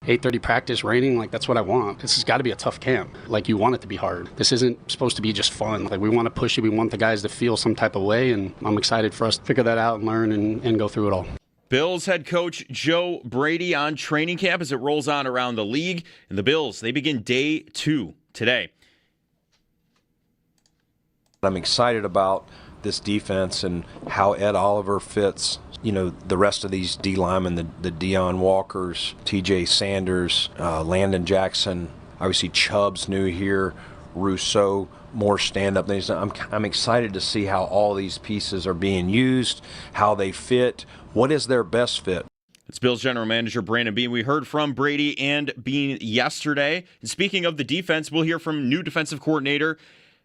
8:30 practice, raining, like that's what I want. This has got to be a tough camp. Like you want it to be hard. This isn't supposed to be just fun. Like we want to push it. We want the guys to feel some type of way, and I'm excited for us to figure that out and learn and go through it all. Bills head coach Joe Brady on training camp as it rolls on around the league. And the Bills, they begin day 2 today. I'm excited about this defense and how Ed Oliver fits, the rest of these D linemen, the Deion Walkers, TJ Sanders, Landon Jackson, obviously Chubb's new here, Rousseau, more stand-up things. I'm excited to see how all these pieces are being used, how they fit, what is their best fit. It's Bills General Manager Brandon Beane. We heard from Brady and Beane yesterday. And speaking of the defense, we'll hear from new defensive coordinator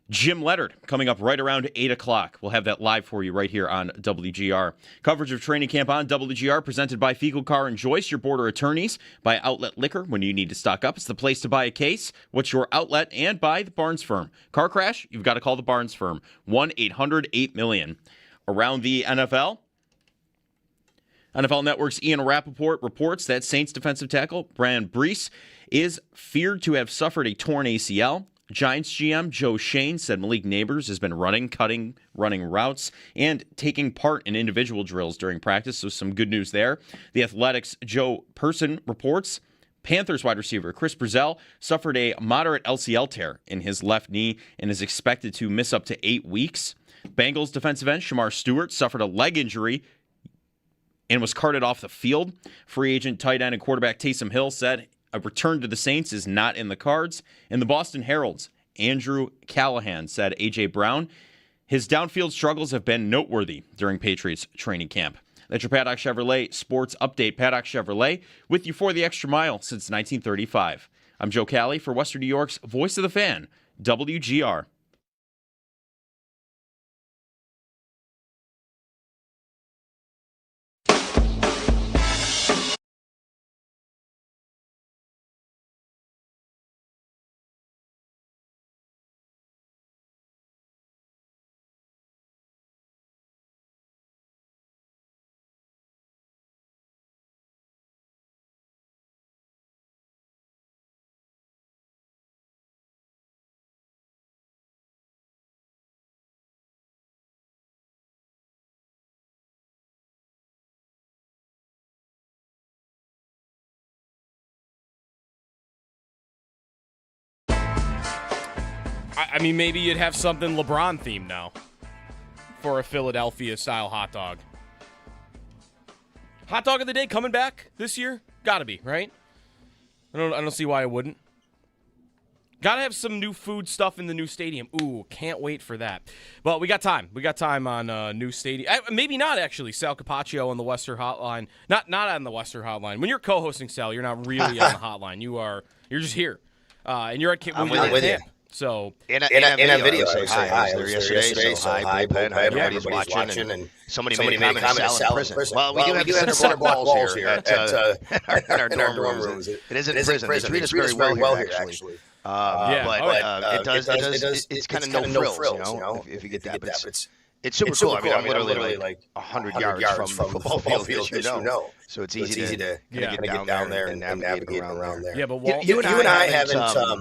Jim Leonard coming up right around 8 o'clock. We'll have that live for you right here on WGR. Coverage of training camp on WGR presented by Fecal Car and Joyce, your border attorneys, by Outlet Liquor. When you need to stock up, it's the place to buy a case. What's your outlet? And by the Barnes Firm. Car crash? You've got to call the Barnes Firm. 1-800-8-million. Around the NFL Network's Ian Rappaport reports that Saints defensive tackle Brian Brees is feared to have suffered a torn ACL. Giants GM Joe Shane said Malik Neighbors has been running routes, and taking part in individual drills during practice, so some good news there. The Athletics' Joe Person reports Panthers wide receiver Chris Brazell suffered a moderate LCL tear in his left knee and is expected to miss up to 8 weeks. Bengals defensive end Shamar Stewart suffered a leg injury and was carted off the field. Free agent tight end and quarterback Taysom Hill said a return to the Saints is not in the cards. And the Boston Herald's Andrew Callahan said A.J. Brown, his downfield struggles have been noteworthy during Patriots training camp. That's your Paddock Chevrolet Sports Update. Paddock Chevrolet with you for the extra mile since 1935. I'm Joe Cali for Western New York's Voice of the Fan, WGR. I mean, maybe you'd have something LeBron themed now for a Philadelphia-style hot dog. Hot dog of the day coming back this year? Gotta be, right? I don't see why I wouldn't. Gotta have some new food stuff in the new stadium. Ooh, can't wait for that. But we got time. We got time on new stadium. Maybe not, actually. Sal Capaccio on the Western Hotline. Not on the Western Hotline. When you're co-hosting, Sal, you're not really on the hotline. You're just here. And you're at camp. I'm with you. So in a video, say hi. I was there yesterday, so hi, bullpen. Hi, everybody's watching, and somebody made a comment of Sal in prison. Well, we do have the center balls here at our dorm rooms. It isn't prison. They treat us very well here, actually. But it's kind of no frills, you know, if you get that. But it's super cool. I mean, I'm literally like 100 yards from the football field, as you know. So it's easy to get down there and navigate around there. Yeah, but you and I haven't.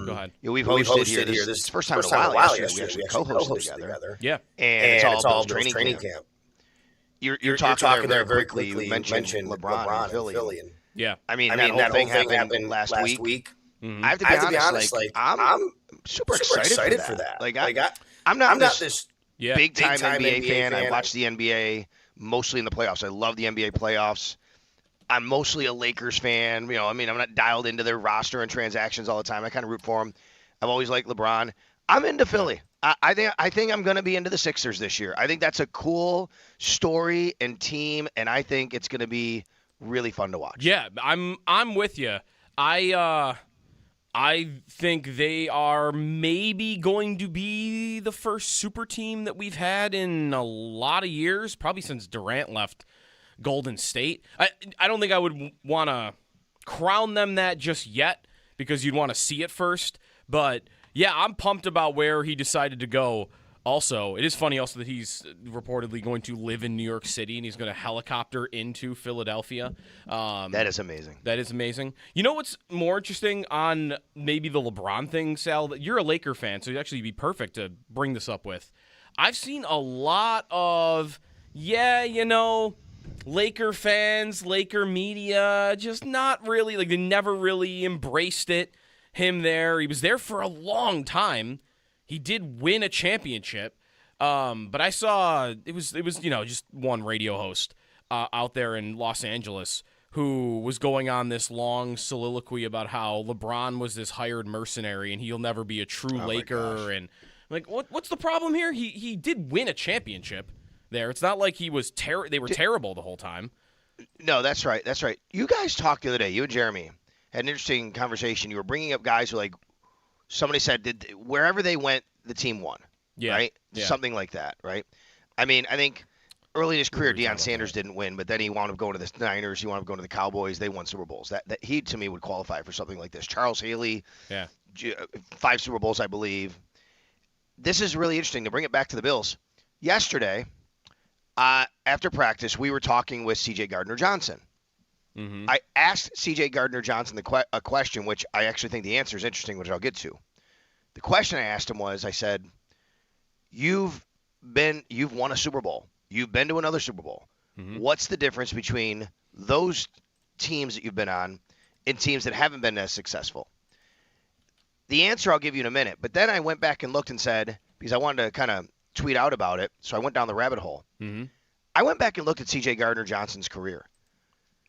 Go ahead. We've hosted here. This is the first time in a while. Yesterday, we actually co-hosted together. Yeah, and it's all training camp. You're talking there very quickly. You mentioned LeBron and Philly. Yeah, I mean that whole thing happened last week. Mm-hmm. I have to be honest. Like I'm super excited for that. Like I'm not this big time NBA fan. I watch the NBA mostly in the playoffs. I love the NBA playoffs. I'm mostly a Lakers fan. You know, I mean, I'm not dialed into their roster and transactions all the time. I kind of root for them. I've always liked LeBron. I'm into Philly. I think I'm going to be into the Sixers this year. I think that's a cool story and team, and I think it's going to be really fun to watch. Yeah, I'm with you. I think they are maybe going to be the first super team that we've had in a lot of years, probably since Durant left Golden State. I don't think I would want to crown them that just yet because you'd want to see it first. But, yeah, I'm pumped about where he decided to go Also, it is funny also that he's reportedly going to live in New York City and he's going to helicopter into Philadelphia. That is amazing. That is amazing. You know what's more interesting on maybe the LeBron thing, Sal? You're a Laker fan, so it'd actually be perfect to bring this up with. I've seen a lot of, Laker fans, Laker media, just not really, like they never really embraced it. Him there. He was there for a long time. He did win a championship, but I saw it was just one radio host out there in Los Angeles who was going on this long soliloquy about how LeBron was this hired mercenary and he'll never be a true Laker. And like, what's the problem here? He did win a championship there. It's not like he was they were terrible the whole time. No, that's right. That's right. You guys talked the other day. You and Jeremy had an interesting conversation. You were bringing up guys who like. Somebody said, wherever they went, the team won, right? Yeah. Something like that, right? I mean, I think early in his career, Deion Sanders didn't win, but then he wound up going to the Niners. He wound up going to the Cowboys. They won Super Bowls. That he, to me, would qualify for something like this. Charles Haley, 5 Super Bowls, I believe. This is really interesting. To bring it back to the Bills, yesterday, after practice, we were talking with C.J. Gardner-Johnson. Mm-hmm. I asked C.J. Gardner-Johnson a question, which I actually think the answer is interesting, which I'll get to. The question I asked him was, I said, you've won a Super Bowl. You've been to another Super Bowl. Mm-hmm. What's the difference between those teams that you've been on and teams that haven't been as successful? The answer I'll give you in a minute. But then I went back and looked and said, because I wanted to kind of tweet out about it, so I went down the rabbit hole. Mm-hmm. I went back and looked at C.J. Gardner-Johnson's career.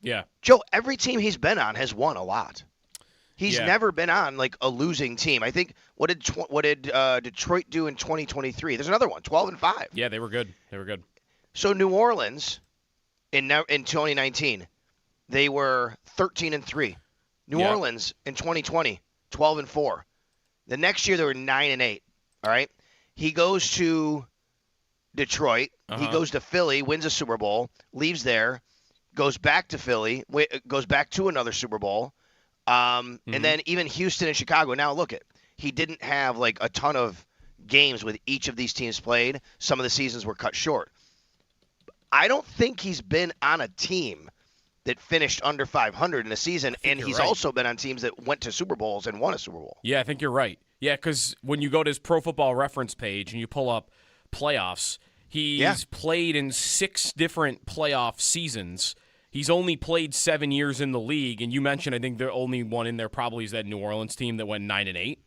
Yeah. Joe, every team he's been on has won a lot. He's never been on like a losing team. I think what did Detroit do in 2023? There's another one, 12-5. Yeah, they were good. So New Orleans in 2019, they were 13-3. New Orleans in 2020, 12-4. The next year they were 9-8. All right. He goes to Detroit. He goes to Philly, wins a Super Bowl, leaves there. Goes back to Philly, goes back to another Super Bowl, and then even Houston and Chicago. Now, look he didn't have like a ton of games with each of these teams played. Some of the seasons were cut short. I don't think he's been on a team that finished under 500 in a season, and he's also been on teams that went to Super Bowls and won a Super Bowl. Yeah, I think you're right. Yeah, because when you go to his Pro Football Reference page and you pull up playoffs, he's played in 6 different playoff seasons. He's only played 7 years in the league, and you mentioned I think the only one in there probably is that New Orleans team that went 9-8.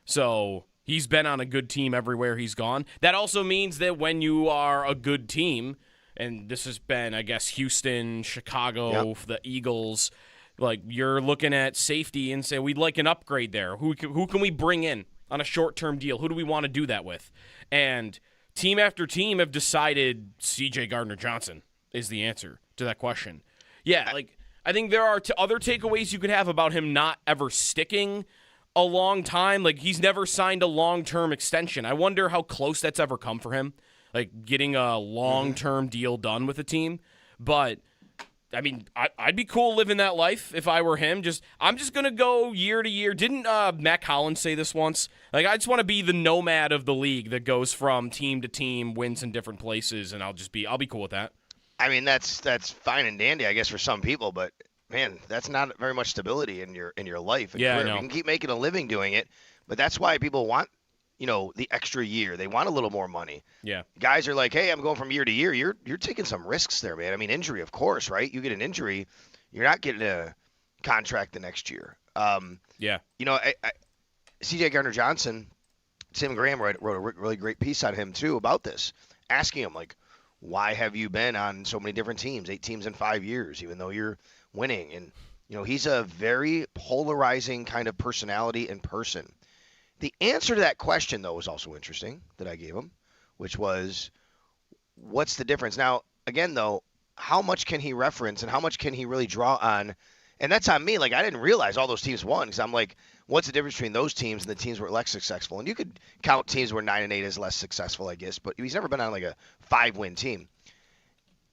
So he's been on a good team everywhere he's gone. That also means that when you are a good team, and this has been, I guess, Houston, Chicago, the Eagles, like you're looking at safety and say, we'd like an upgrade there. Who can we bring in on a short-term deal? Who do we want to do that with? And team after team have decided C.J. Gardner-Johnson is the answer to that question. Yeah, like I think there are other takeaways you could have about him not ever sticking a long time. Like he's never signed a long-term extension. I wonder how close that's ever come for him, like getting a long-term deal done with a team. But I mean, I'd be cool living that life if I were him. I'm just gonna go year to year. Didn't Matt Collins say this once? Like I just want to be the nomad of the league that goes from team to team, wins in different places, and I'll be cool with that. I mean, that's fine and dandy, I guess, for some people, but man, that's not very much stability in your life. Yeah, I know. You can keep making a living doing it, but that's why people want, the extra year. They want a little more money. Yeah. Guys are like, hey, I'm going from year to year. You're taking some risks there, man. I mean, injury, of course, right? You get an injury, you're not getting a contract the next year. C.J. Gardner-Johnson, Tim Graham wrote a really great piece on him too about this, asking him like, why have you been on so many different teams, 8 teams in 5 years, even though you're winning? And, he's a very polarizing kind of personality in person. The answer to that question, though, was also interesting that I gave him, which was, what's the difference? Now, again, though, how much can he reference and how much can he really draw on? And that's on me. Like, I didn't realize all those teams won because I'm like, what's the difference between those teams and the teams who were less successful? And you could count teams who were 9-8 as less successful, I guess, but he's never been on like a 5-win team.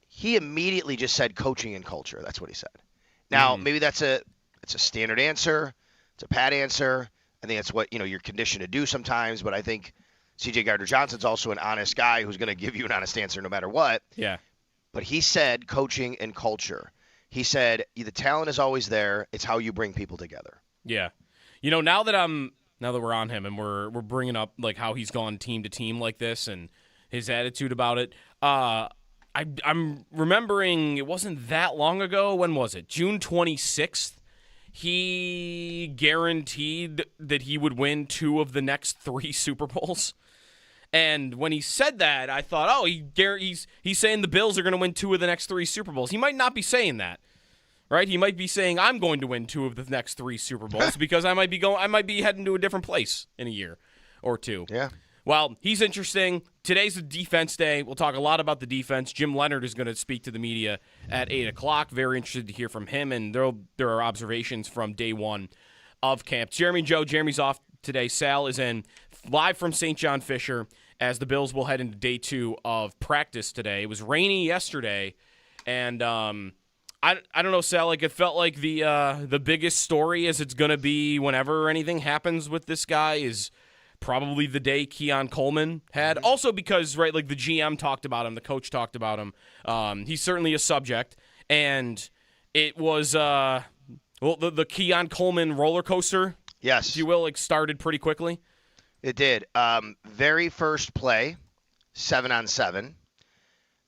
He immediately just said coaching and culture. That's what he said. Now, maybe it's a standard answer. It's a pat answer. I think that's what, you're conditioned to do sometimes, but I think C.J. Gardner-Johnson's also an honest guy who's going to give you an honest answer no matter what. Yeah. But he said coaching and culture. He said the talent is always there. It's how you bring people together. Yeah. Now that we're on him and we're bringing up like how he's gone team to team like this and his attitude about it, I'm remembering it wasn't that long ago. When was it? June 26th. He guaranteed that he would win 2 of the next 3 Super Bowls. And when he said that, I thought, oh, he's saying the Bills are going to win 2 of the next 3 Super Bowls. He might not be saying that, right? He might be saying I'm going to win 2 of the next 3 Super Bowls because I might be heading to a different place in a year or 2. Yeah. Well, he's interesting. Today's a defense day. We'll talk a lot about the defense. Jim Leonard is going to speak to the media at 8 o'clock. Very interested to hear from him, and there are observations from day 1 of camp. Jeremy's off today. Sal is in live from St. John Fisher as the Bills will head into day 2 of practice today. It was rainy yesterday, and I don't know, Sal. Like it felt like the biggest story as it's going to be whenever anything happens with this guy is probably the day Keon Coleman had. Also because, right, like the GM talked about him, the coach talked about him. He's certainly a subject. And it was, the Keon Coleman roller coaster, yes, if you will, like started pretty quickly. It did. Very first play, 7-on-7.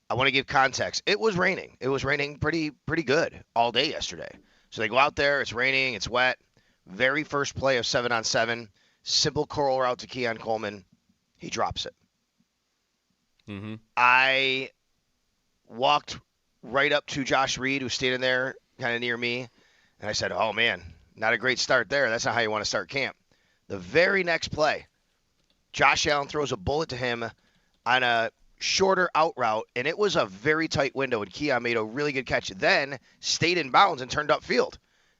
I want to give context. It was raining. It was raining pretty good all day yesterday. So they go out there, it's raining, it's wet. Very first play of 7-on-7. Simple curl route to Keon Coleman. He drops it. Mm-hmm. I walked right up to Josh Reed, who's standing there kind of near me, and I said, oh, man, not a great start there. That's not how you want to start camp. The very next play, Josh Allen throws a bullet to him on a shorter out route, and it was a very tight window, and Keon made a really good catch, then stayed in bounds and turned upfield.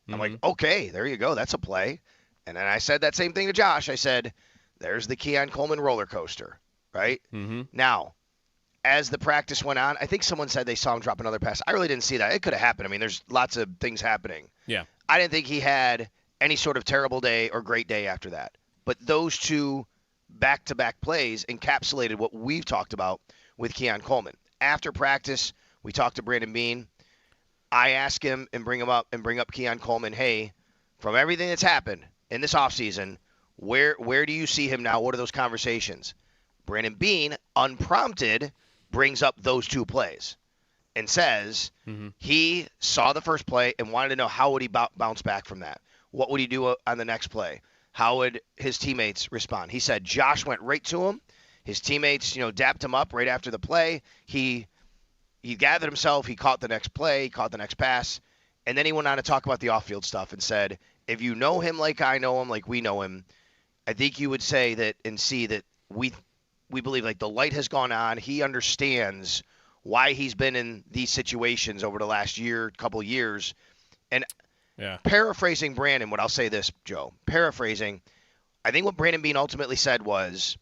I'm like, okay, there you go. That's a play. And then I said that same thing to Josh. I said, there's the Keon Coleman roller coaster, right? Mm-hmm. Now, as the practice went on, I think someone said they saw him drop another pass. I really didn't see that. It could have happened. I mean, there's lots of things happening. Yeah. I didn't think he had any sort of terrible day or great day after that. But those 2 back-to-back plays encapsulated what we've talked about with Keon Coleman. After practice, we talked to Brandon Beane. I asked him and bring up Keon Coleman, hey, from everything that's happened in this offseason, where do you see him now? What are those conversations? Brandon Beane, unprompted, brings up those 2 plays and says he saw the first play and wanted to know how would he bounce back from that. What would he do on the next play? How would his teammates respond? He said Josh went right to him. His teammates, dapped him up right after the play. He gathered himself. He caught the next play. He caught the next pass. And then he went on to talk about the off-field stuff and said, if you know him like I know him, like we know him, I think you would say that and see that we believe like the light has gone on. He understands why he's been in these situations over the last couple years. And paraphrasing Brandon, what I'll say this, Joe, paraphrasing, I think what Brandon Beane ultimately said was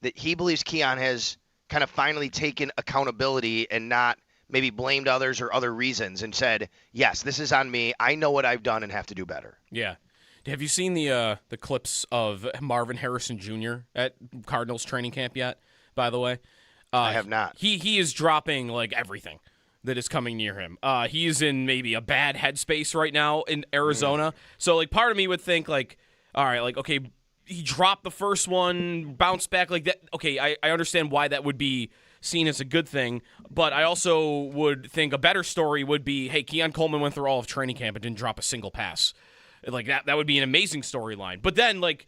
that he believes Keon has kind of finally taken accountability and not maybe blamed others or other reasons and said, yes, this is on me. I know what I've done and have to do better. Yeah. Have you seen the clips of Marvin Harrison Jr. at Cardinals training camp yet, by the way? I have not. He is dropping like everything that is coming near him. He is in maybe a bad headspace right now in Arizona. So like part of me would think like, all right, like, okay, he dropped the first one, bounced back like that. Okay, I understand why that would be seen as a good thing, but I also would think a better story would be, hey, Keon Coleman went through all of training camp and didn't drop a single pass. Like that would be an amazing storyline. But then, like,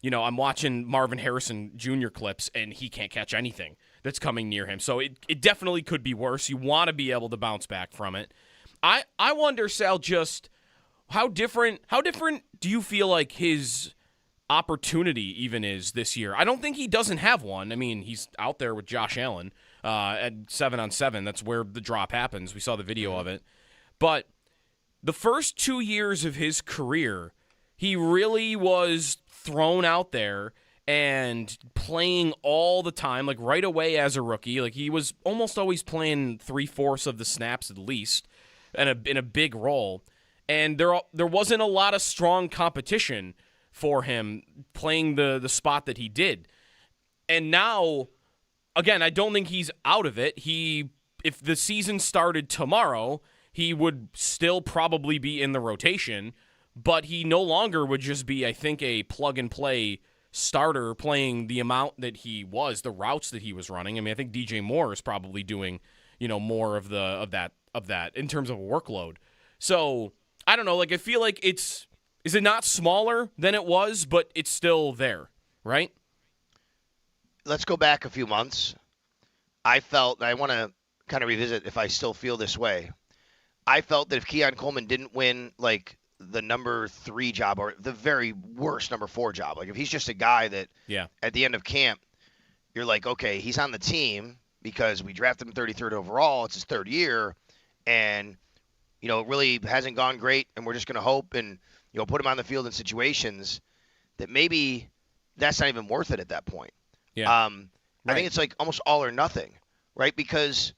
I'm watching Marvin Harrison Jr. clips, and he can't catch anything that's coming near him. So it definitely could be worse. You want to be able to bounce back from it. I wonder, Sal, just how different do you feel like his opportunity even is this year? I don't think he doesn't have one. I mean, he's out there with Josh Allen at 7-on-7. That's where the drop happens. We saw the video of it. But the first 2 years of his career, he really was thrown out there and playing all the time, like right away as a rookie. Like he was almost always playing 3/4 of the snaps at least, and in a big role. And there wasn't a lot of strong competition for him playing the spot that he did. And now, again, I don't think he's out of it. If the season started tomorrow, he would still probably be in the rotation, but he no longer would just be, I think, a plug-and-play starter playing the amount that he was, the routes that he was running. I mean, I think DJ Moore is probably doing, more of that in terms of workload. So, I don't know, like, I feel like is it not smaller than it was, but it's still there, right? Let's go back a few months. I want to kind of revisit if I still feel this way. I felt that if Keon Coleman didn't win, like, the number 3 job or the very worst number 4 job, like if he's just a guy that at the end of camp, you're like, okay, he's on the team because we drafted him 33rd overall. It's his 3rd year. And, it really hasn't gone great. And we're just going to hope and, put him on the field in situations that maybe that's not even worth it at that point. Yeah. I think it's like almost all or nothing, right? Because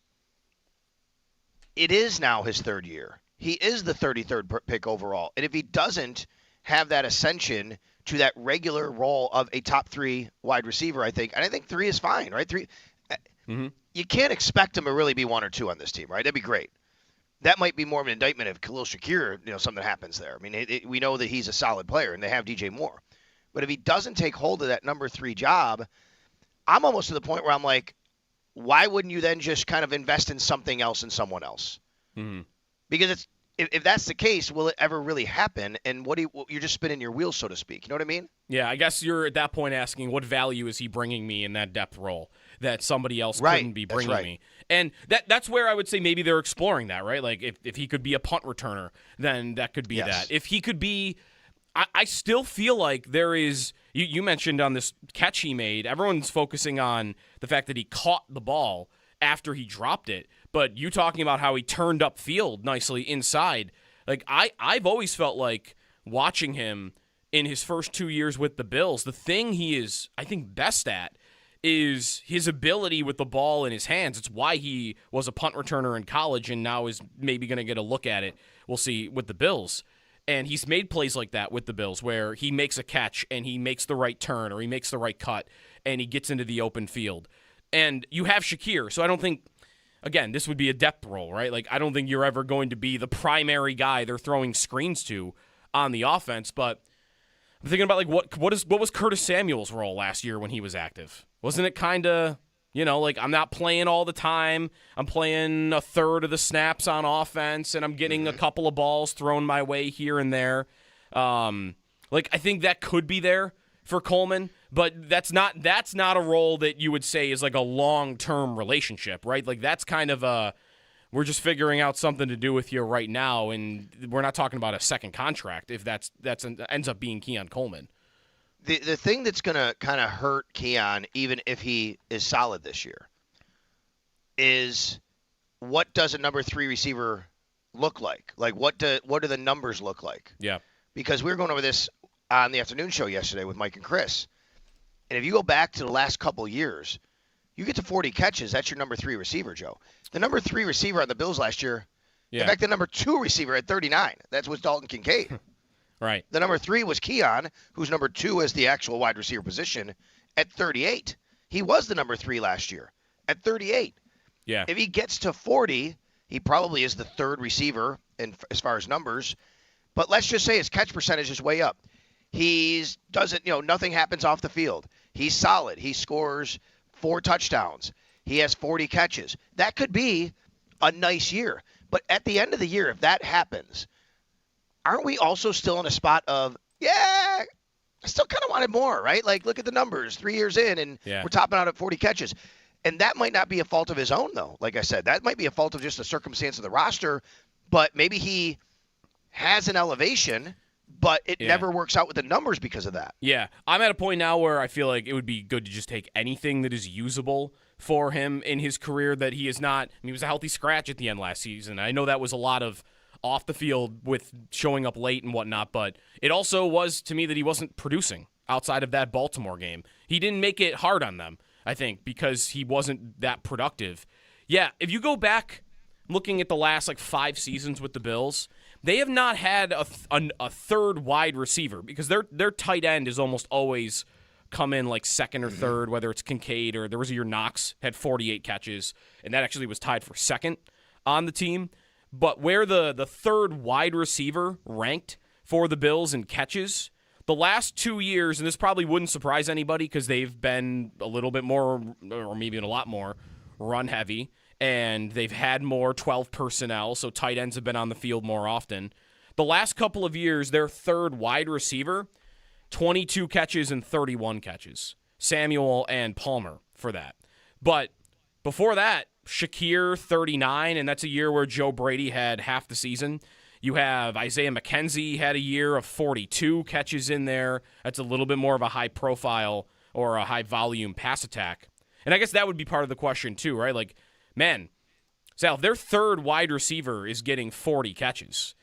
it is now his 3rd year. He is the 33rd pick overall. And if he doesn't have that ascension to that regular role of a top 3 wide receiver, I think 3 is fine, right? 3. You can't expect him to really be 1 or 2 on this team, right? That'd be great. That might be more of an indictment if Khalil Shakir, something happens there. I mean, we know that he's a solid player, and they have DJ Moore. But if he doesn't take hold of that number 3 job, I'm almost to the point where I'm like, why wouldn't you then just kind of invest in something else and someone else? Mm-hmm. Because if that's the case, will it ever really happen? And you're just spinning your wheels, so to speak. You know what I mean? Yeah, I guess you're at that point asking what value is he bringing me in that depth role that somebody else couldn't be bringing me. And that's where I would say maybe they're exploring that, right? Like if he could be a punt returner, then that could be that. If he could be I still feel like there is you mentioned on this catch he made, everyone's focusing on the fact that he caught the ball after he dropped it. But you talking about how he turned up field nicely inside. Like I've always felt like watching him in his first 2 years with the Bills, the thing he is, I think, best at is his ability with the ball in his hands. It's why he was a punt returner in college and now is maybe going to get a look at it. We'll see with the Bills. And he's made plays like that with the Bills where he makes a catch and he makes the right turn or he makes the right cut and he gets into the open field. And you have Shakir, so I don't think, again, this would be a depth role, right? Like, I don't think you're ever going to be the primary guy they're throwing screens to on the offense, but I'm thinking about, like, what was Curtis Samuel's role last year when he was active? Wasn't it kind of, like, I'm not playing all the time. I'm playing a third of the snaps on offense, and I'm getting a couple of balls thrown my way here and there. I think that could be there for Coleman, but that's not a role that you would say is like a long-term relationship, right? Like, that's kind of we're just figuring out something to do with you right now, and we're not talking about a second contract if that's ends up being Keon Coleman. The thing that's going to kind of hurt Keon, even if he is solid this year, is what does a number 3 receiver look like? Like, what do the numbers look like? Yeah. Because we were going over this on the afternoon show yesterday with Mike and Chris. And if you go back to the last couple of years, you get to 40 catches, that's your number 3 receiver, Joe. The number 3 receiver on the Bills last year, in fact, the number 2 receiver at 39, that was Dalton Kincaid. Right. The number 3 was Keon, who's number 2 as the actual wide receiver position at 38. He was the number 3 last year at 38. Yeah. If he gets to 40, he probably is the 3rd receiver as far as numbers. But let's just say his catch percentage is way up. Nothing happens off the field. He's solid. He scores 4 touchdowns. He has 40 catches. That could be a nice year. But at the end of the year, if that happens, aren't we also still in a spot of, I still kind of wanted more, right? Like, look at the numbers, 3 years in, and we're topping out at 40 catches. And that might not be a fault of his own, though. Like I said, that might be a fault of just the circumstance of the roster. But maybe he has an elevation, but it never works out with the numbers because of that. Yeah. I'm at a point now where I feel like it would be good to just take anything that is usable for him in his career that he is not. He was a healthy scratch at the end last season. I know that was a lot of off the field with showing up late and whatnot, but it also was to me that he wasn't producing outside of that Baltimore game. He didn't make it hard on them, I think, because he wasn't that productive. Yeah, if you go back looking at the last 5 seasons with the Bills, they have not had a third wide receiver because their tight end is almost always come in like second or third, whether it's Kincaid or there was a year Knox had 48 catches, and that actually was tied for second on the team. But where the third wide receiver ranked for the Bills in catches, the last 2 years, and this probably wouldn't surprise anybody because they've been a little bit more, or maybe a lot more, run heavy, and they've had more 12 personnel, so tight ends have been on the field more often. The last couple of years, their third wide receiver, 22 catches and 31 catches. Samuel and Palmer for that. But before that, Shakir, 39, and that's a year where Joe Brady had half the season. You have Isaiah McKenzie had a year of 42 catches in there. That's a little bit more of a high profile or a high volume pass attack. And I guess that would be part of the question too, right? Like, man, Sal, their third wide receiver is getting 40 catches.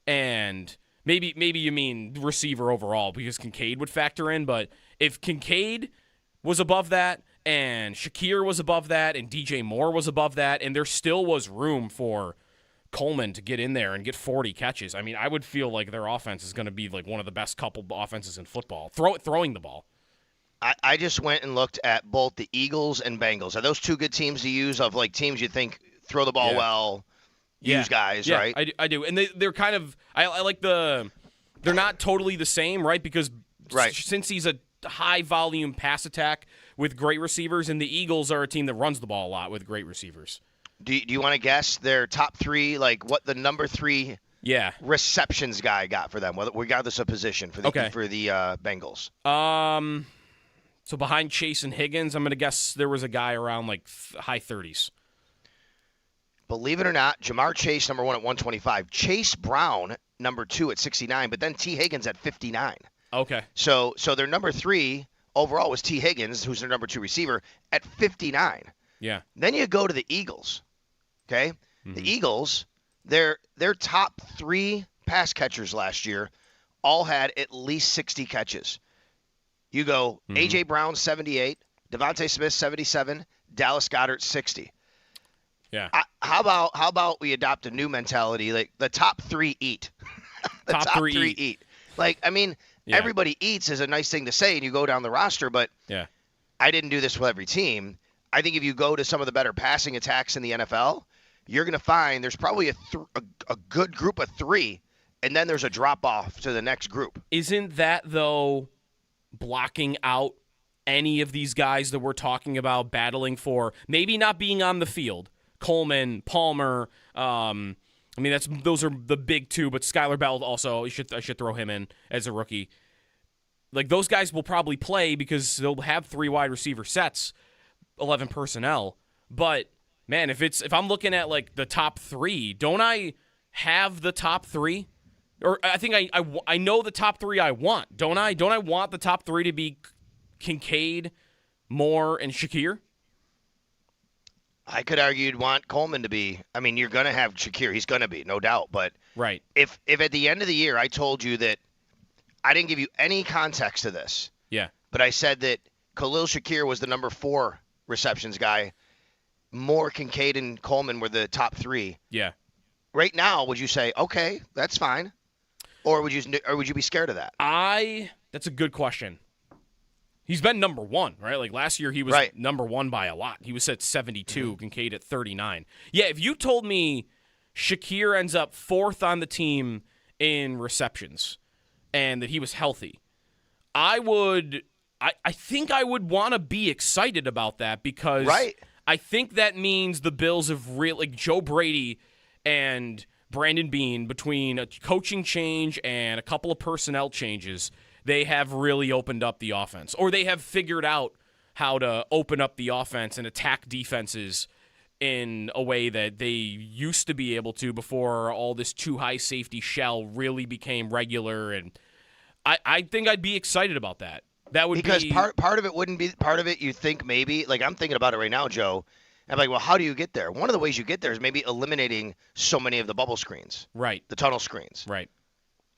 And maybe you mean receiver overall because Kincaid would factor in, but if Kincaid was above that and Shakir was above that and DJ Moore was above that and there still was room for Coleman to get in there and get 40 catches, I mean, I would feel like their offense is going to be like one of the best couple offenses in football, throwing the ball. I just went and looked at both the Eagles and Bengals. Are those two good teams to use of like teams you think throw the ball well, use guys, right? I do. And they're kind of I like they're not totally the same, right? Because since he's a high volume pass attack with great receivers, and the Eagles are a team that runs the ball a lot with great receivers. Do you want to guess their top three, like what the number 3 receptions guy got for them, regardless of position for the Bengals? So behind Chase and Higgins, I'm going to guess there was a guy around like high 30s. Believe it or not, Jamar Chase, number 1 at 125. Chase Brown, number 2 at 69, but then T. Higgins at 59. Okay. So their number 3 overall was T. Higgins, who's their number 2 receiver, at 59. Yeah. Then you go to the Eagles, okay? Mm-hmm. The Eagles, their top 3 pass catchers last year all had at least 60 catches. You go A.J. Brown, 78, Devontae Smith, 77, Dallas Goedert, 60. Yeah. How about we adopt a new mentality? Like the top 3 eat. The top three eat. Like, I mean, everybody eats is a nice thing to say, and you go down the roster, but I didn't do this with every team. I think if you go to some of the better passing attacks in the NFL, you're going to find there's probably a good group of 3, and then there's a drop-off to the next group. Isn't that, though, blocking out any of these guys that we're talking about battling for maybe not being on the field? Coleman, Palmer, I mean those are the big 2, but Skylar Bell also I should throw him in as a rookie. Like those guys will probably play because they'll have 3 wide receiver sets, 11 personnel. But man, if I'm looking at like the top 3, don't I have the top 3? Or I think I know the top 3 I want, don't I? Don't I want the top 3 to be Kincaid, Moore, and Shakir? I could argue you'd want Coleman to be. I mean, you're going to have Shakir. He's going to be, no doubt. But right. If at the end of the year I told you that I didn't give you any context to this, but I said that Khalil Shakir was the number 4 receptions guy, Moore, Kincaid, and Coleman were the top 3. Yeah. Right now, would you say, okay, that's fine? Or would you be scared of that? That's a good question. He's been number 1, right? Like last year he was number 1 by a lot. He was at 72, Kincaid at 39. Yeah, if you told me Shakir ends up 4th on the team in receptions and that he was healthy, I think I would want to be excited about that because I think that means the Bills have really, like Joe Brady and Brandon Beane, between a coaching change and a couple of personnel changes, they have really opened up the offense. Or they have figured out how to open up the offense and attack defenses in a way that they used to be able to before all this too high safety shell really became regular. And I think I'd be excited about that. That would because be... part of it wouldn't be part of it. You think maybe, like I'm thinking about it right now, Joe. I'm like, well, how do you get there? One of the ways you get there is maybe eliminating so many of the bubble screens, right? The tunnel screens, right?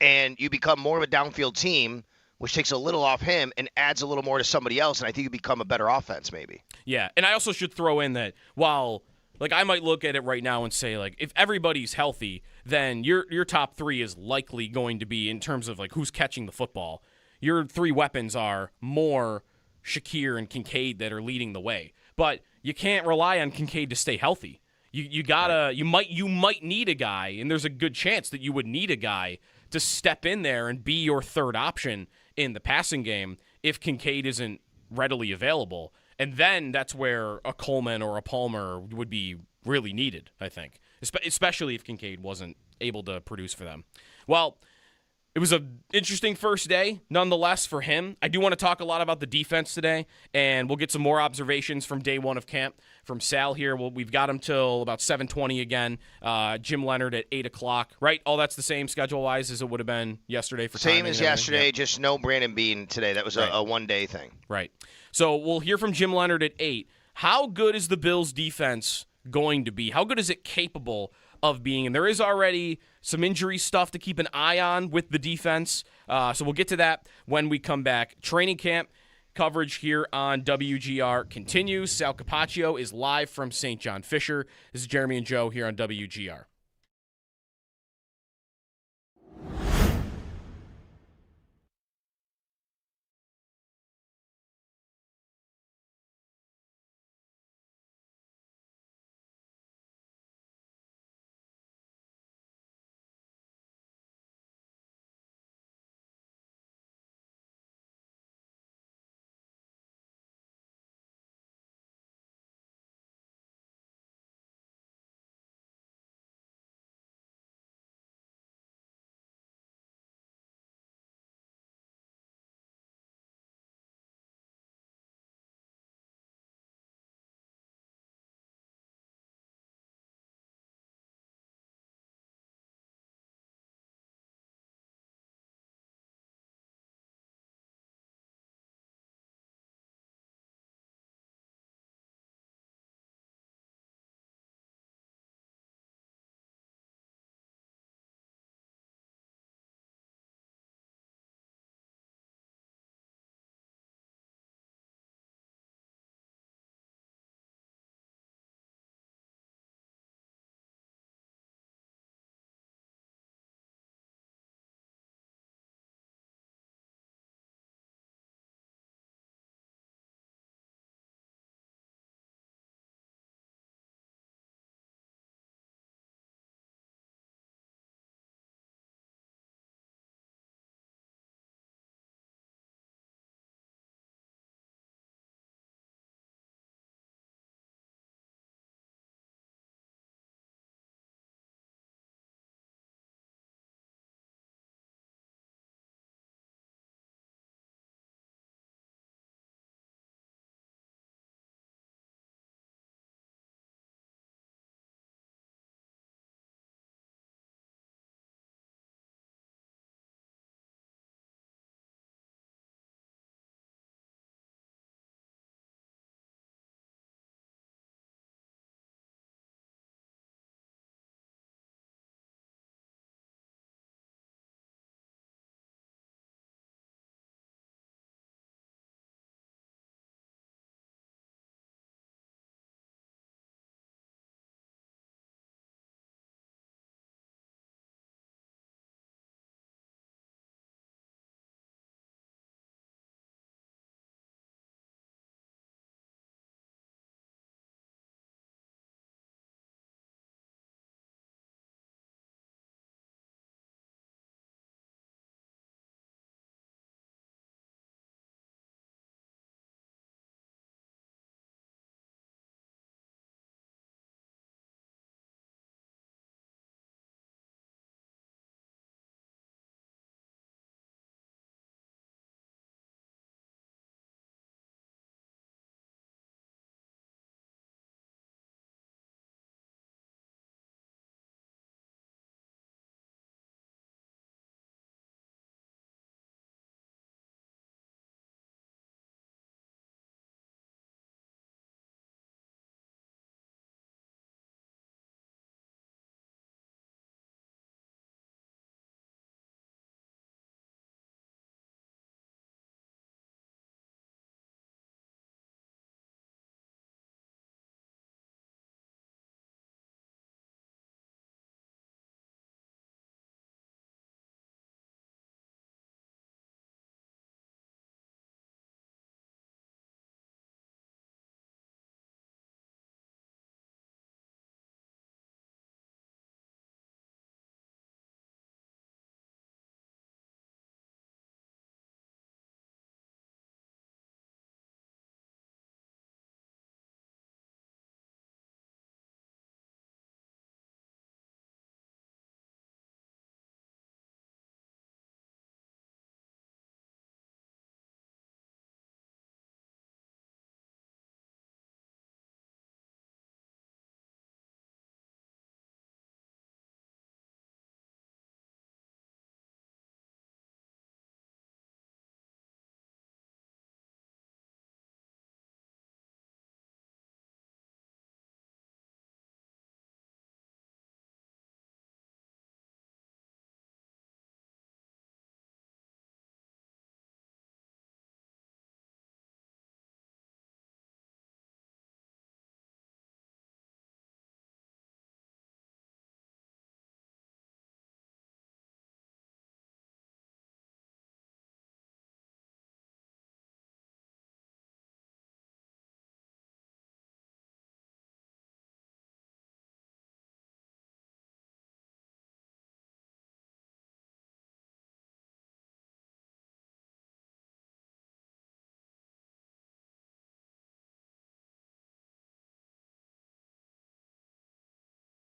And you become more of a downfield team, which takes a little off him and adds a little more to somebody else. And I think you become a better offense, maybe. Yeah, and I also should throw in that while, like, I might look at it right now and say, like, if everybody's healthy, then your top 3 is likely going to be, in terms of like who's catching the football, your 3 weapons are Moore, Shakir and Kincaid that are leading the way. But you can't rely on Kincaid to stay healthy. You gotta you might need a guy, and there's a good chance that you would need a guy to step in there and be your third option in the passing game if Kincaid isn't readily available. And then that's where a Coleman or a Palmer would be really needed, I think, especially if Kincaid wasn't able to produce for them. Well, it was an interesting first day, nonetheless, for him. I do want to talk a lot about the defense today, and we'll get some more observations from day one of camp from Sal here. We've got him till about 7:20 again. Jim Leonard at 8 o'clock, right? All that's the same schedule-wise as it would have been yesterday for same as yesterday, yeah. Just no Brandon Bean today. That was a one-day thing. Right. So we'll hear from Jim Leonard at 8. How good is the Bills' defense going to be? How good is it capable of being? And there is already some injury stuff to keep an eye on with the defense. So we'll get to that when we come back. Training camp coverage here on WGR continues. Sal Capaccio is live from St. John Fisher. This is Jeremy and Joe here on WGR.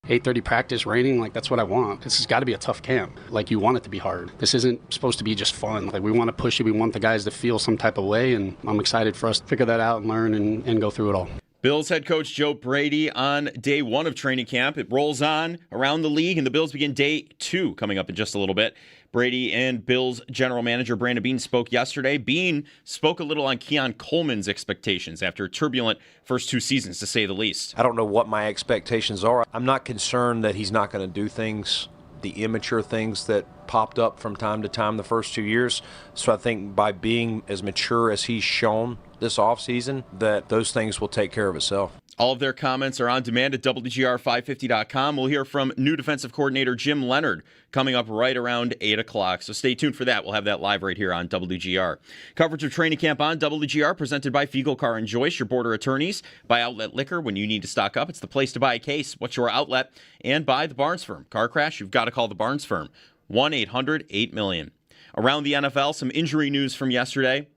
8:30 practice, raining, like that's what I want. This has got to be a tough camp. Like you want it to be hard. This isn't supposed to be just fun. Like we want to push it. We want the guys to feel some type of way, and I'm excited for us to figure that out and learn and go through it all. Bills head coach Joe Brady on day 1 of training camp. It rolls on around the league, and the Bills begin day 2 coming up in just a little bit. Brady and Bills general manager Brandon Beane spoke yesterday. Beane spoke a little on Keon Coleman's expectations after a turbulent first 2 seasons, to say the least. I don't know what my expectations are. I'm not concerned that he's not going to do things, the immature things that popped up from time to time the first 2 years. So I think by being as mature as he's shown this offseason, that those things will take care of itself. All of their comments are on demand at WGR550.com. We'll hear from new defensive coordinator Jim Leonard coming up right around 8 o'clock. So stay tuned for that. We'll have that live right here on WGR. Coverage of training camp on WGR presented by Fiegel Car and Joyce, your border attorneys. By Outlet Liquor, when you need to stock up, it's the place to buy a case. What's your outlet? And by the Barnes Firm. Car crash, you've got to call the Barnes Firm. 1-800-8-million. Around the NFL, some injury news from yesterday.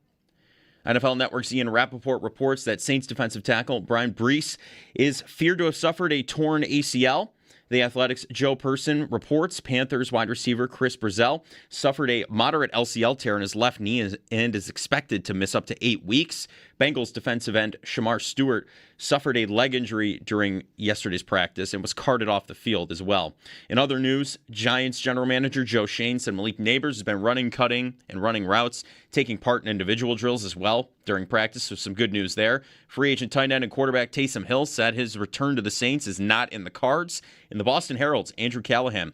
NFL Network's Ian Rappaport reports that Saints defensive tackle Brian Brees is feared to have suffered a torn ACL. The Athletics' Joe Person reports Panthers wide receiver Chris Brazell suffered a moderate LCL tear in his left knee and is expected to miss up to 8 weeks. Bengals defensive end Shamar Stewart suffered a leg injury during yesterday's practice and was carted off the field as well. In other news, Giants general manager Joe Shane said Malik Neighbors has been running, cutting, and running routes, taking part in individual drills as well during practice, so some good news there. Free agent tight end and quarterback Taysom Hill said his return to the Saints is not in the cards. In the Boston Herald's Andrew Callahan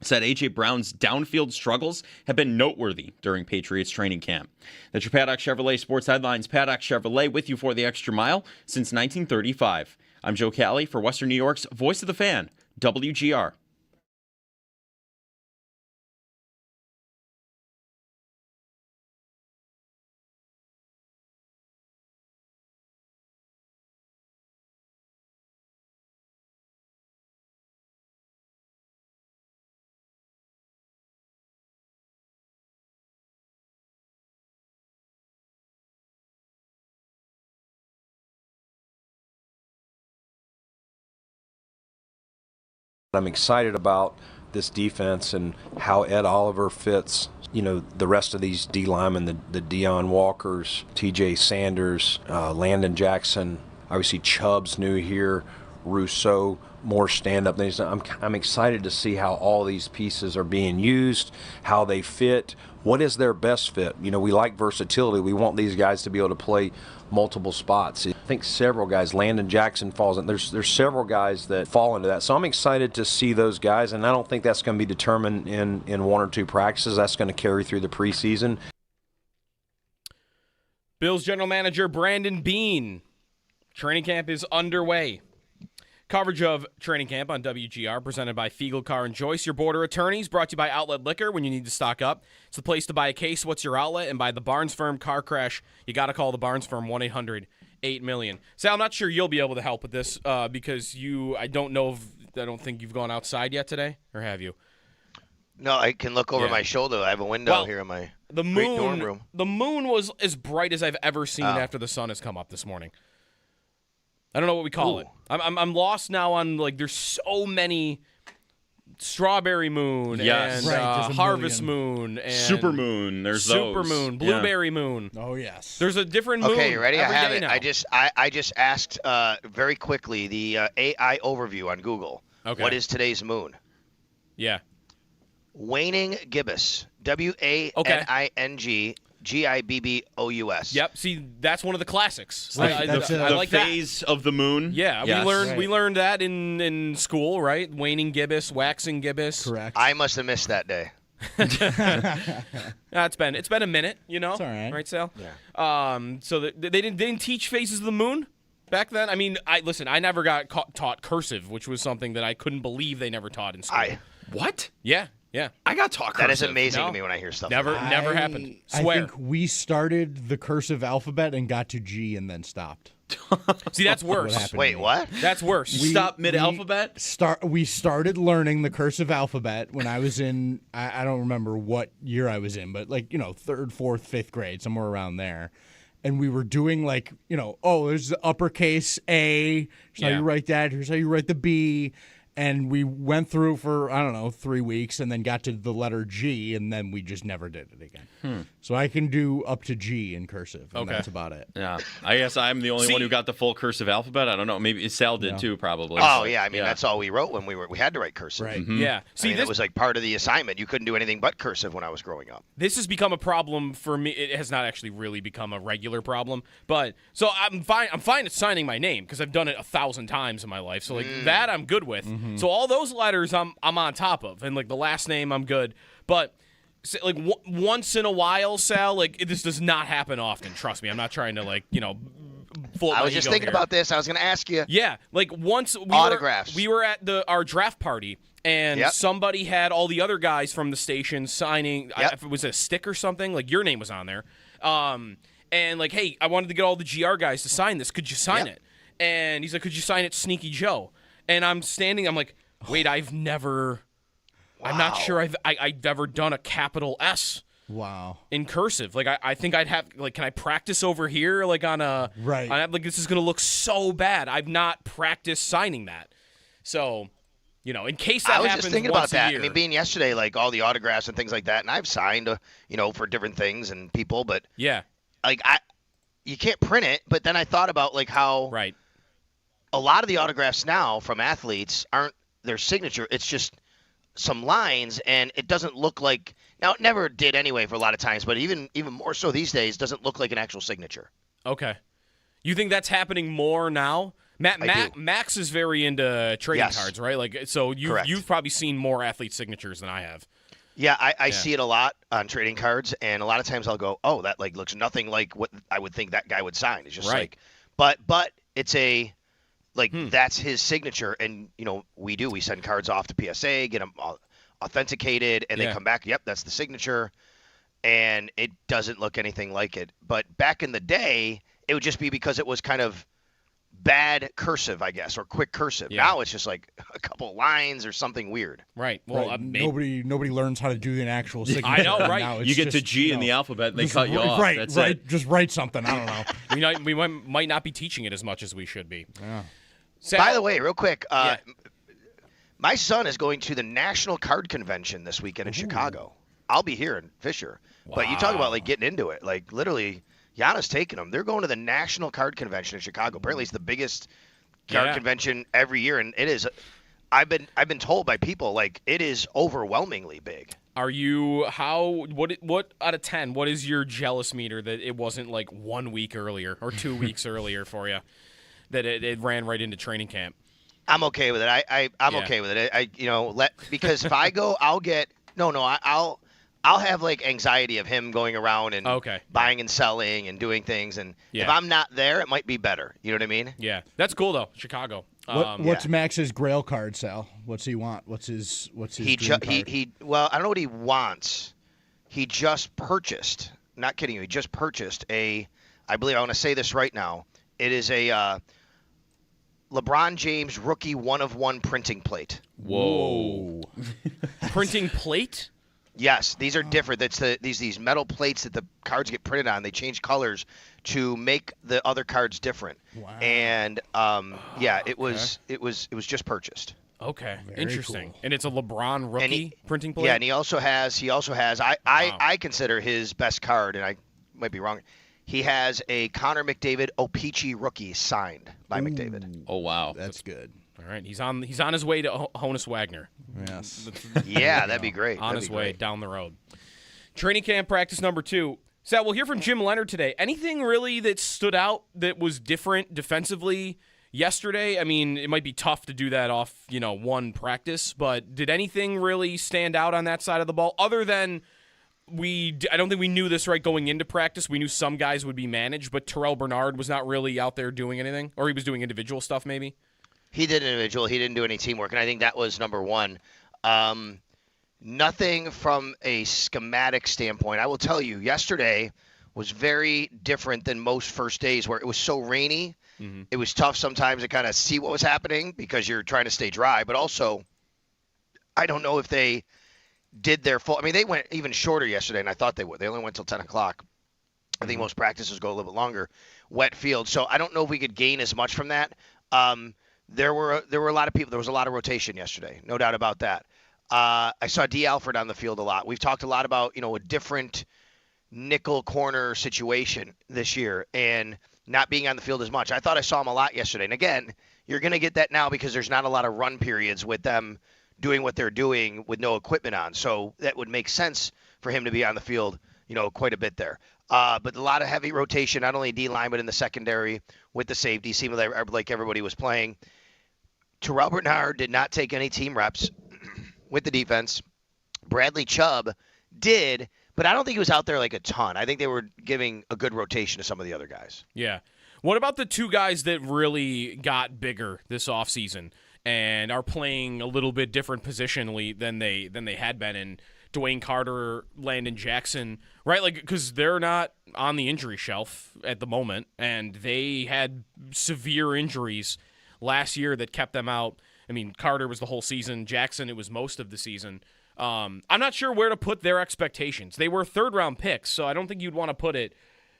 said A.J. Brown's downfield struggles have been noteworthy during Patriots training camp. That's your Paddock Chevrolet Sports Headlines. Paddock Chevrolet with you for the extra mile since 1935. I'm Joe Cali for Western New York's Voice of the Fan, WGR. I'm excited about this defense and how Ed Oliver fits, the rest of these D linemen, the Deion Walkers, TJ Sanders, Landon Jackson, obviously Chubb's new here, Rousseau, more stand-up things. I'm excited to see how all these pieces are being used, how they fit. What is their best fit? We like versatility. We want these guys to be able to play multiple spots. I think several guys, Landon Jackson falls in. There's several guys that fall into that. So I'm excited to see those guys, and I don't think that's going to be determined in 1 or 2 practices. That's going to carry through the preseason. Bills general manager Brandon Beane. Training camp is underway. Coverage of training camp on WGR presented by Fiegel Car and Joyce, your border attorneys, brought to you by Outlet Liquor when you need to stock up. It's the place to buy a case. What's your outlet? And by the Barnes Firm car crash, you got to call the Barnes Firm 1-800-8-million. Sal, I'm not sure you'll be able to help with this because I don't think you've gone outside yet today, or have you? No, I can look over my shoulder. I have a window here in my dorm room. The moon was as bright as I've ever seen after the sun has come up this morning. I don't know what we call it. I'm lost now on, there's so many strawberry moon and harvest moon and super moon. There's super those. Moon, blueberry moon. Oh yes. There's a different moon. Okay, you ready? I have it. Now. I just asked very quickly the AI overview on Google. Okay. What is today's moon? Yeah. Waning gibbous. WANING GIBBOUS. Yep. See, that's one of the classics. Right. I like the phase of the moon. Yeah, yes. we learned that in school, right? Waning gibbous, waxing gibbous. Correct. I must have missed that day. It's been a minute, It's all right, Sal? Yeah. So they didn't teach phases of the moon back then. I mean, I never got taught cursive, which was something that I couldn't believe they never taught in school. What? Yeah. I got taught cursive. That is amazing to me when I hear stuff. Never happened. Swear. I think we started the cursive alphabet and got to G and then stopped. See, that's worse. Wait, what? That's worse. You stopped mid-alphabet? We started learning the cursive alphabet when I was in, I don't remember what year I was in, but 3rd, 4th, 5th grade, somewhere around there. And we were doing there's the uppercase A. Here's how you write that. Here's how you write the B. And we went through for, I don't know, 3 weeks and then got to the letter G, and then we just never did it again. So I can do up to G in cursive, and that's about it. Yeah. I guess I'm the only one who got the full cursive alphabet. I don't know. Maybe Sal did too, probably. Oh, yeah. I mean, that's all we wrote when we had to write cursive. Right. Mm-hmm. Yeah. See, that was like part of the assignment. You couldn't do anything but cursive when I was growing up. This has become a problem for me. It has not actually really become a regular problem, but so I'm fine at signing my name because I've done it 1,000 times in my life. So like that I'm good with. So all those letters I'm on top of, and like the last name I'm good. But like once in a while, Sal, like this does not happen often. Trust me, I'm not trying to I was just thinking about this. I was going to ask you. Yeah, like once autographs. We were at our draft party. And somebody had all the other guys from the station signing. If it was a stick or something, like your name was on there. And like, hey, I wanted to get all the GR guys to sign this. Could you sign it? And he's like, could you sign it, Sneaky Joe? And I'm standing. I'm like, wait, I've never. Wow. I'm not sure I've ever done a capital S. Wow. In cursive, like I think I'd have like, can I practice over here like on a right? Like this is gonna look so bad. I've not practiced signing that, so. In case that happens I was just thinking about that. Year. I mean, being yesterday, like all the autographs and things like that, and I've signed, for different things and people, but like you can't print it. But then I thought about like how a lot of the autographs now from athletes aren't their signature. It's just some lines, and it doesn't look like. Now it never did anyway for a lot of times, but even more so these days, doesn't look like an actual signature. Okay, you think that's happening more now? Max is very into trading cards, right? Like, so you've probably seen more athlete signatures than I have. Yeah, I see it a lot on trading cards, and a lot of times I'll go, oh, that like looks nothing like what I would think that guy would sign. It's just like, but it's a like that's his signature, and we send cards off to PSA, get them authenticated, and they come back. Yep, that's the signature, and it doesn't look anything like it. But back in the day, it would just be because it was kind of bad cursive, I guess, or quick cursive. Now it's just like a couple lines or something weird. Right. Well, nobody learns how to do an actual signature. I know, right? Now you get to G in the alphabet, and they cut you off. Right, That's right. it. Just write something. I don't know. We might not be teaching it as much as we should be. Yeah. Sal, by the way, real quick, my son is going to the National Card Convention this weekend in Chicago. I'll be here in Fisher. Wow. But you talk about like getting into it, like literally. Giannis taking them. They're going to the National Card Convention in Chicago. Apparently, it's the biggest card convention every year, and it is. I've been told by people like it is overwhelmingly big. Are you what out of 10? What is your jealous meter that it wasn't like 1 week earlier or 2 weeks earlier for you? That it ran right into training camp. I'm okay with it. I'm okay with it. Because if I go, I'll get I'll have like anxiety of him going around and buying and selling and doing things, and if I'm not there, it might be better. You know what I mean? Yeah, that's cool though. Chicago. What's Max's Grail card, Sal? What's he want? What's his dream card? Well, I don't know what he wants. He just purchased. Not kidding you. He just purchased I believe I want to say this right now. It is a LeBron James rookie 1-of-1 printing plate. Whoa. Printing plate? Yes, these are different. That's these metal plates that the cards get printed on. They change colors to make the other cards different. Wow. And it was just purchased. Okay, Very interesting. cool. And it's a LeBron rookie printing plate. Yeah, and he also has. I consider his best card, and I might be wrong. He has a Connor McDavid O-Pee-Chee rookie signed by McDavid. Oh wow, that's good. All right, he's on his way to Honus Wagner. Yes. Yeah, that'd be great. On his way down the road. Training camp practice number 2. Sal, we'll hear from Jim Leonard today. Anything really that stood out that was different defensively yesterday? I mean, it might be tough to do that off, one practice, but did anything really stand out on that side of the ball other than I don't think we knew this right going into practice. We knew some guys would be managed, but Terrell Bernard was not really out there doing anything, or he was doing individual stuff maybe? He did individual. He didn't do any teamwork, and I think that was number one. Nothing from a schematic standpoint. I will tell you, yesterday was very different than most first days where it was so rainy. Mm-hmm. It was tough sometimes to kind of see what was happening because you're trying to stay dry. But also, I don't know if they did their full – I mean, they went even shorter yesterday, and I thought they would. They only went till 10 o'clock. I think most practices go a little bit longer. Wet field. So I don't know if we could gain as much from that. there were a lot of people. There was a lot of rotation yesterday, no doubt about that. I saw D. Alford on the field a lot. We've talked a lot about a different nickel corner situation this year and not being on the field as much. I thought I saw him a lot yesterday. And again, you're going to get that now because there's not a lot of run periods with them doing what they're doing with no equipment on. So that would make sense for him to be on the field, quite a bit there. But a lot of heavy rotation, not only D-line, but in the secondary with the safety. Seemed like everybody was playing. Terrell Bernard did not take any team reps with the defense. Bradley Chubb did, but I don't think he was out there like a ton. I think they were giving a good rotation to some of the other guys. Yeah. What about the two guys that really got bigger this offseason and are playing a little bit different positionally than they had been in Dwayne Carter, Landon Jackson, right? Like, because they're not on the injury shelf at the moment, and they had severe injuries last year that kept them out. I mean, Carter was the whole season. Jackson, it was most of the season. I'm not sure where to put their expectations. They were third-round picks, so I don't think you'd want to put it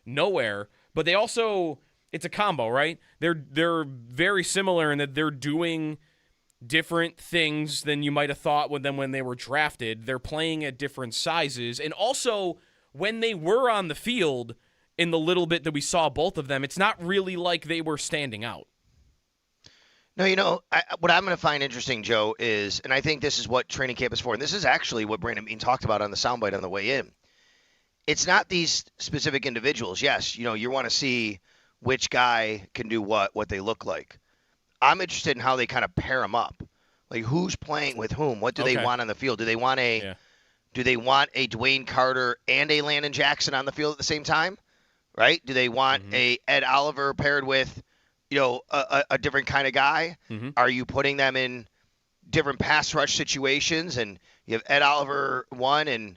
nowhere. But they also, it's a combo, right? They're very similar in that they're doing different things than you might have thought with them when they were drafted. They're playing at different sizes. And also, when they were on the field, in the little bit that we saw both of them, it's not really like they were standing out. No, what I'm going to find interesting, Joe, is, and I think this is what training camp is for, and this is actually what Brandon Beane talked about on the soundbite on the way in. It's not these specific individuals. Yes, you want to see which guy can do what they look like. I'm interested in how they kind of pair them up. Like, who's playing with whom? What do they want on the field? Do they want a Dwayne Carter and a Landon Jackson on the field at the same time? Right? Do they want a Ed Oliver paired with a different kind of guy? Mm-hmm. Are you putting them in different pass rush situations? And you have Ed Oliver one and,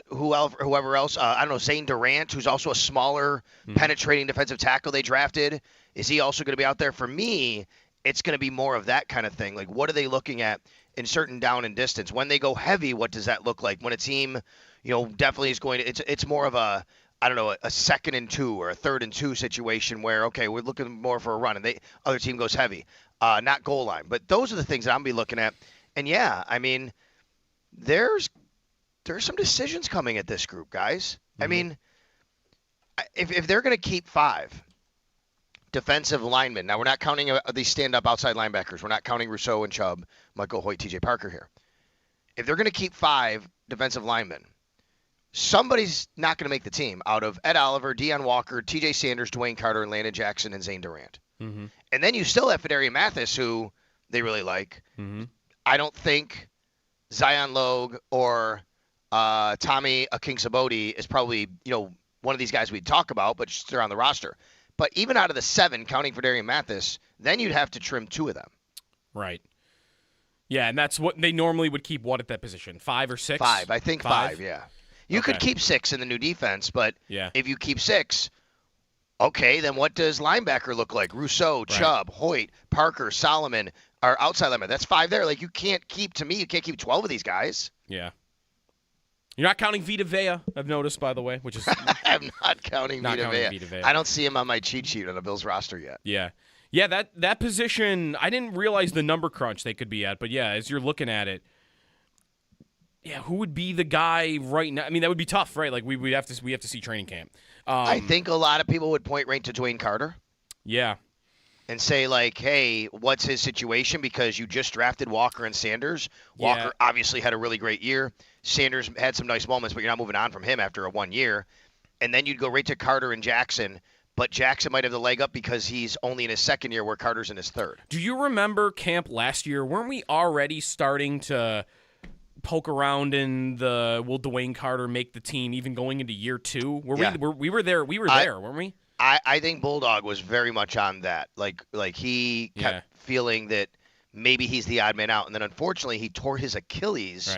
whoever else. I don't know, Zane Durant, who's also a smaller, penetrating defensive tackle they drafted. Is he also going to be out there? For me, it's going to be more of that kind of thing. Like, what are they looking at in certain down and distance? When they go heavy, what does that look like? When a team, definitely is going to – it's more of a – I don't know, a 2nd and 2 or a 3rd and 2 situation where, okay, we're looking more for a run, and the other team goes heavy, not goal line. But those are the things that I'm going to be looking at. And, yeah, I mean, there's some decisions coming at this group, guys. Mm-hmm. I mean, if they're going to keep 5 defensive linemen, now we're not counting these stand-up outside linebackers. We're not counting Rousseau and Chubb, Michael Hoyt, TJ Parker here. If they're going to keep 5 defensive linemen, somebody's not going to make the team out of Ed Oliver, Deion Walker, TJ Sanders, Dwayne Carter, and Landon Jackson, and Zane Durant. Mm-hmm. And then you still have Fedarian Mathis, who they really like. Mm-hmm. I don't think Zion Logue or Tommy Akingbode is probably, one of these guys we'd talk about, but just they're on the roster. But even out of the 7, counting Fedarian Mathis, then you'd have to trim 2 of them. Right. Yeah, and that's what they normally would keep at that position? 5 or 6? 5. I think 5, yeah. You could keep 6 in the new defense, but if you keep 6, okay, then what does linebacker look like? Rousseau, Chubb, Hoyt, Parker, Solomon are outside linebacker. That's 5 there. Like, you can't keep 12 of these guys. Yeah. You're not counting Vita Vea, I've noticed, by the way, which is I'm not counting Vita Vea. I don't see him on my cheat sheet on the Bills roster yet. Yeah. Yeah, that position, I didn't realize the number crunch they could be at, but yeah, as you're looking at it, yeah, who would be the guy right now? I mean, that would be tough, right? Like we have to see training camp. I think a lot of people would point right to Dwayne Carter. Yeah. And say, like, hey, what's his situation? Because you just drafted Walker and Sanders. Walker obviously had a really great year. Sanders had some nice moments, but you're not moving on from him after a 1 year. And then you'd go right to Carter and Jackson. But Jackson might have the leg up because he's only in his 2nd year where Carter's in his 3rd. Do you remember camp last year? Weren't we already starting to poke around in the will Dwayne Carter make the team even going into year 2? We were there, weren't we? I think Bulldog was very much on that. Like he kept feeling that maybe he's the odd man out. And then unfortunately he tore his Achilles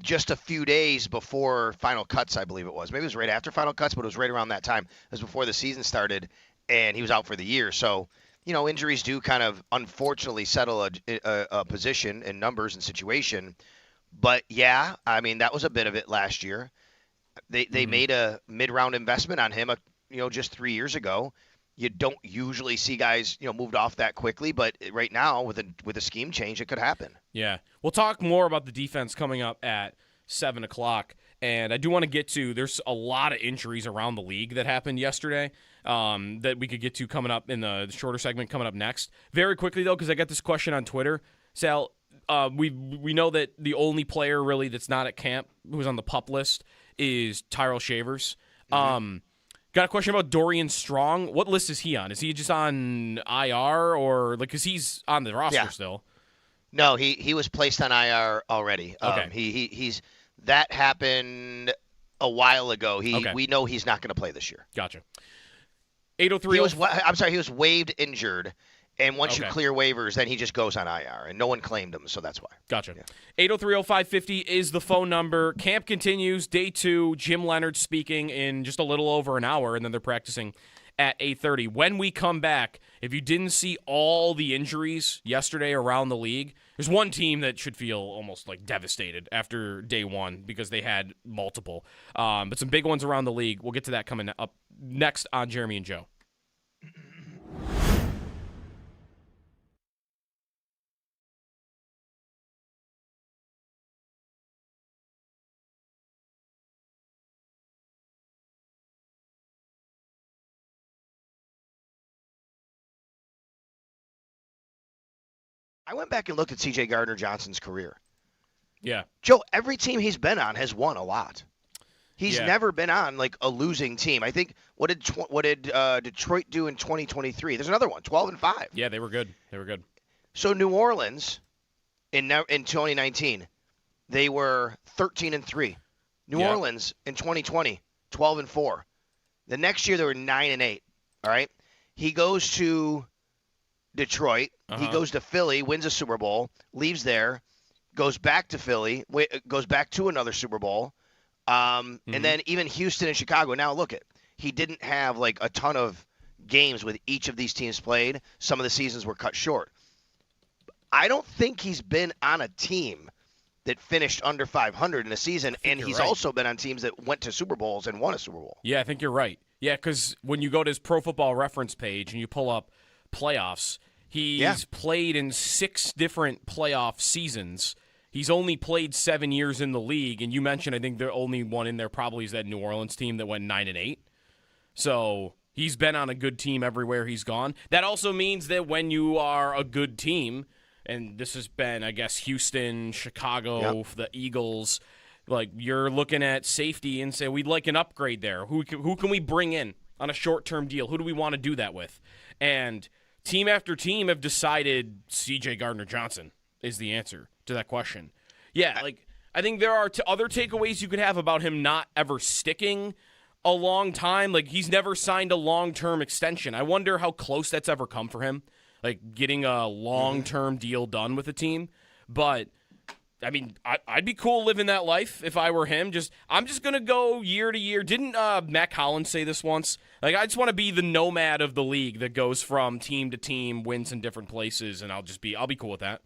just a few days before Final Cuts, I believe it was. Maybe it was right after Final Cuts, but it was right around that time. It was before the season started, and he was out for the year. So, injuries do kind of unfortunately settle a position and numbers and situation. But, yeah, I mean, that was a bit of it last year. They made a mid-round investment on him, just 3 years ago. You don't usually see guys, moved off that quickly, but right now with a scheme change, it could happen. Yeah. We'll talk more about the defense coming up at 7 o'clock. And I do want to get to, there's a lot of injuries around the league that happened yesterday that we could get to coming up in the shorter segment coming up next. Very quickly, though, because I got this question on Twitter. Sal, we know that the only player really that's not at camp who's on the PUP list is Tyrell Shavers. Mm-hmm. Got a question about Dorian Strong. What list is he on? Is he just on IR or because he's on the roster still? No, he was placed on IR already. Okay. He's that happened a while ago. We know he's not going to play this year. Gotcha. 803. He was waived injured, and once you clear waivers, then he just goes on IR, and no one claimed him, so that's why. Gotcha. 803-0550 is the phone number. Camp continues, day 2. Jim Leonard speaking in just a little over an hour, and then they're practicing at 8:30. When we come back, if you didn't see all the injuries yesterday around the league, there's one team that should feel almost like devastated after day 1 because they had multiple. But some big ones around the league. We'll get to that coming up next on Jeremy and Joe. I went back and looked at C.J. Gardner-Johnson's career. Yeah. Joe, every team he's been on has won a lot. He's never been on like a losing team. I think what did Detroit do in 2023? There's another one, 12-5. Yeah, they were good. So New Orleans in 2019, they were 13-3. New Orleans in 2020, 12-4. The next year they were 9-8. All right. He goes to Detroit. He goes to Philly, wins a Super Bowl, leaves there, goes back to Philly, goes back to another Super Bowl, and then even Houston and Chicago. Now look at, he didn't have like a ton of games with each of these teams played. Some of the seasons were cut short. I don't think he's been on a team that finished under 500 in a season, and he's also been on teams that went to Super Bowls and won a Super Bowl. Yeah, I think you're right. Yeah, because when you go to his Pro Football Reference page and you pull up playoffs, he's played in 6 different playoff seasons. He's only played 7 years in the league, and you mentioned I think the only one in there probably is that New Orleans team that went 9-8. So he's been on a good team everywhere he's gone. That also means that when you are a good team, and this has been, I guess, Houston, Chicago, the Eagles, like you're looking at safety and say, we'd like an upgrade there. Who can we bring in on a short-term deal? Who do we want to do that with? And team after team have decided C.J. Gardner-Johnson is the answer to that question. Yeah, like I think there are other takeaways you could have about him not ever sticking a long time. Like he's never signed a long-term extension. I wonder how close that's ever come for him, like getting a long-term deal done with a team. But I mean, I'd be cool living that life if I were him. I'm just gonna go year to year. Didn't Matt Collins say this once? Like, I just want to be the nomad of the league that goes from team to team, wins in different places, and I'll be cool with that.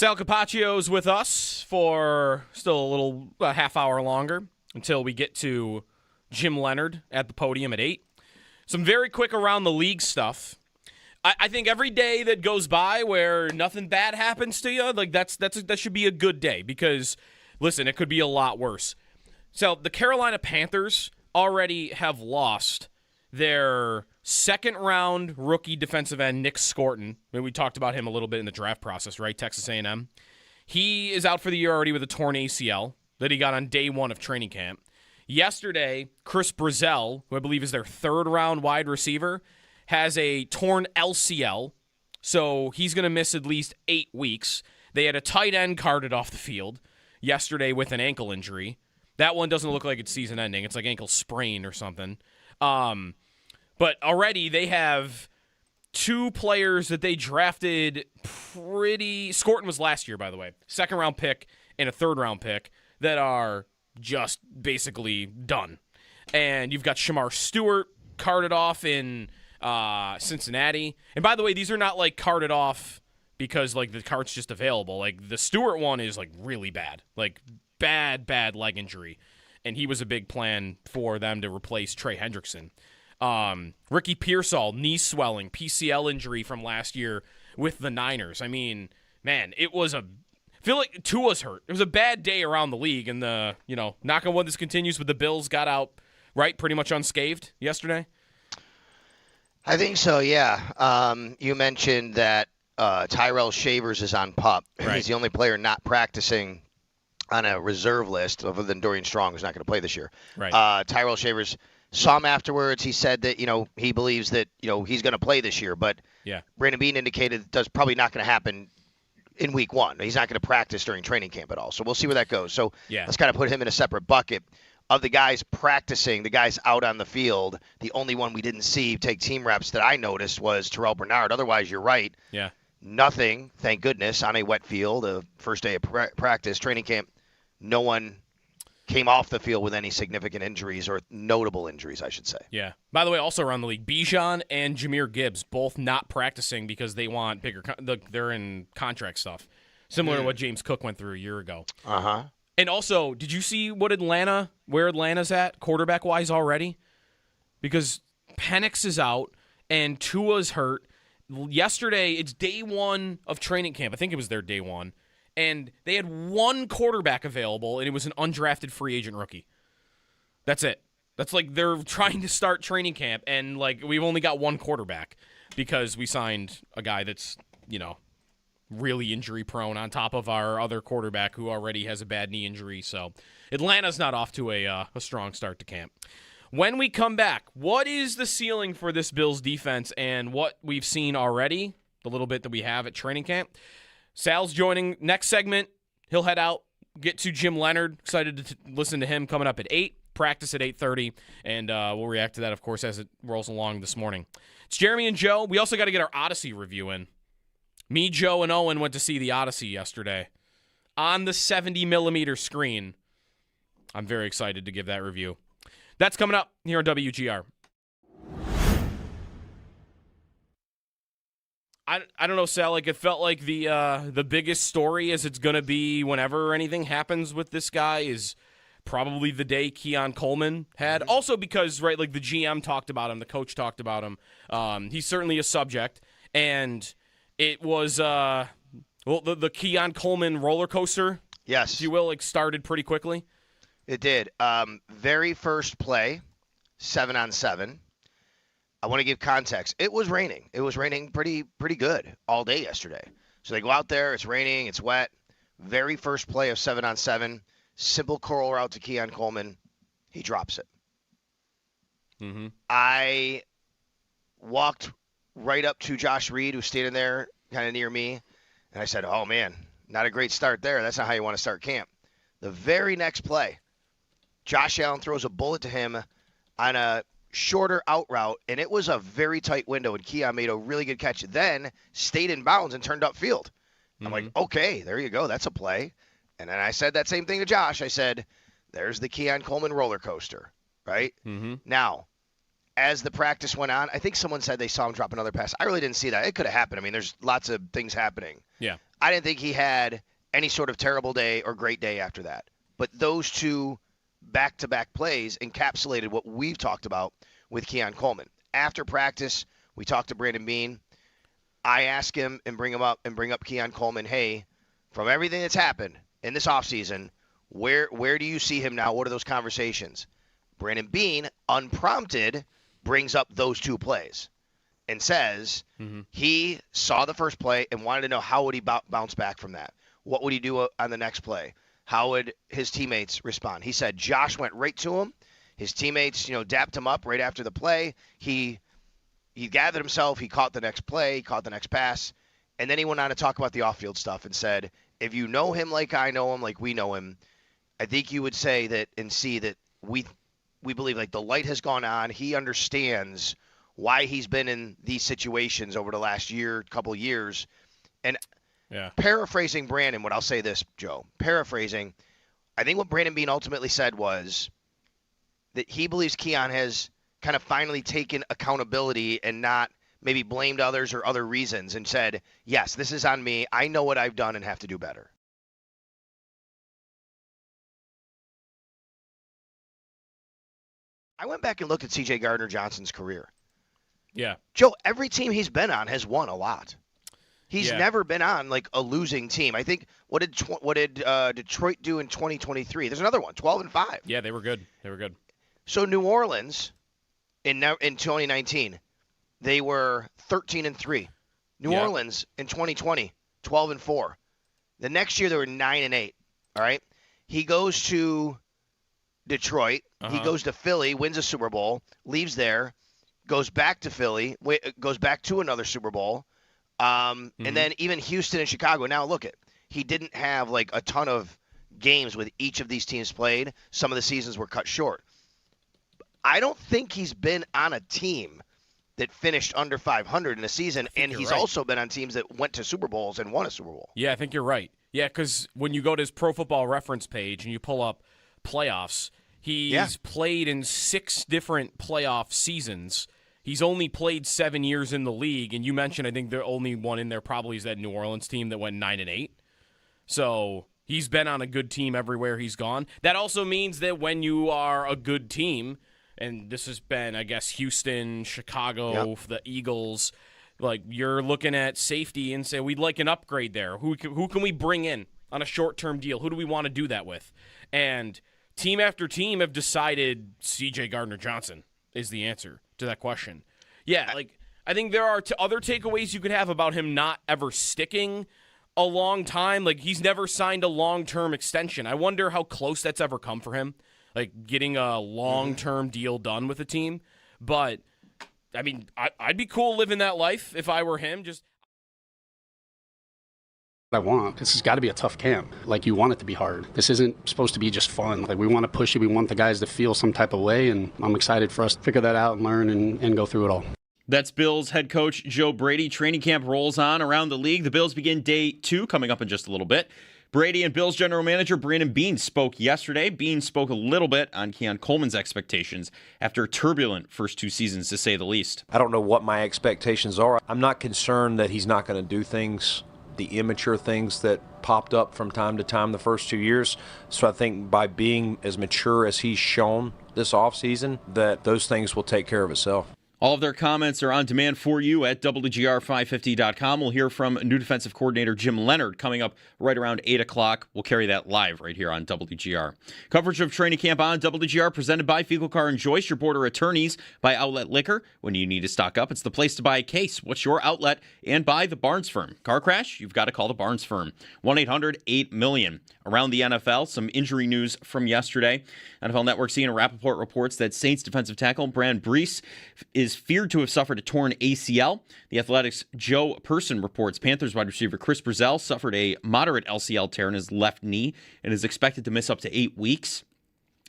Sal Capaccio's with us for still a little half hour longer until we get to Jim Leonard at the podium at 8. Some very quick around the league stuff. I think every day that goes by where nothing bad happens to you, like that should be a good day because, listen, it could be a lot worse. So the Carolina Panthers already have lost their second-round rookie defensive end, Nick Scorton. I mean, we talked about him a little bit in the draft process, right? Texas A&M. He is out for the year already with a torn ACL that he got on day 1 of training camp. Yesterday, Chris Brazzell, who I believe is their third-round wide receiver, has a torn LCL, so he's going to miss at least 8 weeks. They had a tight end carted off the field yesterday with an ankle injury. That one doesn't look like it's season-ending. It's like ankle sprain or something. But already they have 2 players that they drafted Scorton was last year, by the way. Second-round pick and a third-round pick that are just basically done. And you've got Shamar Stewart carted off in Cincinnati. And by the way, these are not like carted off because like the card's just available. Like the Stewart one is like really bad. Like bad leg injury. And he was a big plan for them to replace Trey Hendrickson. Ricky Pearsall, knee swelling, PCL injury from last year with the Niners. I mean, man, I feel like Tua's hurt. It was a bad day around the league, and knock on wood this continues, but the Bills got out, right, pretty much unscathed yesterday? I think so, yeah. You mentioned that Tyrell Shavers is on PUP. Right. He's the only player not practicing on a reserve list other than Dorian Strong, who's not going to play this year. Right. Tyrell Shavers saw him afterwards. He said that, he believes that, he's going to play this year. But yeah, Brandon Beane indicated that's probably not going to happen in week 1. He's not going to practice during training camp at all. So we'll see where that goes. So yeah, let's kind of put him in a separate bucket. Of the guys practicing, the guys out on the field, the only one we didn't see take team reps that I noticed was Terrell Bernard. Otherwise, you're right. Yeah. Nothing, thank goodness, on a wet field, a first day of practice, training camp. No one came off the field with any significant injuries or notable injuries, I should say. Yeah. By the way, also around the league, Bijan and Jahmyr Gibbs both not practicing because they want bigger they're in contract stuff. Similar to what James Cook went through a year ago. Uh-huh. And also, did you see where Atlanta's at quarterback-wise already? Because Penix is out and Tua's hurt. Yesterday, it's day 1 of training camp. I think it was their day 1. And they had 1 quarterback available, and it was an undrafted free agent rookie. That's it. That's like they're trying to start training camp, and like we've only got 1 quarterback because we signed a guy that's, really injury prone on top of our other quarterback who already has a bad knee injury. So Atlanta's not off to a strong start to camp. When we come back, what is the ceiling for this Bills defense and what we've seen already, the little bit that we have at training camp? Sal's joining next segment. He'll head out, get to Jim Leonard. Excited to listen to him coming up at 8, practice at 8:30, and we'll react to that, of course, as it rolls along this morning. It's Jeremy and Joe. We also got to get our Odyssey review in. Me, Joe, and Owen went to see the Odyssey yesterday on the 70-millimeter screen. I'm very excited to give that review. That's coming up here on WGR. I don't know, Sal. Like it felt like the biggest story as it's gonna be whenever anything happens with this guy is probably the day Keon Coleman had. Also because like the GM talked about him, the coach talked about him. He's certainly a subject, and it was the Keon Coleman roller coaster, yes, if you will, like started pretty quickly. It did. Very first play, 7-on-7. I want to give context. It was raining. It was raining pretty good all day yesterday. So they go out there. It's raining. It's wet. Very first play of 7-on-7. Simple curl route to Keon Coleman. He drops it. Mm-hmm. I walked right up to Josh Reed, who's standing there kind of near me, and I said, oh, man, not a great start there. That's not how you want to start camp. The very next play, Josh Allen throws a bullet to him on a shorter out route, and it was a very tight window, and Keon made a really good catch, then stayed in bounds and turned upfield. Mm-hmm. I'm like, okay, there you go. That's a play. And then I said that same thing to Josh. I said, there's the Keon Coleman roller coaster, right? Mm-hmm. Now, as the practice went on, I think someone said they saw him drop another pass. I really didn't see that. It could have happened. I mean, there's lots of things happening. Yeah. I didn't think he had any sort of terrible day or great day after that. But those two back-to-back plays encapsulated what we've talked about with Keon Coleman. After practice, we talked to Brandon Beane. I ask him and bring up Keon Coleman, hey, from everything that's happened in this offseason, where do you see him now? What are those conversations? Brandon Beane, unprompted, brings up those two plays and says he saw the first play and wanted to know how would he bounce back from that. What would he do on the next play? How would his teammates respond? He said Josh went right to him. His teammates, dapped him up right after the play. He gathered himself. He caught the next play. He caught the next pass. And then he went on to talk about the off-field stuff and said, if you know him like I know him, like we know him, I think you would say that and see that we believe like the light has gone on. He understands why he's been in these situations over the last couple years. And paraphrasing Brandon, what I'll say this, Joe, paraphrasing, I think what Brandon Beane ultimately said was that he believes Keon has kind of finally taken accountability and not maybe blamed others or other reasons and said, yes, this is on me. I know what I've done and have to do better. I went back and looked at C.J. Gardner-Johnson's career. Yeah. Joe, every team he's been on has won a lot. He's never been on like a losing team. I think what did Detroit do in 2023? There's another one, 12-5. Yeah, they were good. So New Orleans in 2019, they were 13-3. New Orleans in 2020, 12-4. The next year they were 9-8. All right. He goes to Detroit. He goes to Philly, wins a Super Bowl, leaves there, goes back to Philly, goes back to another Super Bowl, and then even Houston and Chicago. Now look he didn't have like a ton of games with each of these teams played. Some of the seasons were cut short. I don't think he's been on a team that finished under 500 in a season, and he's also been on teams that went to Super Bowls and won a Super Bowl. Yeah, I think you're right. Yeah, because when you go to his Pro Football Reference page and you pull up playoffs, he's played in 6 different playoff seasons. He's only played 7 years in the league, and you mentioned I think the only one in there probably is that New Orleans team that went 9-8. So he's been on a good team everywhere he's gone. That also means that when you are a good team, and this has been, I guess, Houston, Chicago, the Eagles, like you're looking at safety and say, we'd like an upgrade there. Who can we bring in on a short-term deal? Who do we want to do that with? And team after team have decided C.J. Gardner-Johnson is the answer to that question. Yeah, like I think there are other takeaways you could have about him not ever sticking a long time. Like he's never signed a long-term extension. I wonder how close that's ever come for him, like getting a long-term deal done with a team. But, I mean, I'd be cool living that life if I were him. Just I want. This has got to be a tough camp. Like you want it to be hard. This isn't supposed to be just fun. Like we want to push it. We want the guys to feel some type of way, and I'm excited for us to figure that out and learn and go through it all. That's Bills head coach Joe Brady. Training camp rolls on around the league. The Bills begin day 2 coming up in just a little bit. Brady and Bills general manager Brandon Beane spoke yesterday. Beane spoke a little bit on Keon Coleman's expectations after a turbulent first 2 seasons, to say the least. I don't know what my expectations are. I'm not concerned that he's not going to do things, the immature things that popped up from time to time the first 2 years. So I think by being as mature as he's shown this offseason, that those things will take care of itself. All of their comments are on demand for you at WGR550.com. We'll hear from new defensive coordinator Jim Leonard coming up right around 8 o'clock. We'll carry that live right here on WGR. Coverage of training camp on WGR presented by Fecal Car and Joyce, your border attorneys, by Outlet Liquor. When you need to stock up, it's the place to buy a case. What's your outlet? And by the Barnes Firm. Car crash? You've got to call the Barnes Firm. 1-800-8-million. Around the NFL, some injury news from yesterday. NFL Network CNN Rappaport reports that Saints defensive tackle Brand Brees is feared to have suffered a torn ACL. The Athletics' Joe Person reports Panthers wide receiver Chris Brazell suffered a moderate LCL tear in his left knee and is expected to miss up to 8 weeks.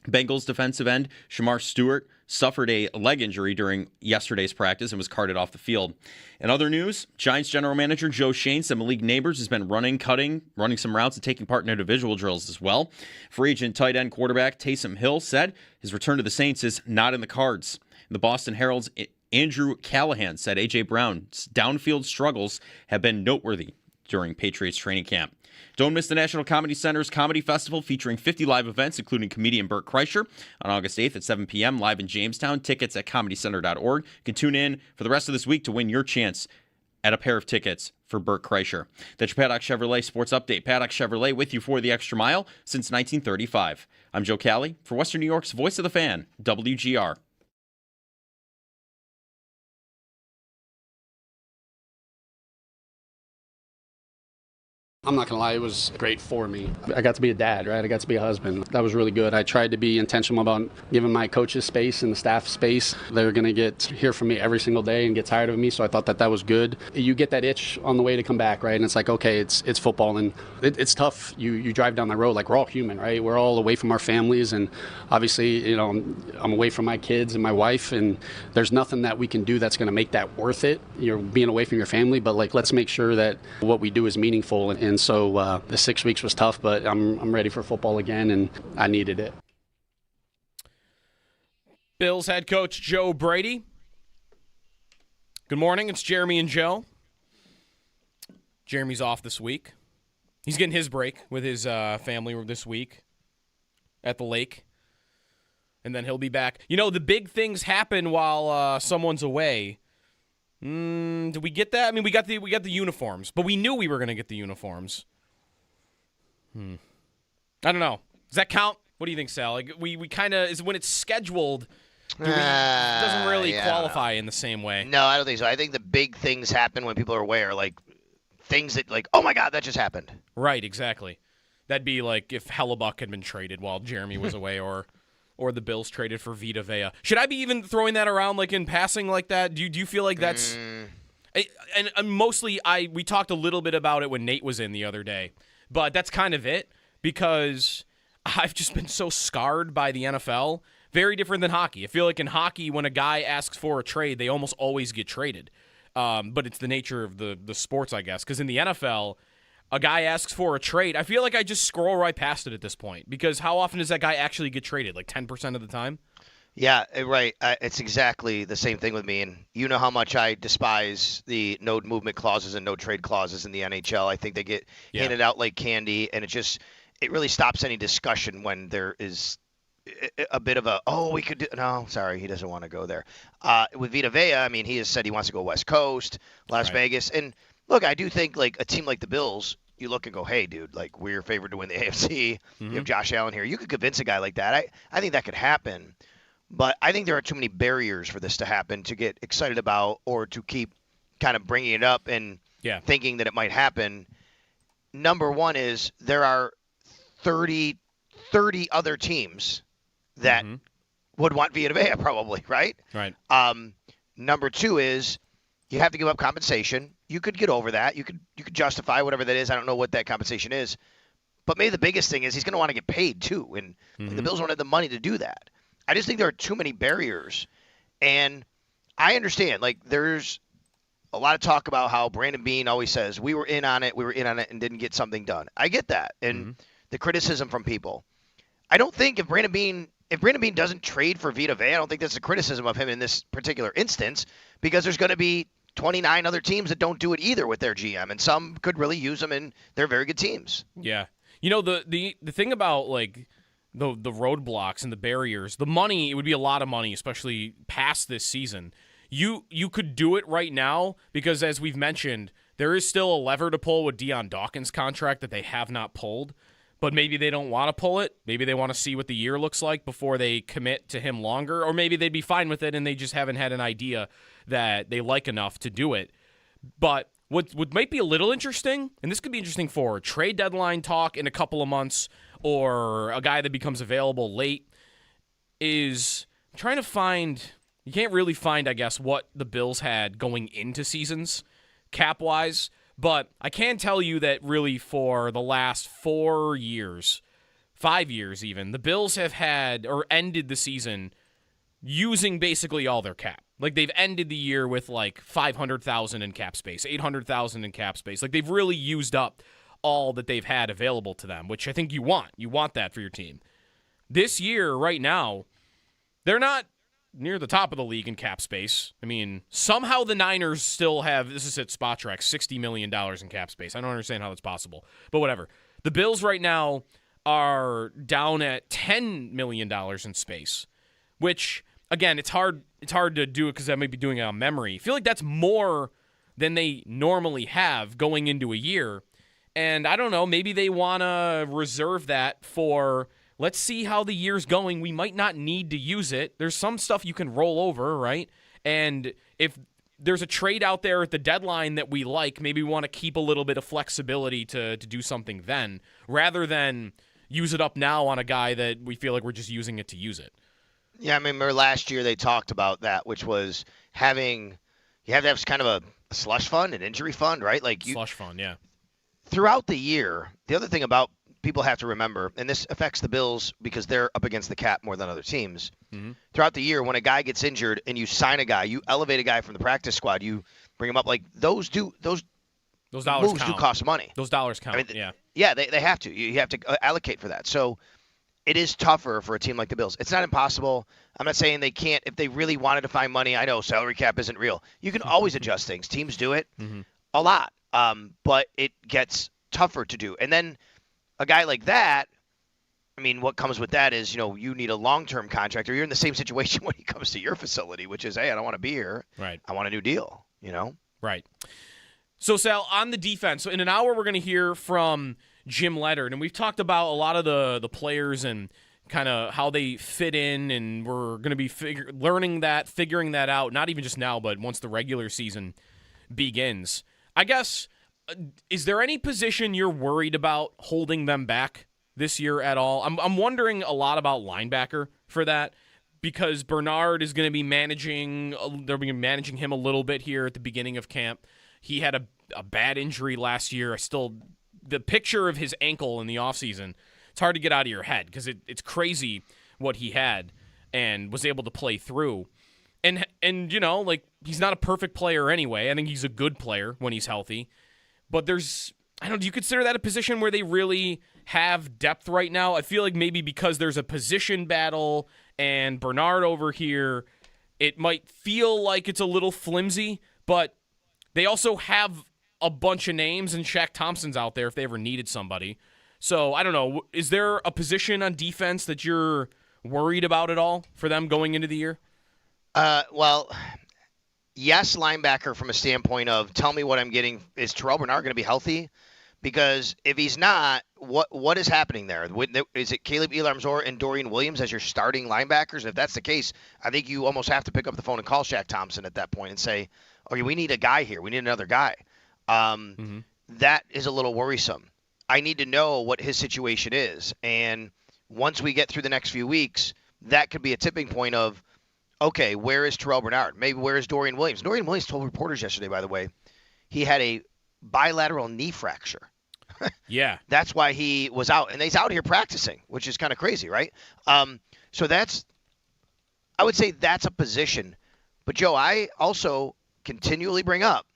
Bengals defensive end Shamar Stewart suffered a leg injury during yesterday's practice and was carted off the field. In other news, Giants general manager Joe Shane said Malik Neighbors has been running some routes and taking part in individual drills as well. Free agent tight end quarterback Taysom Hill said his return to the Saints is not in the cards. The Boston Herald's Andrew Callahan said A.J. Brown's downfield struggles have been noteworthy. during Patriots training camp. Don't miss the National Comedy Center's Comedy Festival featuring 50 live events, including comedian Burt Kreischer on August 8th at 7 p.m. live in Jamestown. Tickets at comedycenter.org. You can tune in for the rest of this week to win your chance at a pair of tickets for Burt Kreischer. That's your Paddock Chevrolet Sports Update. Paddock Chevrolet with you for the extra mile since 1935. I'm Joe Cali for Western New York's Voice of the Fan, WGR. I'm not going to lie, it was great for me. I got to be a dad, right? I got to be a husband. That was really good. I tried to be intentional about giving my coaches space and the staff space. They're going to hear from me every single day and get tired of me, so I thought that was good. You get that itch on the way to come back, right? And it's like, okay, it's football, and it's tough. You drive down the road, like we're all human, right? We're all away from our families, and obviously, I'm away from my kids and my wife, and there's nothing that we can do that's going to make that worth it. You're being away from your family, but let's make sure that what we do is meaningful. And so the 6 weeks was tough, but I'm ready for football again, and I needed it. Bills head coach Joe Brady. Good morning. It's Jeremy and Joe. Jeremy's off this week. He's getting his break with his family this week at the lake, and then he'll be back. The big things happen while someone's away. Did we get that? I mean, we got the uniforms, but we knew we were going to get the uniforms. I don't know. Does that count? What do you think, Sal? Like we kind of is when it's scheduled. It doesn't really qualify in the same way. No, I don't think so. I think the big things happen when people are away, are like things that oh my God, that just happened. Right, exactly. That'd be like if Hellebuck had been traded while Jeremy was away, or the Bills traded for Vita Vea. Should I be even throwing that around like in passing like that? Do you feel like that's and mostly we talked a little bit about it when Nate was in the other day, but that's kind of it, because I've just been so scarred by the NFL. Very different than hockey. I feel like in hockey, when a guy asks for a trade, they almost always get traded. But it's the nature of the sports, I guess, because in the NFL, a guy asks for a trade, I feel like I just scroll right past it at this point, because how often does that guy actually get traded? Like 10% of the time? Yeah, right. It's exactly the same thing with me. And you know how much I despise the no movement clauses and no trade clauses in the NHL. I think they get handed out like candy, and it really stops any discussion when there is a bit of we could do. No, sorry, he doesn't want to go there. With Vita Vea, I mean, he has said he wants to go West Coast, Las Vegas. And look, I do think like a team like the Bills, you look and go, hey, dude, like we're favored to win the AFC. You have Josh Allen here. You could convince a guy like that. I think that could happen. But I think there are too many barriers for this to happen to get excited about, or to keep kind of bringing it up and thinking that it might happen. Number one is there are 30 other teams that would want Vita Vea probably, right? Right. Number two is you have to give up compensation. You could get over that. You could justify whatever that is. I don't know what that compensation is. But maybe the biggest thing is he's going to want to get paid too. And the Bills don't have the money to do that. I just think there are too many barriers. And I understand, like, there's a lot of talk about how Brandon Beane always says, we were in on it, and didn't get something done. I get that. And the criticism from people. I don't think if Brandon Beane doesn't trade for Vita Vea, I don't think that's a criticism of him in this particular instance, because there's going to be 29 other teams that don't do it either with their GM, and some could really use them, and they're very good teams. Yeah. The thing about, like, the roadblocks and the barriers, the money, it would be a lot of money, especially past this season. You could do it right now because, as we've mentioned, there is still a lever to pull with Deion Dawkins' contract that they have not pulled, but maybe they don't want to pull it. Maybe they want to see what the year looks like before they commit to him longer, or maybe they'd be fine with it and they just haven't had an idea that they like enough to do it. But what might be a little interesting, and this could be interesting for trade deadline talk in a couple of months, or a guy that becomes available late, is trying to find, you can't really find, I guess, what the Bills had going into seasons, cap-wise, but I can tell you that really for the last 4 years, 5 years even, the Bills have had, or ended the season, using basically all their cap. Like, they've ended the year with, like, $500,000 in cap space, $800,000 in cap space. Like, they've really used up all that they've had available to them, which I think you want. You want that for your team. This year, right now, they're not near the top of the league in cap space. I mean, somehow the Niners still have, this is at Spot Track, $60 million in cap space. I don't understand how that's possible, but whatever. The Bills right now are down at $10 million in space, which, again, it's hard to do it because I might be doing it on memory. I feel like that's more than they normally have going into a year. And I don't know, maybe they want to reserve that for, let's see how the year's going. We might not need to use it. There's some stuff you can roll over, right? And if there's a trade out there at the deadline that we like, maybe we want to keep a little bit of flexibility to do something then, rather than use it up now on a guy that we feel like we're just using it to use it. Yeah, I remember last year they talked about that, which was you have to have kind of a slush fund, an injury fund, right? Like slush fund, yeah. Throughout the year, the other thing about people have to remember, and this affects the Bills because they're up against the cap more than other teams. Mm-hmm. Throughout the year, when a guy gets injured and you sign a guy, you elevate a guy from the practice squad, you bring him up. Like those dollars moves count. Do cost money. Those dollars count. I mean, yeah. Yeah, they have to. You have to allocate for that. So it is tougher for a team like the Bills. It's not impossible. I'm not saying they can't. If they really wanted to find money, I know salary cap isn't real. You can always adjust things. Teams do it a lot, but it gets tougher to do. And then a guy like that, I mean, what comes with that is, you need a long-term contract, or you're in the same situation when he comes to your facility, which is, hey, I don't want to be here. Right. I want a new deal, Right. So, Sal, on the defense, so in an hour we're going to hear from Jim Leonard, and we've talked about a lot of the players and kind of how they fit in, and we're going to be figuring that out, not even just now, but once the regular season begins. I guess, is there any position you're worried about holding them back this year at all? I'm wondering a lot about linebacker for that, because Bernard is going to be they'll be managing him a little bit here at the beginning of camp. He had a bad injury last year. The picture of his ankle in the offseason, it's hard to get out of your head because it's crazy what he had and was able to play through. And he's not a perfect player anyway. I think he's a good player when he's healthy. But do you consider that a position where they really have depth right now? I feel like maybe because there's a position battle and Bernard over here, it might feel like it's a little flimsy, but they also have a bunch of names, and Shaq Thompson's out there if they ever needed somebody. So, I don't know. Is there a position on defense that you're worried about at all for them going into the year? Well, yes, linebacker from a standpoint of tell me what I'm getting. Is Terrell Bernard going to be healthy? Because if he's not, what is happening there? Is it Caleb Elamzor and Dorian Williams as your starting linebackers? And if that's the case, I think you almost have to pick up the phone and call Shaq Thompson at that point and say, okay, we need a guy here. We need another guy. That is a little worrisome. I need to know what his situation is. And once we get through the next few weeks, that could be a tipping point of, okay, where is Terrell Bernard? Maybe where is Dorian Williams? Dorian Williams told reporters yesterday, by the way, he had a bilateral knee fracture. Yeah. That's why he was out. And he's out here practicing, which is kind of crazy, right? So I would say that's a position. But, Joe, I also continually bring up,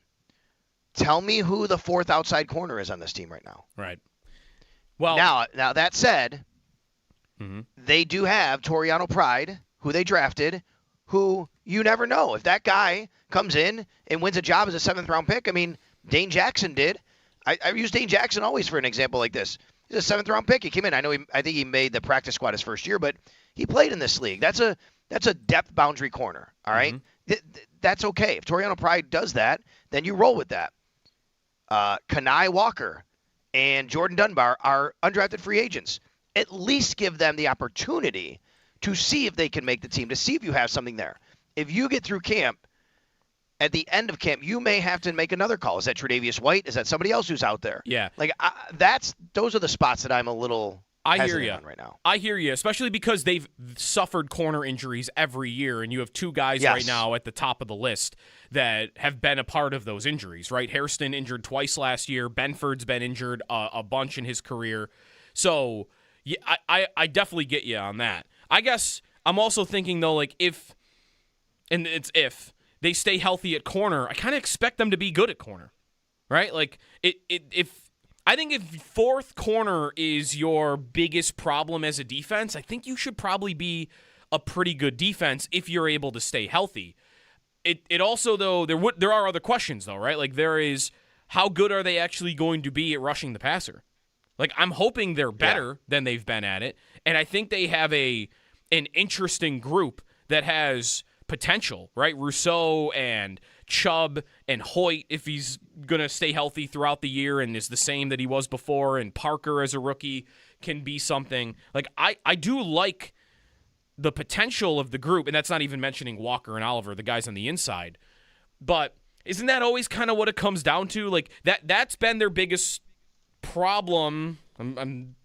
tell me who the fourth outside corner is on this team right now. Right. Well, now that said, they do have Toriano Pride, who they drafted, who you never know. If that guy comes in and wins a job as a seventh-round pick, I mean, Dane Jackson did. I use Dane Jackson always for an example like this. He's a seventh-round pick. He came in. I think he made the practice squad his first year, but he played in this league. That's a depth boundary corner, all right? That's okay. If Toriano Pride does that, then you roll with that. Kanai Walker and Jordan Dunbar are undrafted free agents. At least give them the opportunity to see if they can make the team, to see if you have something there. If you get through camp, at the end of camp, you may have to make another call. Is that Tre'Davious White? Is that somebody else who's out there? Yeah. Those are the spots that I'm a little hesitant on right now. I hear you, especially because they've suffered corner injuries every year, and you have two guys right now at the top of the list that have been a part of those injuries, right? Hairston injured twice last year. Benford's been injured a bunch in his career. So, yeah, I definitely get you on that. I guess I'm also thinking, though, like if they stay healthy at corner, I kind of expect them to be good at corner, right? Like, I think if fourth corner is your biggest problem as a defense, I think you should probably be a pretty good defense if you're able to stay healthy. It also, though, there are other questions, though, right? Like, there is, how good are they actually going to be at rushing the passer? Like, I'm hoping they're better than they've been at it, and I think they have an interesting group that has potential, right? Rousseau and Chubb and Hoyt, if he's going to stay healthy throughout the year and is the same that he was before, and Parker as a rookie can be something. Like, I do like the potential of the group, and that's not even mentioning Walker and Oliver, the guys on the inside. But isn't that always kind of what it comes down to? Like, that's been their biggest problem. I'm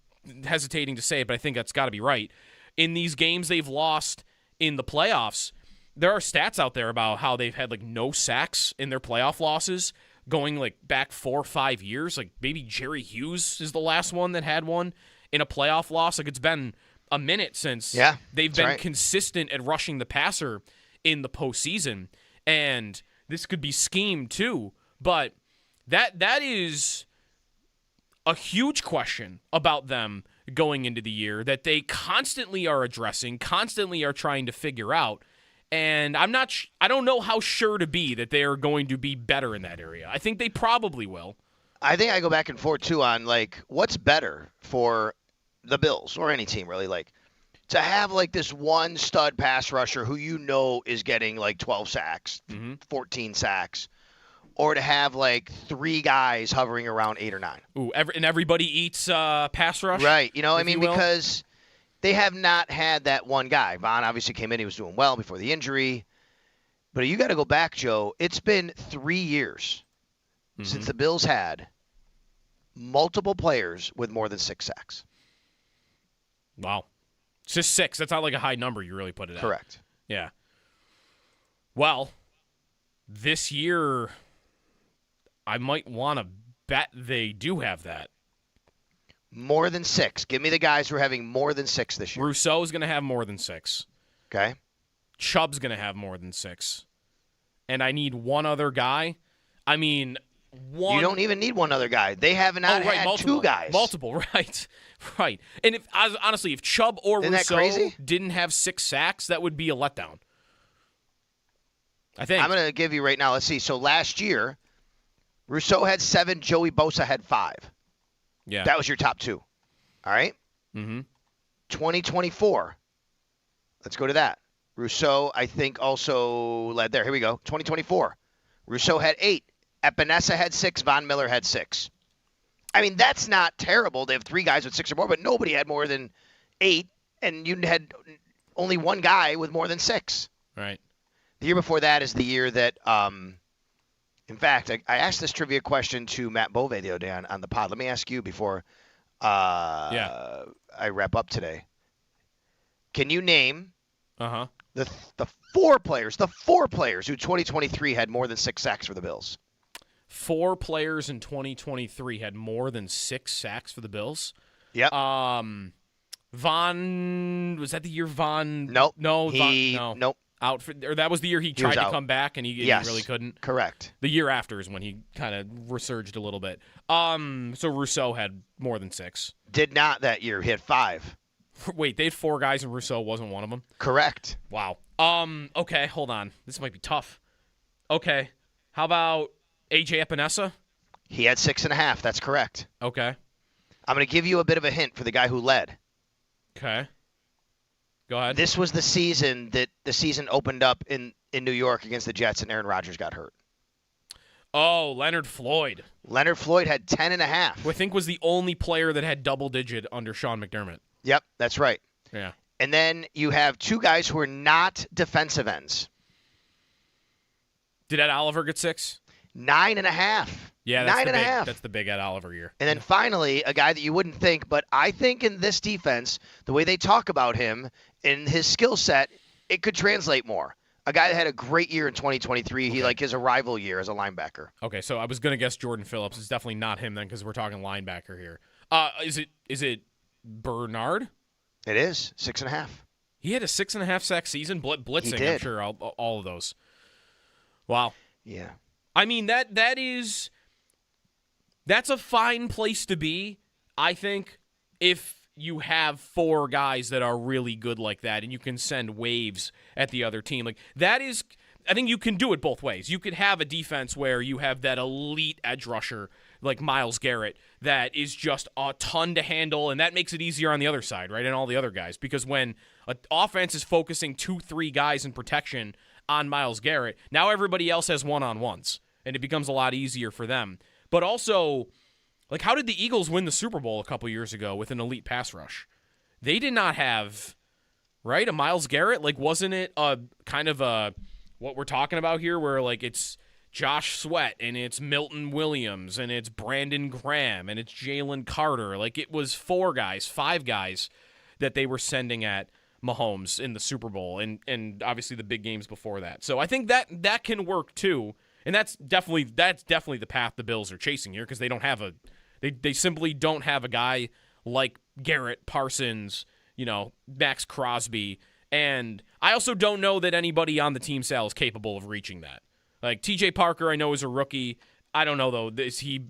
hesitating to say it, but I think that's got to be right. In these games they've lost in the playoffs, there are stats out there about how they've had, like, no sacks in their playoff losses going, like, back 4 or 5 years. Like, maybe Jerry Hughes is the last one that had one in a playoff loss. Like, it's been a minute since they've been consistent at rushing the passer in the postseason. And this could be schemed too, but that is a huge question about them going into the year that they constantly are addressing, constantly are trying to figure out. And I don't know how sure to be that they are going to be better in that area. I think they probably will. I think I go back and forth too on, like, what's better for the Bills or any team really, like, to have, like, this one stud pass rusher who is getting, like, 12 sacks, 14 sacks, or to have, like, 3 guys hovering around 8 or 9. Ooh, and everybody eats pass rush? Right. Because they have not had that one guy. Von obviously came in. He was doing well before the injury. But you got to go back, Joe. It's been 3 years since the Bills had multiple players with more than 6 sacks. Wow. It's just 6. That's not like a high number you really put it at. Correct. Yeah. Well, this year, I might want to bet they do have that. More than 6. Give me the guys who are having more than 6 this year. Rousseau's going to have more than 6. Okay. Chubb's going to have more than 6. And I need one other guy. I mean, one. You don't even need one other guy. They have not had multiple, 2 guys. Multiple, right. Right. And honestly, if Chubb or Rousseau didn't have 6 sacks, that would be a letdown. I think. I'm going to give you right now. Let's see. So last year, Rousseau had 7. Joey Bosa had 5. Yeah. That was your top 2. All right? 2024. Let's go to that. Rousseau, I think, also led there. Here we go. 2024. Rousseau had 8. Epinesa had 6. Von Miller had 6. I mean, that's not terrible. They have 3 guys with 6 or more, but nobody had more than 8, and you had only one guy with more than 6. Right. The year before that is the year that, in fact, I asked this trivia question to Matt Bove the other day on the pod. Let me ask you before I wrap up today. Can you name the 4 players who 2023 had more than 6 sacks for the Bills? 4 players in 2023 had more than 6 sacks for the Bills. Yep. Von, was that the year Von? Nope. No. Nope. Or that was the year he tried to come back and he really couldn't. Correct. The year after is when he kind of resurged a little bit. So Rousseau had more than 6. Did not that year. He had 5. Wait, they had 4 guys and Rousseau wasn't one of them? Correct. Wow. Okay, hold on. This might be tough. Okay. How about AJ Epinesa? He had 6.5. That's correct. Okay. I'm going to give you a bit of a hint for the guy who led. Okay. Go ahead. This was the season that the season opened up in New York against the Jets, and Aaron Rodgers got hurt. Oh, Leonard Floyd. Leonard Floyd had 10.5. Who I think was the only player that had double-digit under Sean McDermott. Yep, that's right. Yeah. And then you have 2 guys who are not defensive ends. Did Ed Oliver get 6? 9.5. Yeah, that's the big Ed Oliver year. And then finally, a guy that you wouldn't think, but I think in this defense, the way they talk about him and his skill set, it could translate more. A guy that had a great year in 2023. Okay. He like his arrival year as a linebacker. Okay, so I was going to guess Jordan Phillips. It's definitely not him then because we're talking linebacker here. Is it Bernard? It is 6.5. He had a 6.5 sack season blitzing. I'm sure all of those. Wow. Yeah. I mean that's a fine place to be. I think if you have 4 guys that are really good like that, and you can send waves at the other team. Like, that is, I think you can do it both ways. You could have a defense where you have that elite edge rusher like Myles Garrett that is just a ton to handle, and that makes it easier on the other side, right, and all the other guys. Because when an offense is focusing 2-3 guys in protection on Myles Garrett, now everybody else has one-on-ones, and it becomes a lot easier for them. But also, like, how did the Eagles win the Super Bowl a couple years ago with an elite pass rush? They did not have, right, a Myles Garrett. Like, wasn't it a kind of a what we're talking about here where, like, it's Josh Sweat and it's Milton Williams and it's Brandon Graham and it's Jalen Carter. Like, it was 4 guys, 5 guys that they were sending at Mahomes in the Super Bowl and obviously the big games before that. So I think that can work too. And that's definitely the path the Bills are chasing here, because they don't have they simply don't have a guy like Garrett, Parsons, Max Crosby, and I also don't know that anybody on the team, Sal, is capable of reaching that. Like, TJ Parker, I know, is a rookie. I don't know, though. Is he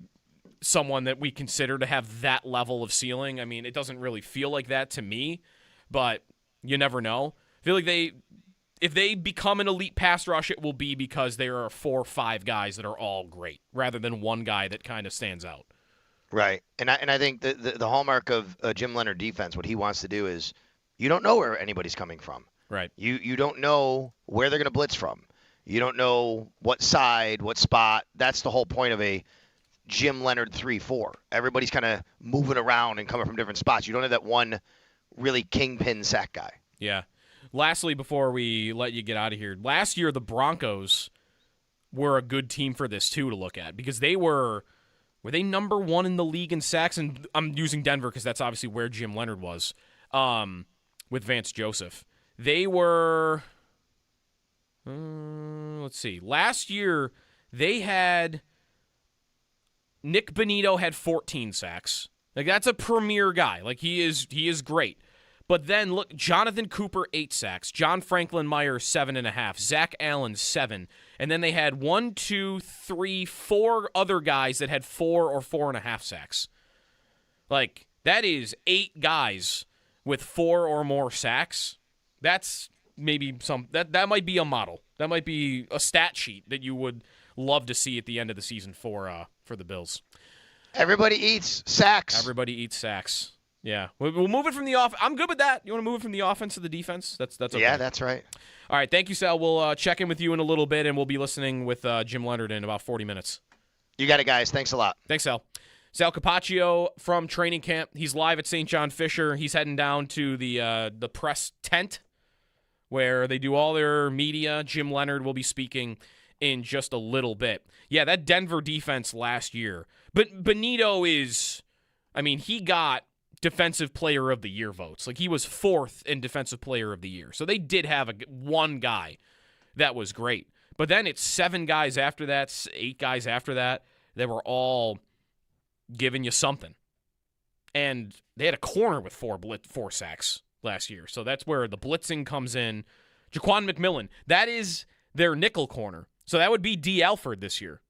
someone that we consider to have that level of ceiling? I mean, it doesn't really feel like that to me, but you never know. I feel like if they become an elite pass rush, it will be because there are 4 or 5 guys that are all great, rather than one guy that kind of stands out. Right. And I think the hallmark of Jim Leonard defense, what he wants to do is, you don't know where anybody's coming from. Right. You don't know where they're going to blitz from. You don't know what side, what spot. That's the whole point of a Jim Leonard 3-4. Everybody's kind of moving around and coming from different spots. You don't have that one really kingpin sack guy. Yeah. Lastly, before we let you get out of here, last year the Broncos were a good team for this too to look at, because they were they number 1 in the league in sacks? And I'm using Denver because that's obviously where Jim Leonard was with Vance Joseph. They were, let's see, last year they had, Nick Bonito had 14 sacks. Like, that's a premier guy. Like, he is great. But then, look, Jonathan Cooper, 8 sacks. John Franklin Myers, 7.5. Zach Allen, 7. And then they had 1, 2, 3, 4 other guys that had 4 or 4.5 sacks. Like, that is 8 guys with 4 or more sacks. That's maybe that might be a model. That might be a stat sheet that you would love to see at the end of the season for the Bills. Everybody eats sacks. Everybody eats sacks. Yeah, we'll move it from the off. I'm good with that. You want to move it from the offense to the defense? That's okay. Yeah, that's right. All right, thank you, Sal. We'll check in with you in a little bit, and we'll be listening with Jim Leonard in about 40 minutes. You got it, guys. Thanks a lot. Thanks, Sal. Sal Capaccio from training camp. He's live at St. John Fisher. He's heading down to the press tent where they do all their media. Jim Leonard will be speaking in just a little bit. Yeah, that Denver defense last year. But Bonito is, I mean, he got Defensive Player of the Year votes. Like, he was 4th in Defensive Player of the Year. So they did have one guy that was great. But then it's 7 guys after that, 8 guys after that were all giving you something. And they had a corner with 4 sacks last year. So that's where the blitzing comes in. Jaquan McMillan, that is their nickel corner. So that would be D. Alford this year.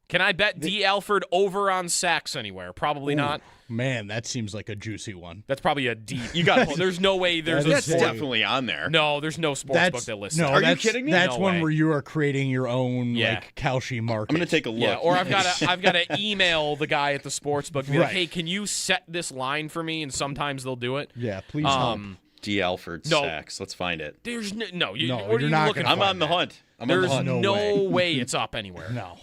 Can I bet D. Alford over on sacks anywhere? Probably not. Man, that seems like a juicy one. That's probably a D. You got. There's no way. That's definitely on there. No, there's no sports book that lists. No, that. Are you kidding me? That's no one way. where you are creating your own like Kalshi market. I'm gonna take a look. Yeah, or I've got to email the guy at the sports book and be like, Right. hey, can you set this line for me? And sometimes they'll do it. Yeah, please help. D. Alford sacks. Let's find it. There's what are you're you not looking gonna for? I'm on the hunt. There's No no way. way it's up anywhere. No.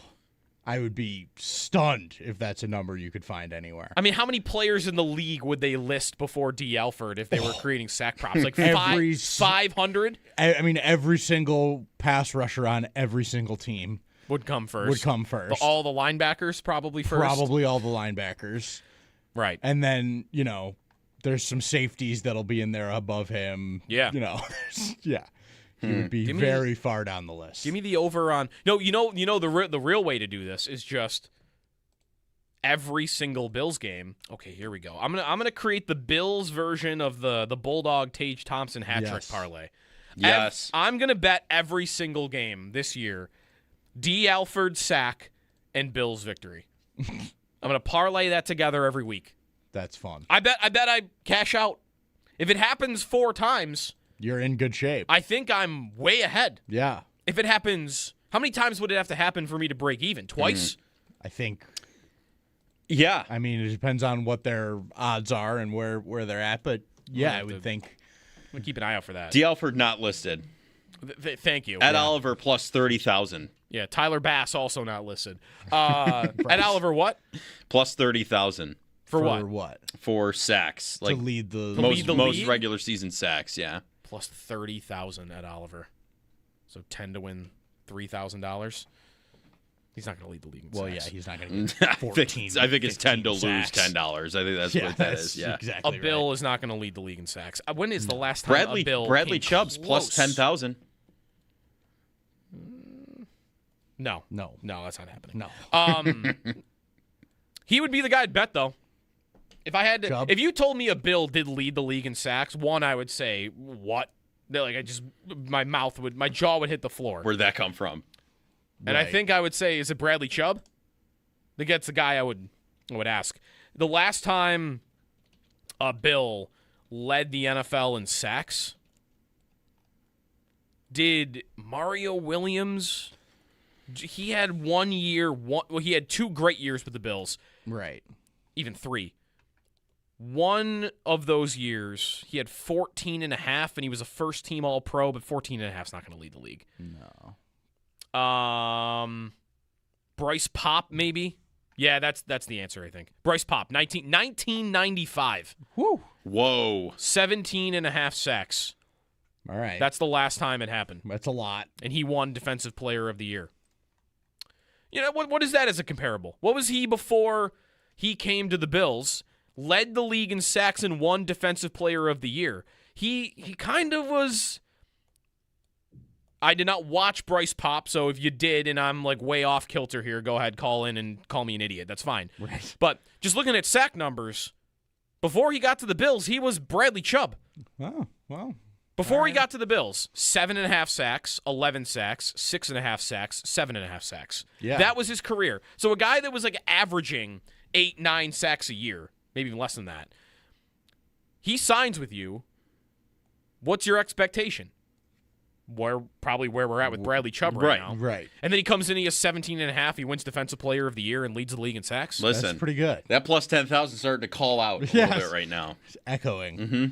I would be stunned if that's a number you could find anywhere. I mean, how many players in the league would they list before D. Alford if they were creating sack props? Like 500? I mean, every single pass rusher on every single team Would come first. All the linebackers probably first. Probably all the linebackers. Right. And then, there's some safeties that'll be in there above him. Yeah. Yeah. He would be very far down the list. Give me the over on. No, the real way to do this is just every single Bills game. Okay, here we go. I'm gonna create the Bills version of the Bulldog Tage Thompson hat trick parlay. Yes. I'm gonna bet every single game this year, D. Alford sack and Bills victory. I'm gonna parlay that together every week. That's fun. I bet I cash out. If it happens 4 times, you're in good shape. I think I'm way ahead. Yeah. If it happens, how many times would it have to happen for me to break even? Twice? I think. Yeah. I mean, it depends on what their odds are and where they're at, but yeah, I would think. I'm going to keep an eye out for that. D. Alford not listed. Thank you. Ed Oliver plus 30,000. Yeah, Tyler Bass also not listed. Ed Oliver what? Plus 30,000. For what? what? For sacks. To lead the most league? regular season sacks, yeah. Plus 30,000 Ed Oliver. So 10 to win $3,000. He's not going to lead the league in sacks. Well, yeah, he's not going to get 14. I think it's 10 to sacks. lose $10. I think that's what that is. Yeah, exactly. A Bill is not going to lead the league in sacks. When is the last time Bradley a Bill Bradley came Chubb's close? plus 10,000. No, No, that's not happening. no. He would be the guy I'd bet though. If I had to, Chubb? if you told me a Bill did lead the league in sacks, one I would say what? Like my jaw would hit the floor. Where'd that come from? And I think I would say, is it Bradley Chubb? I think that's the guy I would ask. The last time a Bill led the NFL in sacks, did Mario Williams? He had 1 year. He had 2 great years with the Bills. Right. Even 3. One of those years, he had 14 and a half, and he was a first-team All-Pro, but 14 and a half is not going to lead the league. No. Bryce Pop, maybe? Yeah, that's the answer, I think. Bryce Pop, 1995. Whoa. 17 and a half sacks. All right. That's the last time it happened. That's a lot. And he won Defensive Player of the Year. You know, what is that as a comparable? What was he before he came to the Bills, led the league in sacks, and won Defensive Player of the Year? He kind of was... I did not watch Bryce Pop, so if you did and I'm like way off kilter here, go ahead, call in and call me an idiot. That's fine. Right. But just looking at sack numbers, before he got to the Bills, he was Bradley Chubb. Oh, well. Before he got to the Bills, 7.5 sacks, 11 sacks, 6.5 sacks, 7.5 sacks. Yeah. That was his career. So a guy that was like averaging 8, 9 sacks a year, maybe even less than that. He signs with you. What's your expectation? Probably where we're at with Bradley Chubb right now. Right. And then he comes in, he has 17 and a half. He wins Defensive Player of the Year and leads the league in sacks. Listen, That's pretty good. That plus 10,000 starting to call out a little bit right now. It's echoing. Mm-hmm.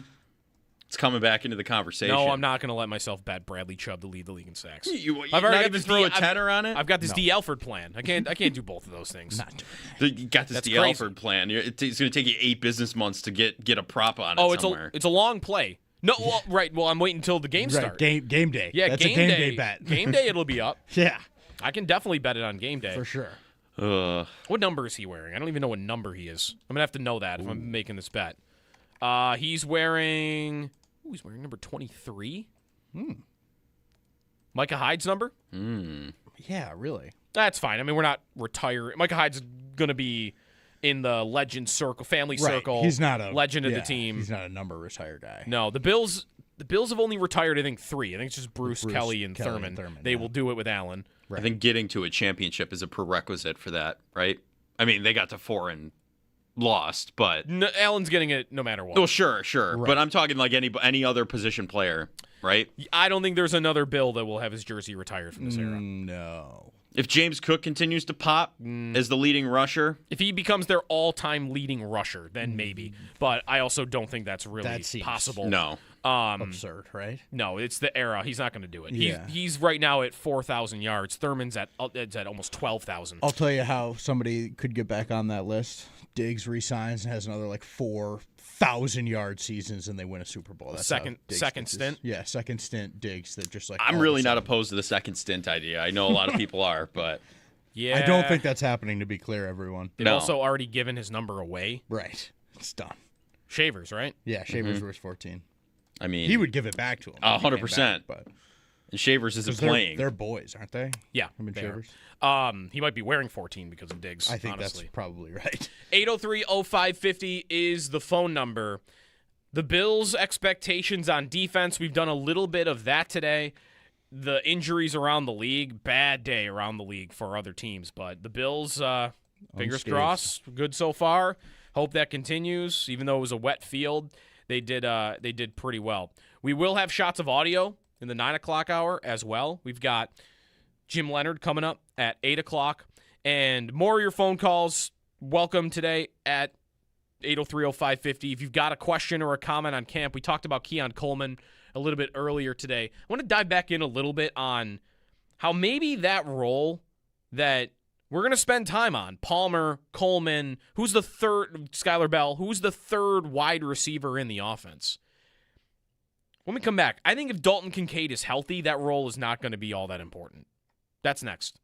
It's coming back into the conversation. No, I'm not going to let myself bet Bradley Chubb to lead the league in sacks. I've already got this throw a tenner on it. I've got this D. Alford plan. I can't do both of those things. You got this D. Alford plan. It's going to take you 8 business months to get a prop on it somewhere. It's a long play. No, well, right. Well, I'm waiting until the game starts. Game day. Yeah, that's game a game day bet. Game day, it'll be up. Yeah, I can definitely bet it on game day for sure. What number is he wearing? I don't even know what number he is. I'm gonna have to know that if I'm making this bet. He's wearing. He's wearing number 23. Micah Hyde's number. Yeah, really. That's fine. I mean, we're not retiring. Micah Hyde's gonna be in the legend circle, family circle. He's not a legend of the team. He's not a number retired guy. No, the Bills have only retired, I think, 3. I think it's just Bruce Kelly, and Thurman. They will do it with Allen. Right. I think getting to a championship is a prerequisite for that, right? I mean, they got to 4 and lost, but Allen's getting it no matter what. Well, sure. Right. But I'm talking like any other position player, right? I don't think there's another Bill that will have his jersey retired from this era. No. If James Cook continues to pop as the leading rusher, if he becomes their all-time leading rusher, then maybe. But I also don't think that's really possible. No. Absurd, right? No, it's the era. He's not going to do it. Yeah. He's right now at 4,000 yards. Thurman's at almost 12,000. I'll tell you how somebody could get back on that list. Diggs resigns and has another like 4,000-yard seasons, and they win a Super Bowl. That's second stint. Yeah, second stint. Diggs. That just like I'm really not opposed to the second stint idea. I know a lot of people are, but yeah, I don't think that's happening. To be clear, everyone. They've also already given his number away. Right, it's done. Shavers, right? Yeah, Shavers was 14. I mean, he would give it back to him. 100%. But and Shavers isn't playing. They're boys, aren't they? Yeah, I mean Shavers. He might be wearing 14 because of Diggs. I think honestly. that's probably right. 803-0550 is the phone number. The Bills' expectations on defense, we've done a little bit of that today. The injuries around the league, bad day around the league for other teams. But the Bills, fingers crossed, good so far. Hope that continues. Even though it was a wet field, they did pretty well. We will have shots of audio in the 9 o'clock hour as well. We've got Jim Leonard coming up at 8 o'clock. And more of your phone calls. Welcome today at 803-0550. If you've got a question or a comment on camp, we talked about Keon Coleman a little bit earlier today. I want to dive back in a little bit on how maybe that role that we're going to spend time on, Palmer, Coleman, who's the third, Skylar Bell, who's the third wide receiver in the offense. When we come back, I think if Dalton Kincaid is healthy, that role is not going to be all that important. That's next.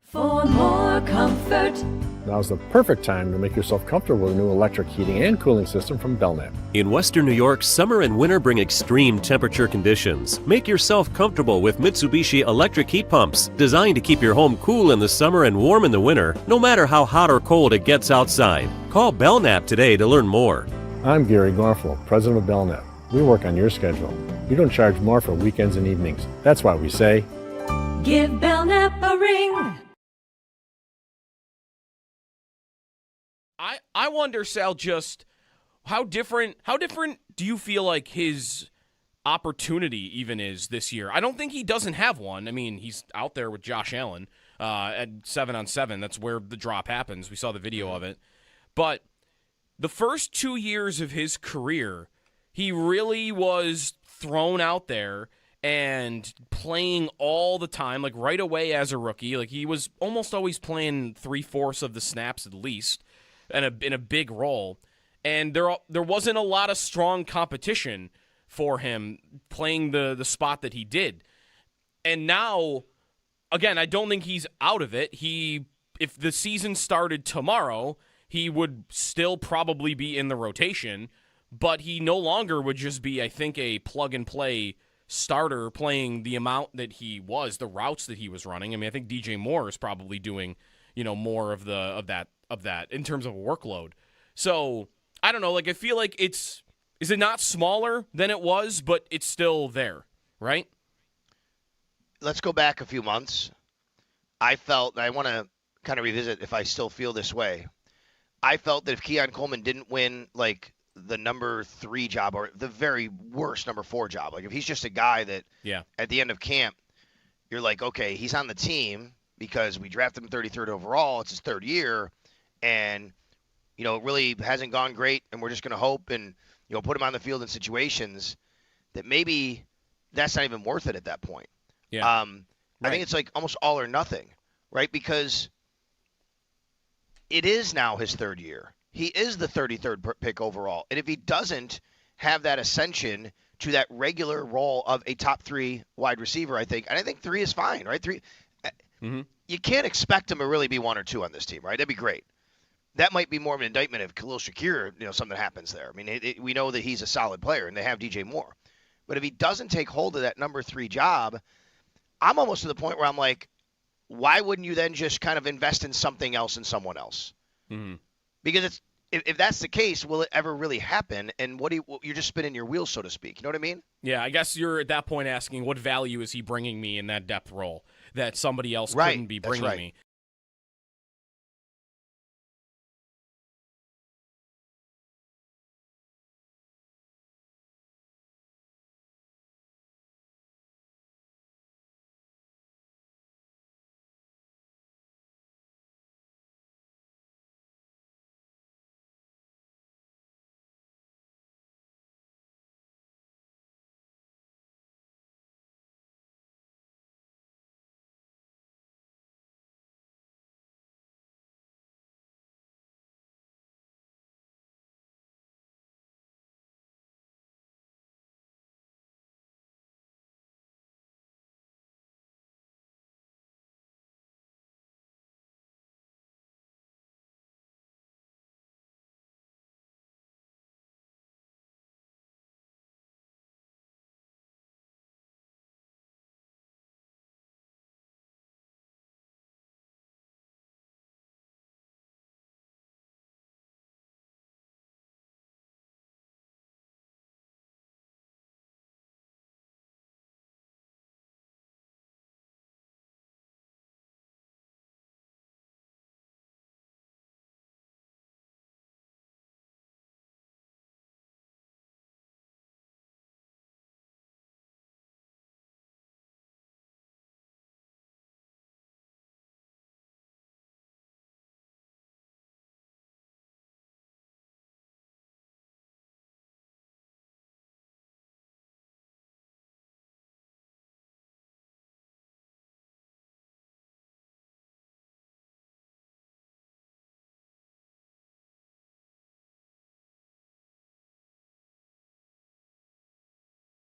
For more comfort. Now's the perfect time to make yourself comfortable with a new electric heating and cooling system from Belknap. In Western New York, summer and winter bring extreme temperature conditions. Make yourself comfortable with Mitsubishi electric heat pumps, designed to keep your home cool in the summer and warm in the winter, no matter how hot or cold it gets outside. Call Belknap today to learn more. I'm Gary Garfel, president of Belknap. We work on your schedule. We don't charge more for weekends and evenings. That's why we say, give Belknap a ring. I wonder, Sal, just how different do you feel like his opportunity even is this year? I don't think he doesn't have one. I mean, he's out there with Josh Allen at 7-on-7. That's where the drop happens. We saw the video of it. But the first 2 years of his career, he really was thrown out there and playing all the time, like right away as a rookie. Like he was almost always playing 3/4 of the snaps at least. In a big role, and there wasn't a lot of strong competition for him playing the spot that he did. And now, again, I don't think he's out of it. If the season started tomorrow, he would still probably be in the rotation, but he no longer would just be, I think, a plug-and-play starter playing the amount that he was, the routes that he was running. I mean, I think DJ Moore is probably doing, more of that in terms of workload. So, I don't know, like I feel like is it not smaller than it was, but it's still there, right? Let's go back a few months. I felt, and I want to kind of revisit if I still feel this way. I felt that if Keon Coleman didn't win like the number 3 job or the very worst number 4 job, like if he's just a guy that at the end of camp, you're like, okay, he's on the team because we drafted him 33rd overall. It's his 3rd year. And, it really hasn't gone great, and we're just going to hope and, put him on the field in situations that maybe that's not even worth it at that point. Yeah. Right. I think it's like almost all or nothing, right? Because it is now his 3rd year. He is the 33rd pick overall. And if he doesn't have that ascension to that regular role of a top 3 wide receiver, I think 3 is fine, right? 3. Mm-hmm. You can't expect him to really be 1 or 2 on this team, right? That'd be great. That might be more of an indictment of Khalil Shakir, something happens there. I mean, we know that he's a solid player, and they have DJ Moore. But if he doesn't take hold of that number 3 job, I'm almost to the point where I'm like, why wouldn't you then just kind of invest in something else and someone else? Mm-hmm. Because if that's the case, will it ever really happen? And you're just spinning your wheels, so to speak. You know what I mean? Yeah, I guess you're at that point asking, what value is he bringing me in that depth role that somebody else couldn't be bringing me?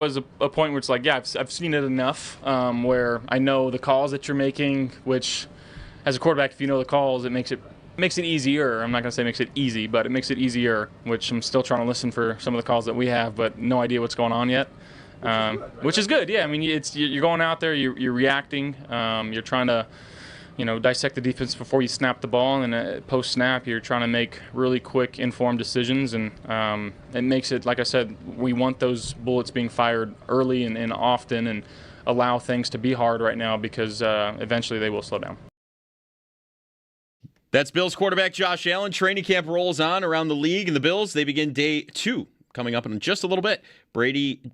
Was a point where it's like, yeah, I've seen it enough where I know the calls that you're making, which as a quarterback, if you know the calls, it makes it easier. I'm not going to say makes it easy, but it makes it easier, which I'm still trying to listen for some of the calls that we have, but no idea what's going on yet, which is good. Yeah, I mean, you're going out there, you're reacting, you're trying to dissect the defense before you snap the ball, and post-snap, you're trying to make really quick, informed decisions, and it makes it, like I said, we want those bullets being fired early and often and allow things to be hard right now because eventually they will slow down. That's Bills quarterback Josh Allen. Training camp rolls on around the league, and the Bills, they begin day 2 coming up in just a little bit.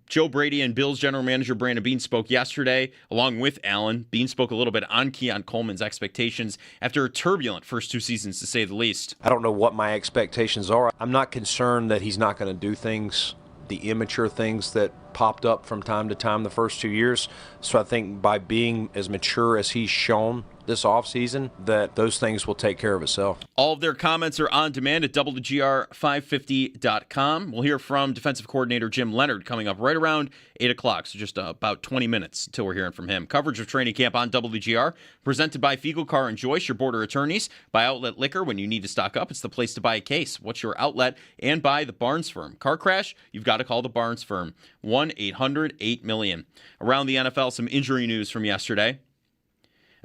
Joe Brady and Bills general manager Brandon Beane spoke yesterday along with Allen. Beane spoke a little bit on Keon Coleman's expectations after a turbulent first 2 seasons, to say the least. I don't know what my expectations are. I'm not concerned that he's not going to do things, the immature things that popped up from time to time the first 2 years. So I think by being as mature as he's shown this offseason, that those things will take care of itself. All of their comments are on demand at WGR550.com. We'll hear from defensive coordinator Jim Leonard coming up right around 8 o'clock, so just about 20 minutes until we're hearing from him. Coverage of training camp on WGR, presented by Fiegel Car and Joyce, your border attorneys. By Outlet Liquor, when you need to stock up, it's the place to buy a case. What's your outlet? And by the Barnes Firm. Car crash? You've got to call the Barnes Firm. 1-800-8-million. Around the NFL, some injury news from yesterday.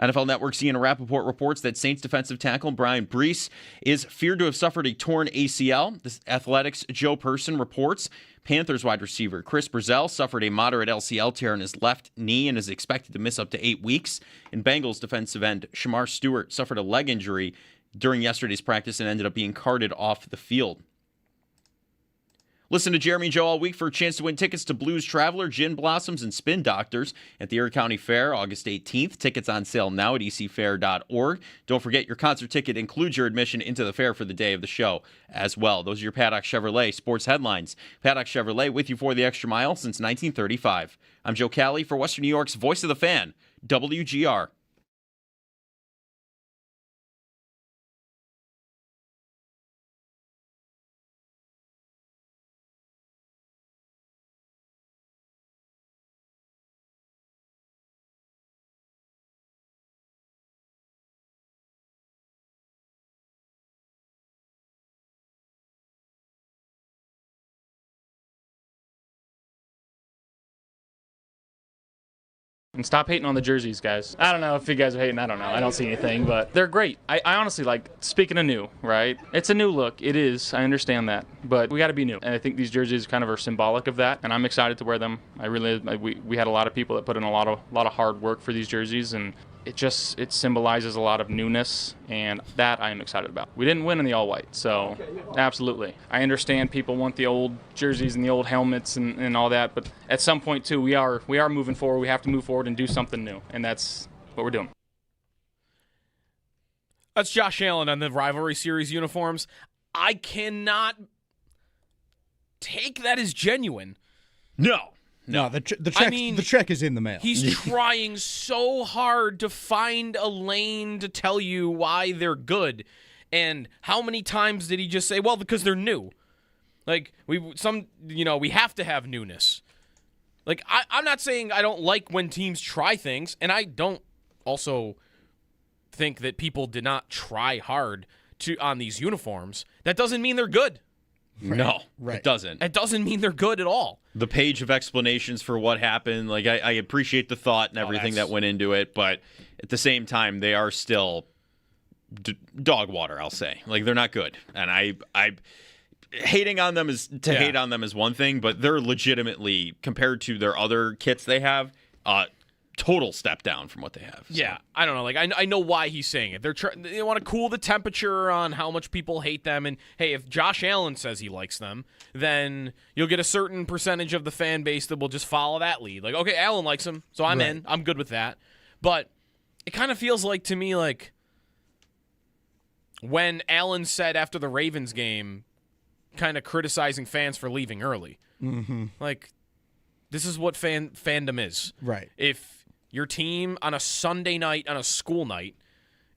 NFL Network's Ian Rappaport reports that Saints defensive tackle Brian Brees is feared to have suffered a torn ACL. The Athletics' Joe Person reports Panthers wide receiver Chris Brazell suffered a moderate LCL tear in his left knee and is expected to miss up to 8 weeks. And Bengals defensive end Shamar Stewart suffered a leg injury during yesterday's practice and ended up being carted off the field. Listen to Jeremy and Joe all week for a chance to win tickets to Blues Traveler, Gin Blossoms, and Spin Doctors at the Erie County Fair, August 18th. Tickets on sale now at ecfair.org. Don't forget, your concert ticket includes your admission into the fair for the day of the show as well. Those are your Paddock Chevrolet sports headlines. Paddock Chevrolet with you for the extra mile since 1935. I'm Joe Cali for Western New York's Voice of the Fan, WGR. And stop hating on the jerseys, guys. I don't know if you guys are hating. I don't know. I don't see anything, but they're great. I honestly like, speaking of new, right? It's a new look. It is. I understand that. But we got to be new. And I think these jerseys kind of are symbolic of that. And I'm excited to wear them. We had a lot of people that put in a lot of hard work for these jerseys. And it symbolizes a lot of newness, and that I am excited about. We didn't win in the all-white, so absolutely. I understand people want the old jerseys and the old helmets and all that, but at some point, too, we are moving forward. We have to move forward and do something new, and that's what we're doing. That's Josh Allen on the rivalry series uniforms. I cannot take that as genuine. No, the check is in the mail. He's trying so hard to find a lane to tell you why they're good. And how many times did he just say, well, because they're new? Like, we have to have newness. Like, I'm not saying I don't like when teams try things, and I don't also think that people did not try hard on these uniforms. That doesn't mean they're good. Right. No, it doesn't. It doesn't mean they're good at all. The page of explanations for what happened, like I appreciate the thought and everything that went into it, but at the same time, they are still dog water, I'll say. Like, they're not good. And I hating on them hate on them is one thing, but they're legitimately, compared to their other kits they have, total step down from what they have. So. Yeah, I don't know. Like, I know why he's saying it. They want to cool the temperature on how much people hate them. And hey, if Josh Allen says he likes them, then you'll get a certain percentage of the fan base that will just follow that lead. Like, okay, Allen likes them, so I'm in. I'm good with that. But it kind of feels like to me like when Allen said after the Ravens game, kind of criticizing fans for leaving early. Mm-hmm. Like, this is what fandom is. Right. If your team on a Sunday night, on a school night,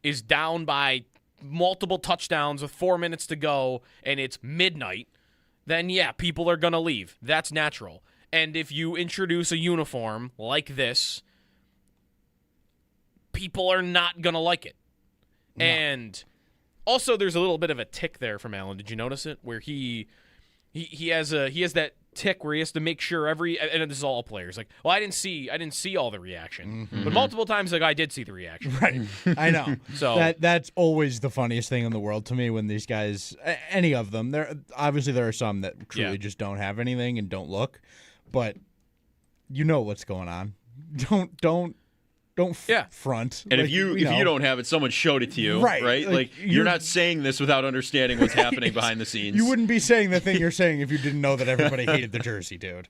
is down by multiple touchdowns with 4 minutes to go and it's midnight, then yeah, people are going to leave. That's natural. And if you introduce a uniform like this, people are not going to like it. No. And also there's a little bit of a tick there from Allen. Did you notice it? Where he has that tick where he has to make sure and this is all players, like, well, I didn't see all the reaction. Mm-hmm. But multiple times like I did see the reaction. Right. I know. So that's always the funniest thing in the world to me when these guys, any of them, there are some that truly just don't have anything and don't look, but you know what's going on. Don't front. And if you don't have it, someone showed it to you, right? Like you're not saying this without understanding what's happening behind the scenes. You wouldn't be saying the thing you're saying if you didn't know that everybody hated the jersey, dude.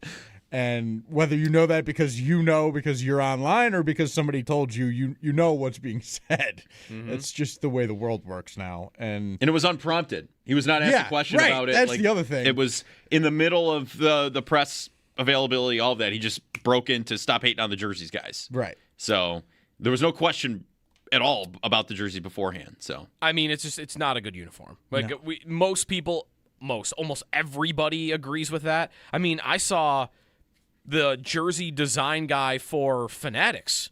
And whether you know that because you're online or because somebody told you, you know what's being said. Mm-hmm. That's just the way the world works now. And it was unprompted. He was not asked a question about it. That's the other thing. It was in the middle of the press availability, all of that. He just broke in to stop hating on the jerseys, guys. Right. So there was no question at all about the jersey beforehand. So I mean, it's not a good uniform. Like almost everybody agrees with that. I mean, I saw the jersey design guy for Fanatics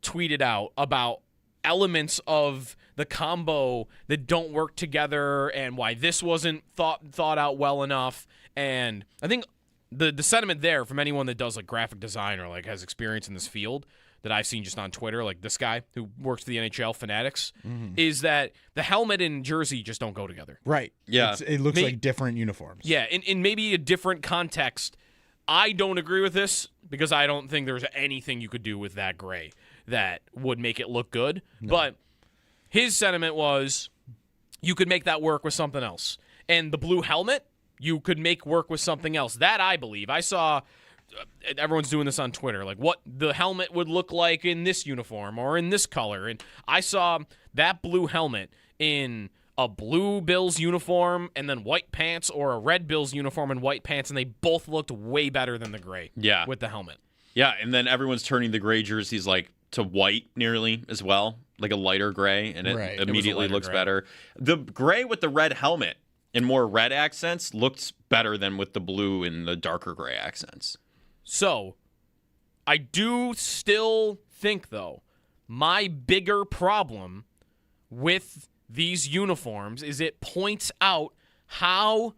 tweeted out about elements of the combo that don't work together and why this wasn't thought out well enough. And I think the sentiment there from anyone that does like graphic design or like has experience in this field that I've seen just on Twitter, like this guy who works for the NHL Fanatics, is that the helmet and jersey just don't go together. Right. Yeah. It looks like different uniforms. Yeah, in maybe a different context. I don't agree with this because I don't think there's anything you could do with that gray that would make it look good. No. But his sentiment was you could make that work with something else. And the blue helmet, you could make work with something else. That I believe. I saw everyone's doing this on Twitter, like what the helmet would look like in this uniform or in this color. And I saw that blue helmet in a blue Bills uniform and then white pants, or a red Bills uniform and white pants, and they both looked way better than the gray with the helmet. Yeah, and then everyone's turning the gray jerseys like to white nearly as well, like a lighter gray, and it immediately looks better. The gray with the red helmet and more red accents looks better than with the blue and the darker gray accents. So, I do still think, though, my bigger problem with these uniforms is it points out how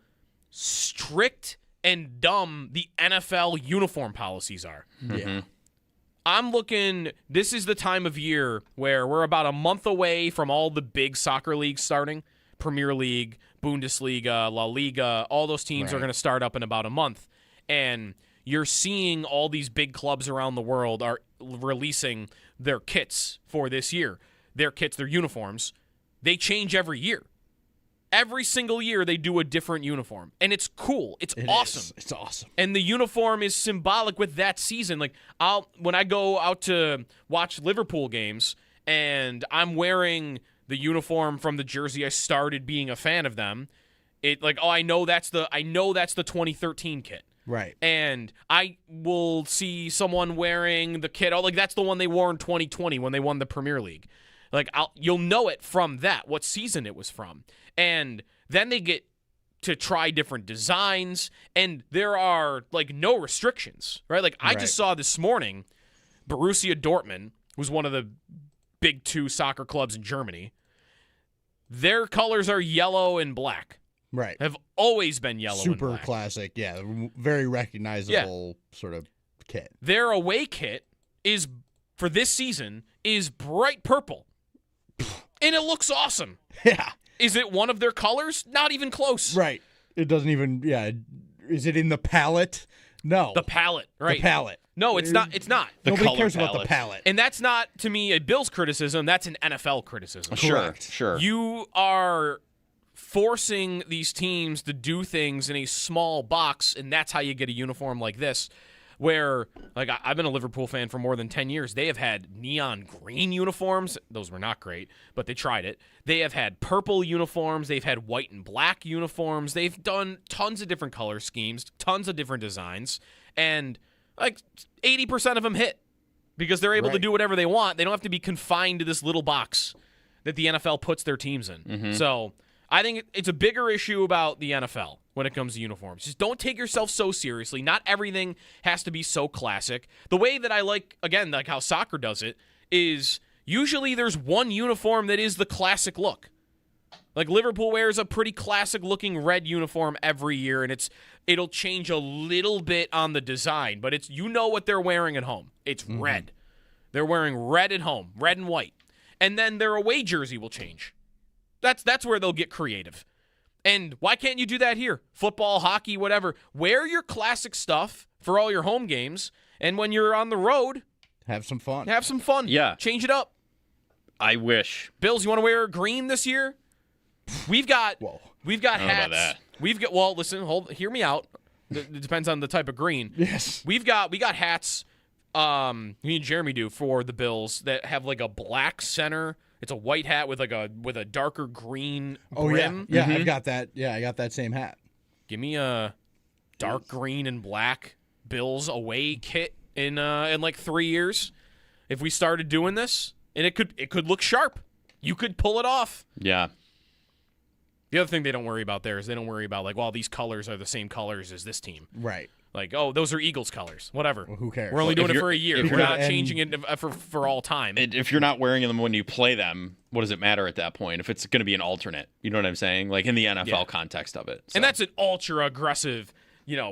strict and dumb the NFL uniform policies are. Yeah. I'm looking, this is the time of year where we're about a month away from all the big soccer leagues starting. Premier League, Bundesliga, La Liga, all those teams are going to start up in about a month. And you're seeing all these big clubs around the world are releasing their kits for this year. Their kits, their uniforms, they change every year. Every single year they do a different uniform. And it's cool. It's awesome. It's awesome. And the uniform is symbolic with that season. Like when I go out to watch Liverpool games and I'm wearing the uniform from the jersey I started being a fan of them, I know that's the 2013 kit. Right. And I will see someone wearing the kit. That's the one they wore in 2020 when they won the Premier League. You'll know it from that, what season it was from. And then they get to try different designs, and there are, no restrictions, right? I just saw this morning, Borussia Dortmund was one of the big two soccer clubs in Germany. Their colors are yellow and black. Right. Have always been yellow and black. Super classic, yeah. Very recognizable sort of kit. Their away kit for this season, is bright purple. And it looks awesome. Yeah. Is it one of their colors? Not even close. Right. It doesn't even, is it in the palette? No. The palette, right. The palette. No, it's not. It's not. Nobody cares about the palette. And that's not, to me, a Bills criticism. That's an NFL criticism. Sure. You are forcing these teams to do things in a small box, and that's how you get a uniform like this, where, I've been a Liverpool fan for more than 10 years. They have had neon green uniforms. Those were not great, but they tried it. They have had purple uniforms. They've had white and black uniforms. They've done tons of different color schemes, tons of different designs, and 80% of them hit because they're able to do whatever they want. They don't have to be confined to this little box that the NFL puts their teams in. Mm-hmm. So I think it's a bigger issue about the NFL when it comes to uniforms. Just don't take yourself so seriously. Not everything has to be so classic. The way that I like, again, like how soccer does it, is usually there's one uniform that is the classic look. Like Liverpool wears a pretty classic-looking red uniform every year, and it'll change a little bit on the design, but it's what they're wearing at home. It's red. They're wearing red at home, red and white. And then their away jersey will change. That's where they'll get creative. And why can't you do that here? Football, hockey, whatever. Wear your classic stuff for all your home games, and when you're on the road, have some fun. Yeah. Change it up. I wish. Bills, you want to wear green this year? We've got hats. About that. Hear me out. It depends on the type of green. Yes. We got hats. Me and Jeremy do for the Bills that have like a black center. It's a white hat with a darker green brim. Yeah, I've got that. Yeah, I got that same hat. Give me a dark green and black Bills away kit in like 3 years. If we started doing this, and it could look sharp. You could pull it off. Yeah. The other thing they don't worry about there is they don't worry about like, well, these colors are the same colors as this team. Right. Like, oh, those are Eagles colors. Whatever. Well, who cares? We're only doing it for a year. We're not changing it for all time. If you're not wearing them when you play them, what does it matter at that point? If it's going to be an alternate, you know what I'm saying? Like in the NFL context of it. So. And that's an ultra aggressive,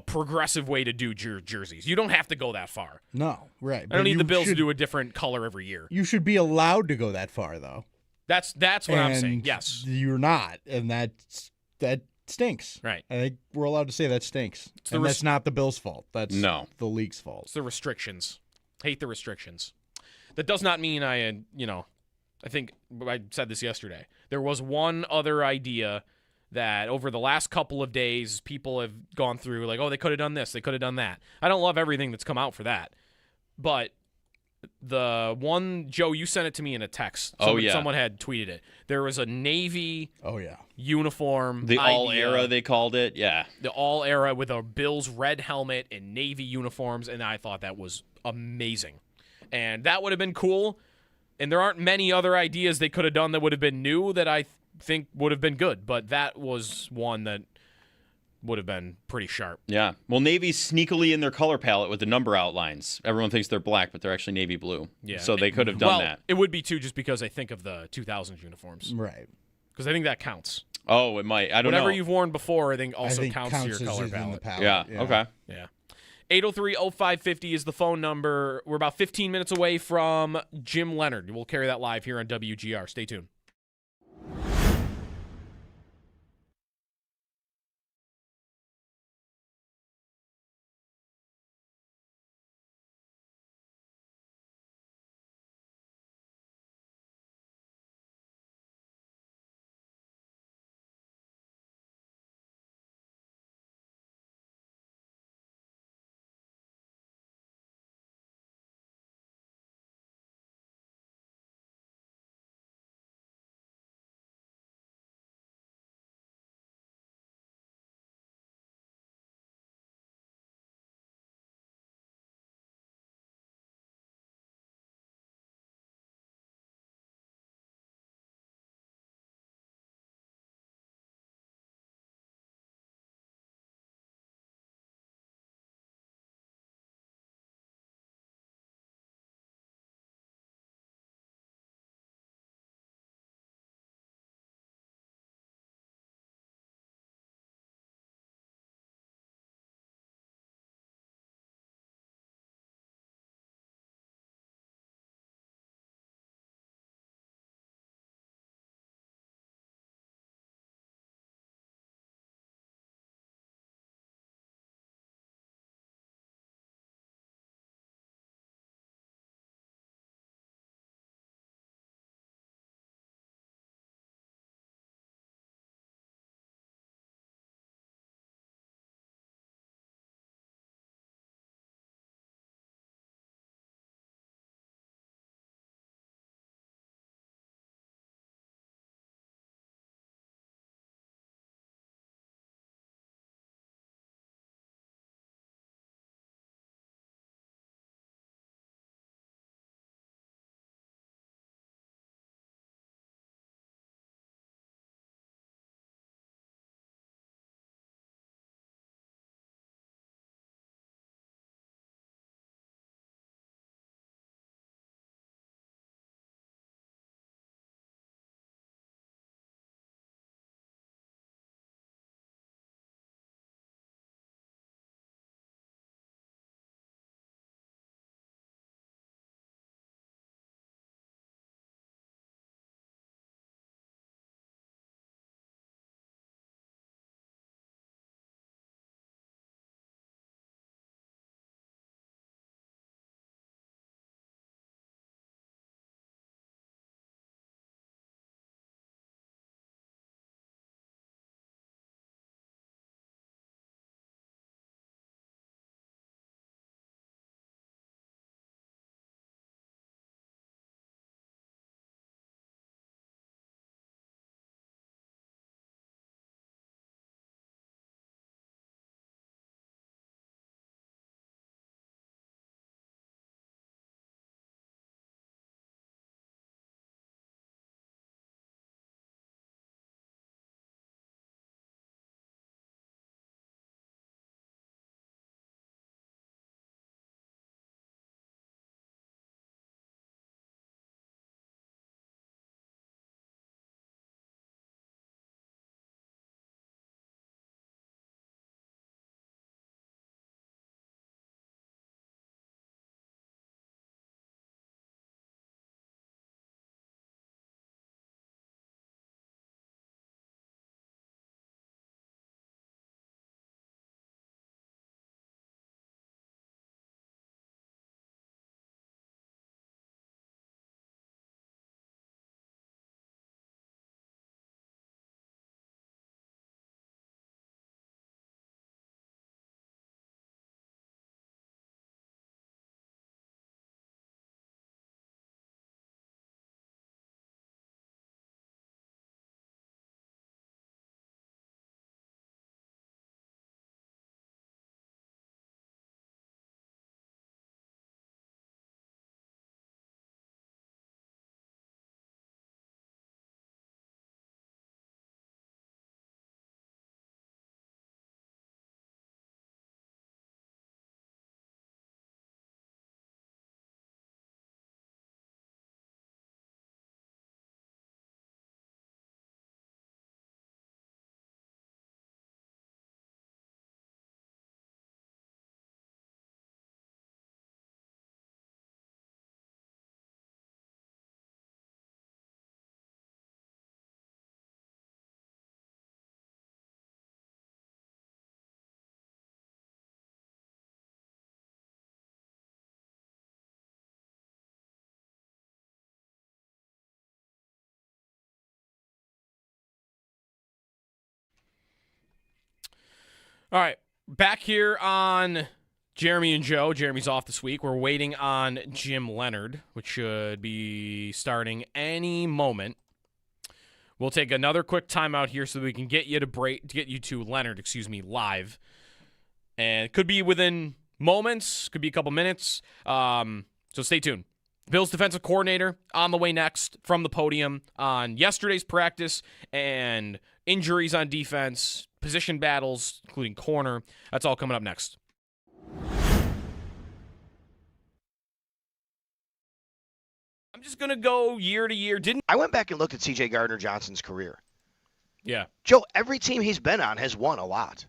progressive way to do jerseys. You don't have to go that far. No, right. I don't need the Bills to do a different color every year. You should be allowed to go that far, though. That's what I'm saying. Yes. You're not, and that stinks. Right. I think we're allowed to say that stinks. And that's not the Bills' fault. That's the league's fault. It's the restrictions. Hate the restrictions. That does not mean I think I said this yesterday. There was one other idea that over the last couple of days people have gone through, like, oh, they could have done this, they could have done that. I don't love everything that's come out for that. But the one, Joe, you sent it to me in a text. Someone had tweeted it. There was a Navy uniform. The all-era, they called it. Yeah. The all-era with a Bills red helmet and Navy uniforms, and I thought that was amazing. And that would have been cool. And there aren't many other ideas they could have done that would have been new that I think would have been good. But that was one that would have been pretty sharp. Yeah. Well, Navy's sneakily in their color palette with the number outlines. Everyone thinks they're black, but they're actually navy blue. Yeah. So they could have done that. It would be, too, just because I think of the 2000s uniforms. Right. Because I think that counts. Oh, it might. I don't know. Whatever you've worn before, I think also counts to your color palette. Yeah. Okay. Yeah. 803-0550 is the phone number. We're about 15 minutes away from Jim Leonard. We'll carry that live here on WGR. Stay tuned. All right, back here on Jeremy and Joe. Jeremy's off this week. We're waiting on Jim Leonard, which should be starting any moment. We'll take another quick timeout here so that we can get you to Leonard, live. And it could be within moments, could be a couple minutes. So stay tuned. Bills defensive coordinator on the way next from the podium on yesterday's practice and injuries on defense, position battles, including corner. That's all coming up next. I'm just going to go year to year. I went back and looked at C.J. Gardner-Johnson's career. Yeah. Joe, every team he's been on has won a lot.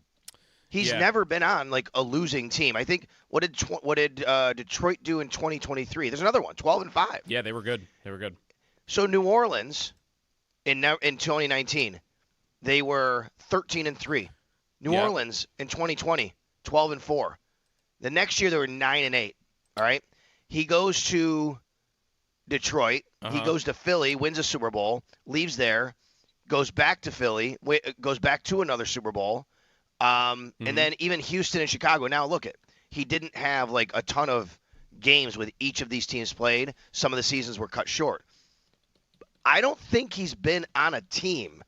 He's never been on like a losing team. I think what did Detroit do in 2023? There's another one, 12-5. Yeah, they were good. So New Orleans in 2019, they were 13-3. New Orleans in 2020, 12-4. The next year they were 9-8. All right. He goes to Detroit. He goes to Philly, wins a Super Bowl, leaves there, goes back to Philly, goes back to another Super Bowl. And then even Houston and Chicago. Now look at, he didn't have like a ton of games with each of these teams played. Some of the seasons were cut short. I don't think he's been on a team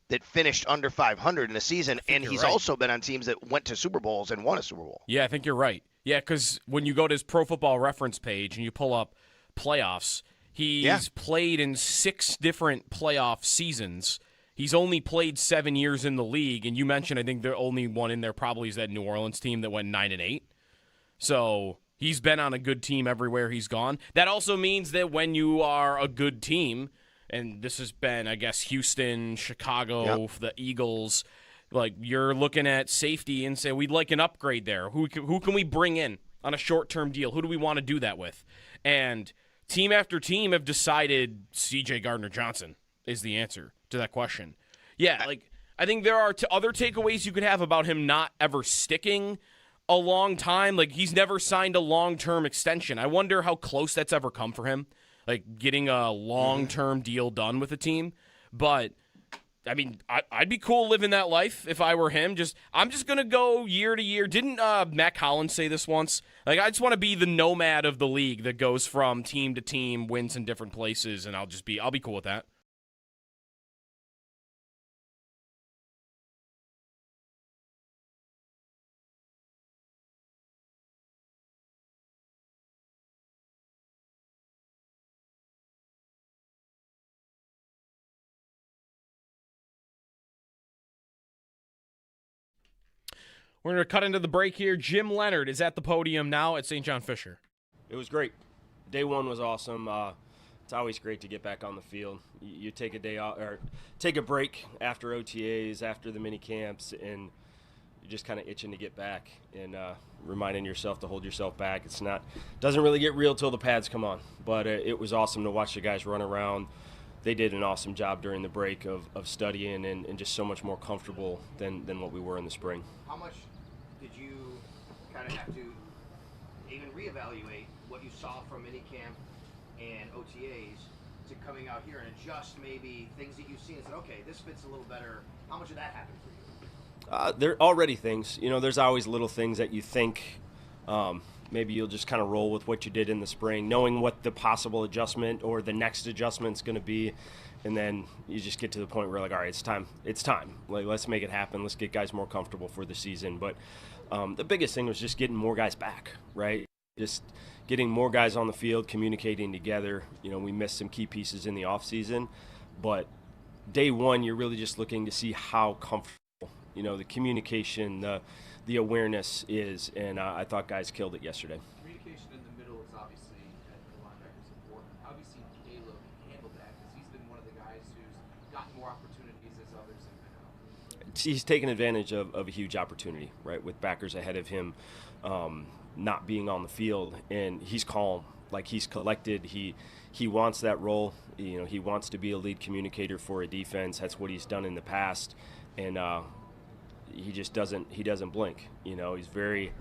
that finished under 500 in a season, and he's also been on teams that went to Super Bowls and won a Super Bowl. Yeah, I think you're right. Yeah, because when you go to his Pro Football Reference page and you pull up playoffs, he's played in 6 different playoff seasons. He's only played 7 years in the league, and you mentioned I think the only one in there probably is that New Orleans team that went 9-8. So he's been on a good team everywhere he's gone. That also means that when you are a good team, and this has been, I guess, Houston, Chicago, the Eagles, like you're looking at safety and say, we'd like an upgrade there. Who can we bring in on a short-term deal? Who do we want to do that with? And team after team have decided C.J. Gardner-Johnson is the answer to that question. Yeah, like I think there are other takeaways you could have about him not ever sticking a long time. Like he's never signed a long-term extension. I wonder how close that's ever come for him, like getting a long-term deal done with a team. But I mean, I'd be cool living that life if I were him. I'm just gonna go year to year. Didn't Matt Collins say this once? Like I just want to be the nomad of the league that goes from team to team, wins in different places, and I'll be cool with that. We're going to cut into the break here. Jim Leonard is at the podium now at St. John Fisher. It was great. Day one was awesome. It's always great to get back on the field. You take a day off or take a break after OTAs, after the mini camps, and you're just kind of itching to get back and reminding yourself to hold yourself back. Doesn't really get real till the pads come on. But it was awesome to watch the guys run around. They did an awesome job during the break of studying and just so much more comfortable than what we were in the spring. How much did you kind of have to even reevaluate what you saw from minicamp and OTAs to coming out here and adjust maybe things that you've seen and said, okay, this fits a little better? How much of that happened for you? There are already things. There's always little things that you think maybe you'll just kind of roll with what you did in the spring, knowing what the possible adjustment or the next adjustment's going to be. And then you just get to the point where like, all right, it's time. Like, let's make it happen. Let's get guys more comfortable for the season. But the biggest thing was just getting more guys back, right? Just getting more guys on the field, communicating together. We missed some key pieces in the offseason. But day one, you're really just looking to see how comfortable, the communication, the awareness is. And I thought guys killed it yesterday. Communication in the middle is obviously at the linebackers important. How have you seen Caleb handle that? Because he's been one of the guys who's gotten more opportunities as others have been out. He's taken advantage of a huge opportunity, right, with backers ahead of him not being on the field. And he's calm, like he's collected. He wants that role. He wants to be a lead communicator for a defense. That's what he's done in the past. And he just doesn't blink. He's very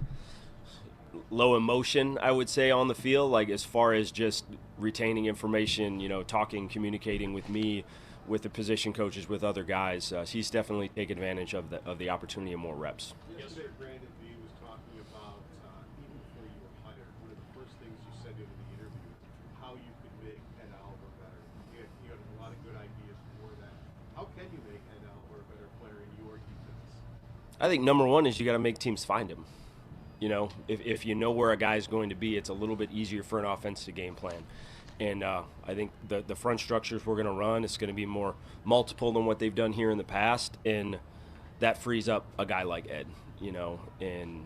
low emotion, I would say, on the field, like as far as just retaining information, talking, communicating with me with the position coaches, with other guys. He's definitely taken advantage of the opportunity and more reps. Yesterday, Brandon B was talking about, even before you were hired, one of the first things you said in the interview, how you could make Ed Oliver better. You had a lot of good ideas for that. How can you make Ed Oliver a better player in your defense? I think number one is you got to make teams find him. You know, if you know where a guy's going to be, it's a little bit easier for an offense to game plan. And I think the front structures we're going to run, it's going to be more multiple than what they've done here in the past, and that frees up a guy like Ed, you know, and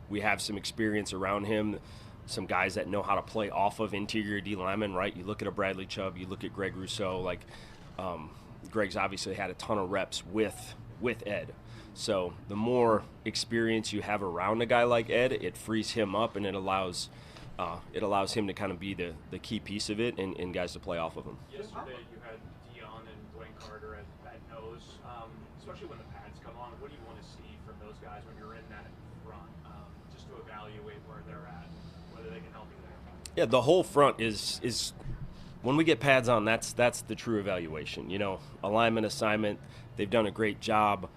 we have some experience around him, some guys that know how to play off of interior D linemen, right? You look at a Bradley Chubb, you look at Greg Rousseau, like Greg's obviously had a ton of reps with Ed. So the more experience you have around a guy like Ed, it frees him up, and it allows him to kind of be the key piece of it and guys to play off of him. Yesterday you had Dion and Dwayne Carter at nose, especially when the pads come on. What do you want to see from those guys when you're in that front, just to evaluate where they're at, whether they can help you there? Yeah, the whole front is when we get pads on, that's the true evaluation. You know, alignment, assignment, they've done a great job.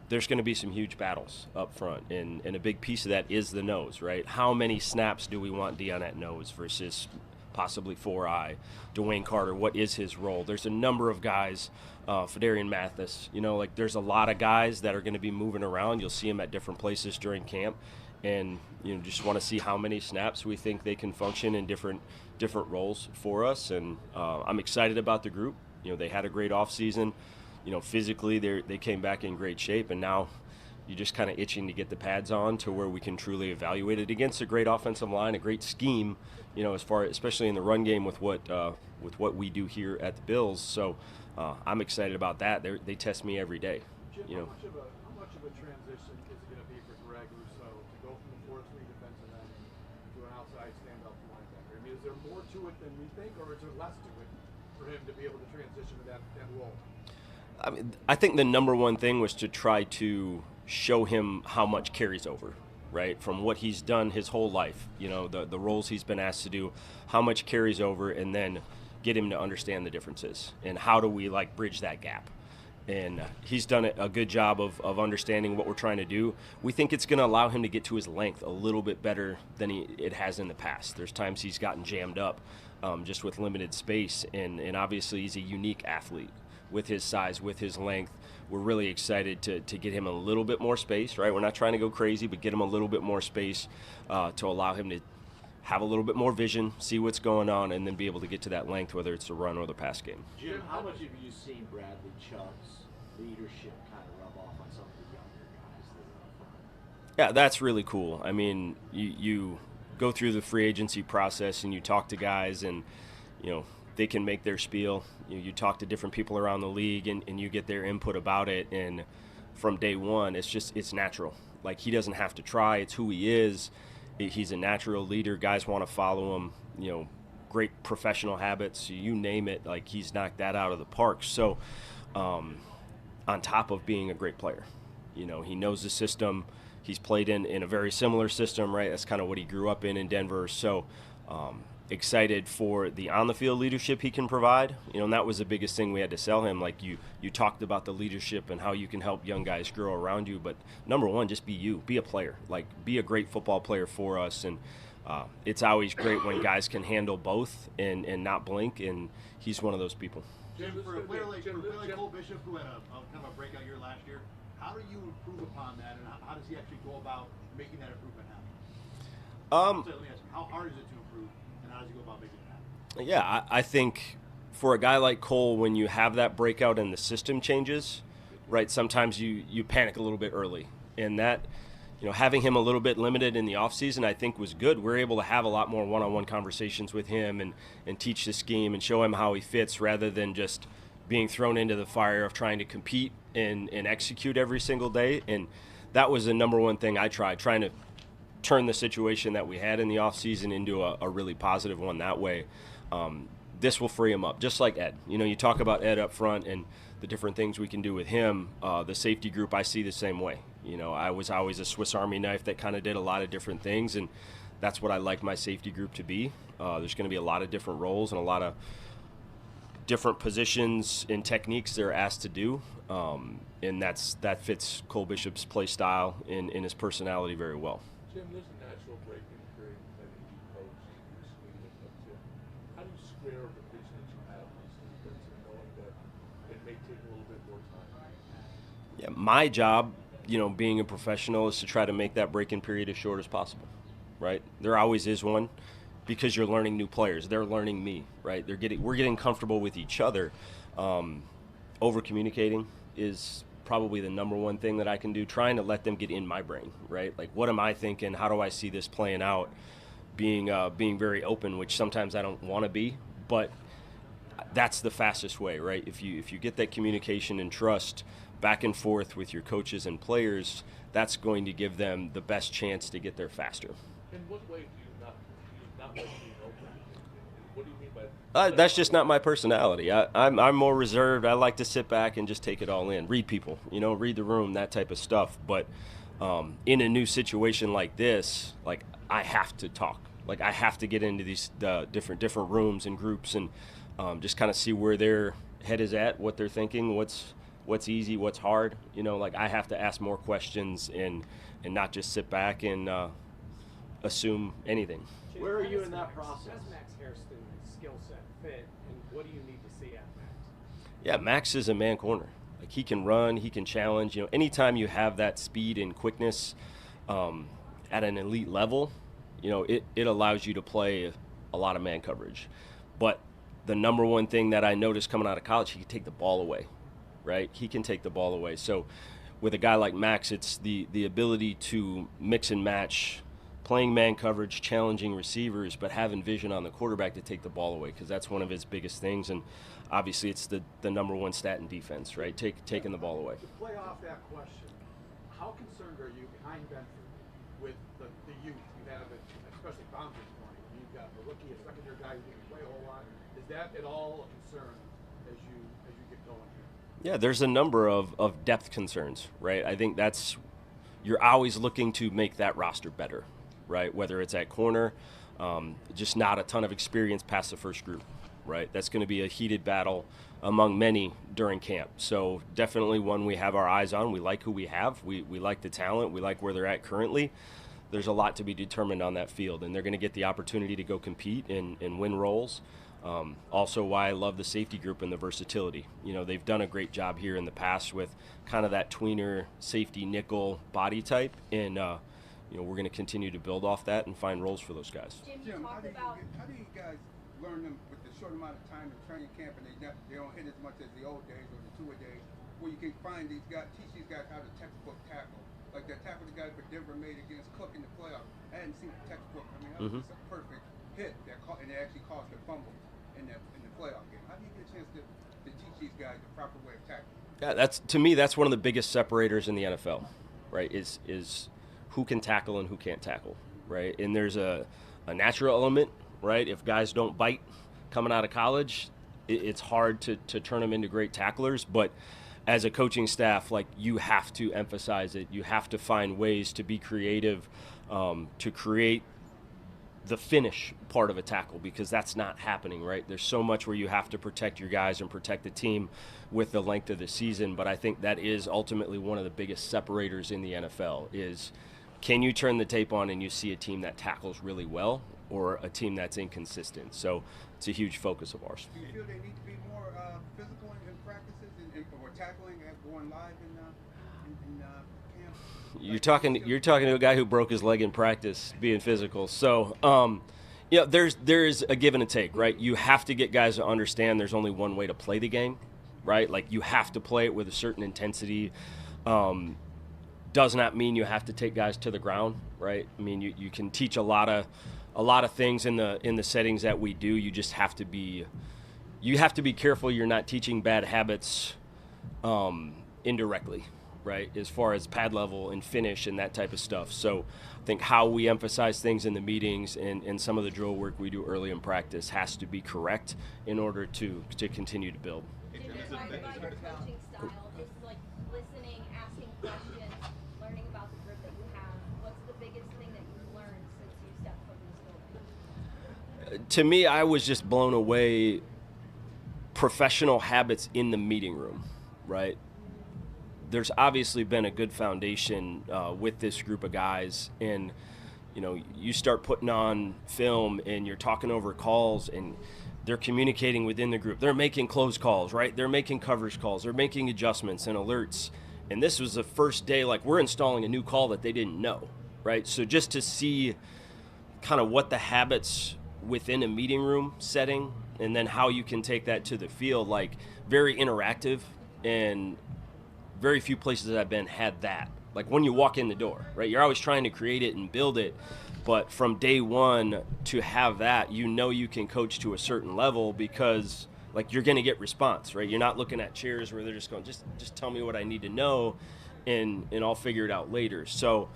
There's going to be some huge battles up front, and a big piece of that is the nose, right? How many snaps do we want Dion at nose versus possibly 4-eye? Dwayne Carter, what is his role? There's a number of guys, Fedarian Mathis, you know, like there's a lot of guys that are going to be moving around. You'll see them at different places during camp, and you know, just want to see how many snaps we think they can function in different roles for us. And I'm excited about the group. You know, they had a great offseason. You know, physically they came back in great shape, and now you're just kind of itching to get the pads on to where we can truly evaluate it against a great offensive line, a great scheme. You know, especially in the run game with what we do here at the Bills. So I'm excited about that. They test me every day. Jim, you know, how much of a transition is it going to be for Greg Rousseau to go from the 4-3 defensive end to an outside stand-up linebacker? I mean, is there more to it than we think, or is there less to it for him to be able to transition to that role? I mean, I think the number one thing was to try to show him how much carries over, right, from what he's done his whole life, you know, the roles he's been asked to do, how much carries over, and then get him to understand the differences and how do we, like, bridge that gap. And he's done a good job of understanding what we're trying to do. We think it's going to allow him to get to his length a little bit better than it has in the past. There's times he's gotten jammed up just with limited space, and obviously he's a unique athlete. With his size, with his length, we're really excited to get him a little bit more space, right? We're not trying to go crazy, but get him a little bit more space to allow him to have a little bit more vision, see what's going on, and then be able to get to that length, whether it's the run or the pass game. Jim, how much have you seen Bradley Chubb's leadership kind of rub off on some of the younger guys that are up front? Yeah, that's really cool. I mean, you go through the free agency process and you talk to guys, and, you know, they can make their spiel. You talk to different people around the league, and you get their input about it. And from day one, it's natural. Like, he doesn't have to try. It's who he is. He's a natural leader. Guys want to follow him. You know, great professional habits. You name it. Like, he's knocked that out of the park. So, on top of being a great player, you know, he knows the system. He's played in a very similar system, right? That's kind of what he grew up in Denver. So, excited for the on-the-field leadership he can provide. You know, and that was the biggest thing we had to sell him. Like, you talked about the leadership and how you can help young guys grow around you, but number one, just be you. Be a player. Like, be a great football player for us, and it's always great when guys can handle both and not blink, and he's one of those people. Jim, for a player like Cole Bishop, who had a kind of a breakout year last year, how do you improve upon that, and how does he actually go about making that improvement happen? So let me ask you, how hard is it to improve? How does he go about making it happen? Yeah, I think for a guy like Cole, when you have that breakout and the system changes, right, sometimes you panic a little bit early. And that, you know, having him a little bit limited in the offseason, I think was good. We're able to have a lot more one-on-one conversations with him and teach the scheme and show him how he fits, rather than just being thrown into the fire of trying to compete and execute every single day. And that was the number one thing I tried, trying to turn the situation that we had in the offseason into a really positive one that way. This will free him up, just like Ed. You know, you talk about Ed up front and the different things we can do with him. The safety group, I see the same way. You know, I was always a Swiss Army knife that kind of did a lot of different things, and that's what I like my safety group to be. There's going to be a lot of different roles and a lot of different positions and techniques they're asked to do, and that fits Cole Bishop's play style and his personality very well. Jim, there's a natural break-in period that you coach in Sweden, but Jim, how do you square the vision that you have on this defense and knowing that it may take a little bit more time? Yeah, my job, being a professional, is to try to make that break-in period as short as possible, right? There always is one, because you're learning new players. They're learning me, right? We're getting comfortable with each other. Over communicating is probably the number one thing that I can do, trying to let them get in my brain, right? Like, what am I thinking? How do I see this playing out? Being very open, which sometimes I don't want to be, but that's the fastest way, right? If you get that communication and trust back and forth with your coaches and players, that's going to give them the best chance to get there faster. In what way do you not like being open? What do you mean by that's just not my personality. I'm more reserved. I like to sit back and just take it all in, read people, read the room, that type of stuff. But in a new situation like this, like, I have to talk. Like, I have to get into these different rooms and groups and just kind of see where their head is at, what they're thinking, what's easy, what's hard. Like, I have to ask more questions and not just sit back and assume anything. Where are you in that process? How's Max Hairston's skill set fit, and what do you need to see at Max? Yeah, Max is a man corner. Like, he can run, he can challenge. Anytime you have that speed and quickness at an elite level, it allows you to play a lot of man coverage. But the number one thing that I noticed coming out of college, he can take the ball away, right? He can take the ball away. So with a guy like Max, it's the ability to mix and match, playing man coverage, challenging receivers, but having vision on the quarterback to take the ball away, because that's one of his biggest things. And obviously it's the number one stat in defense, right? Taking the ball away. To play off that question, how concerned are you behind Benford with the youth you have, especially Bouncer's morning? You've got a rookie, a second-year guy who didn't play a whole lot. Is that at all a concern as you get going here? Yeah, there's a number of depth concerns, right? I think you're always looking to make that roster better, right? Whether it's at corner, just not a ton of experience past the first group, right? That's going to be a heated battle among many during camp. So definitely one we have our eyes on. We like who we have. We like the talent. We like where they're at currently. There's a lot to be determined on that field, and they're going to get the opportunity to go compete and win roles. Also why I love the safety group and the versatility. They've done a great job here in the past with kind of that tweener safety nickel body type, and we're going to continue to build off that and find roles for those guys. Jim, how do you guys learn them with the short amount of time in training camp, and they don't hit as much as the old days or the two-a-days, where you can find these guys, teach these guys how to textbook tackle, like that tackle the guy for Denver made against Cook in the playoffs. I hadn't seen the textbook. I mean, that was a perfect hit and it actually caused a fumble in the playoff game. How do you get a chance to teach these guys the proper way of tackling? Yeah, to me that's one of the biggest separators in the NFL, right? Is who can tackle and who can't tackle, right? And there's a natural element, right? If guys don't bite coming out of college, it's hard to turn them into great tacklers. But as a coaching staff, like, you have to emphasize it. You have to find ways to be creative, to create the finish part of a tackle, because that's not happening, right? There's so much where you have to protect your guys and protect the team with the length of the season. But I think that is ultimately one of the biggest separators in the NFL is, can you turn the tape on and you see a team that tackles really well or a team that's inconsistent? So it's a huge focus of ours. Do you feel they need to be more physical in practices or tackling going live in camp? You're talking to a guy who broke his leg in practice being physical. So there's a give and a take, right? You have to get guys to understand there's only one way to play the game, right? Like, you have to play it with a certain intensity. Does not mean you have to take guys to the ground, right? I mean, you can teach a lot of things in the settings that we do. You just have to be careful you're not teaching bad habits indirectly, right? As far as pad level and finish and that type of stuff. So I think how we emphasize things in the meetings and some of the drill work we do early in practice has to be correct in order to continue to build. Coaching style, just like listening, asking questions, learning about the group that you have. What's the biggest thing that you've learned since you stepped foot in this building? To me, I was just blown away professional habits in the meeting room, right? There's obviously been a good foundation with this group of guys, and you start putting on film and you're talking over calls and they're communicating within the group. They're making close calls, right? They're making coverage calls. They're making adjustments and alerts. And this was the first day, like, we're installing a new call that they didn't know, right? So just to see kind of what the habits within a meeting room setting and then how you can take that to the field, like, very interactive, and very few places that I've been had that. Like when you walk in the door, right? You're always trying to create it and build it, but from day one to have that, you can coach to a certain level because, like, you're going to get response, right? You're not looking at chairs where they're just going, just tell me what I need to know, and I'll figure it out later. So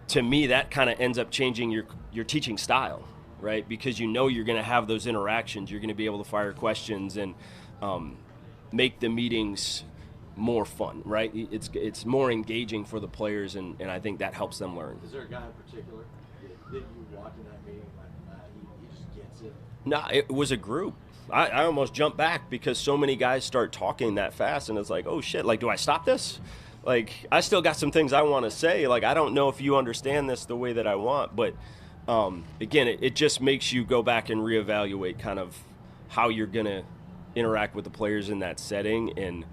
to me, that kind of ends up changing your teaching style, right? Because you're going to have those interactions. You're going to be able to fire questions and make the meetings more fun, right? It's more engaging for the players, and I think that helps them learn. Is there a guy in particular that you watch in that meeting, like he just gets it? No, it was a group. I almost jumped back because so many guys start talking that fast, and it's like, oh shit, like, do I stop this? Like, I still got some things I want to say. Like, I don't know if you understand this the way that I want, but again, it just makes you go back and reevaluate kind of how you're going to interact with the players in that setting. And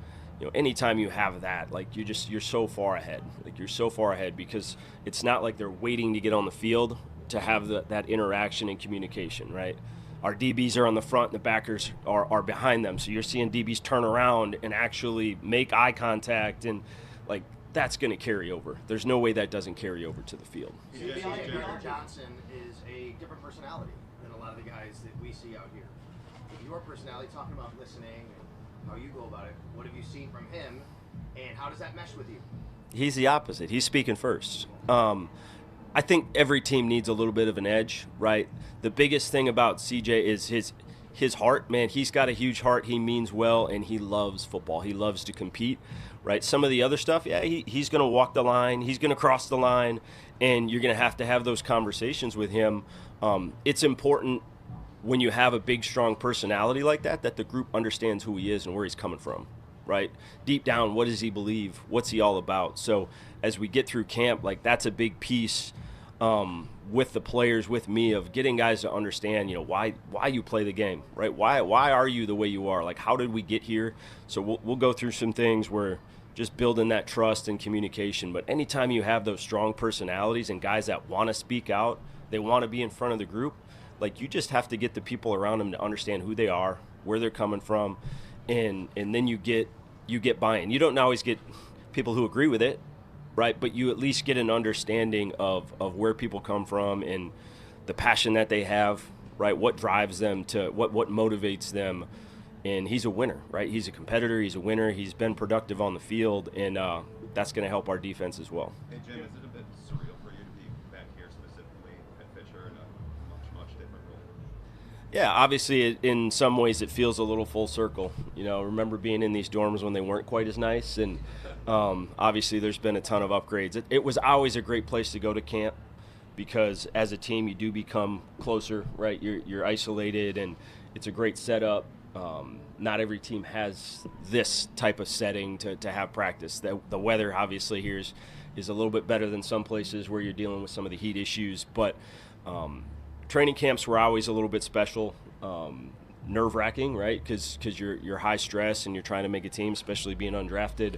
anytime you have that, like, you're so far ahead. Like, you're so far ahead because it's not like they're waiting to get on the field to have that interaction and communication, right? Our DBs are on the front and the backers are behind them. So you're seeing DBs turn around and actually make eye contact, and, like, that's going to carry over. There's no way that doesn't carry over to the field. Johnson is a different personality than a lot of the guys that we see out here. Your personality, talking about listening and how you go about it, what have you seen from him, and how does that mesh with you? He's the opposite. He's speaking first. I think every team needs a little bit of an edge, right? The biggest thing about CJ is his heart. Man, he's got a huge heart. He means well, and he loves football. He loves to compete, right? Some of the other stuff, yeah, he's going to walk the line. He's going to cross the line, and you're going to have those conversations with him. It's important when you have a big, strong personality like that the group understands who he is and where he's coming from, right? Deep down, what does he believe? What's he all about? So as we get through camp, like, that's a big piece with the players, with me, of getting guys to understand, why you play the game, right? Why are you the way you are? Like, how did we get here? So we'll go through some things where just building that trust and communication. But anytime you have those strong personalities and guys that want to speak out, they want to be in front of the group, like, you just have to get the people around them to understand who they are, where they're coming from, and then you get buy-in. You don't always get people who agree with it, right? But you at least get an understanding of where people come from and the passion that they have, right? What drives them to what motivates them. And he's a winner, right? He's a competitor. He's a winner. He's been productive on the field, and that's going to help our defense as well. Hey, Jim, is it a bit surreal for you to be back here specifically at Fisher in a much different role? Yeah, obviously, in some ways, it feels a little full circle. Remember being in these dorms when they weren't quite as nice, and obviously there's been a ton of upgrades. It was always a great place to go to camp because as a team you do become closer, right? You're isolated, and it's a great setup. Not every team has this type of setting to have practice. The weather obviously here is a little bit better than some places where you're dealing with some of the heat issues, but training camps were always a little bit special. Nerve-wracking, right? Because you're high stress and you're trying to make a team, especially being undrafted.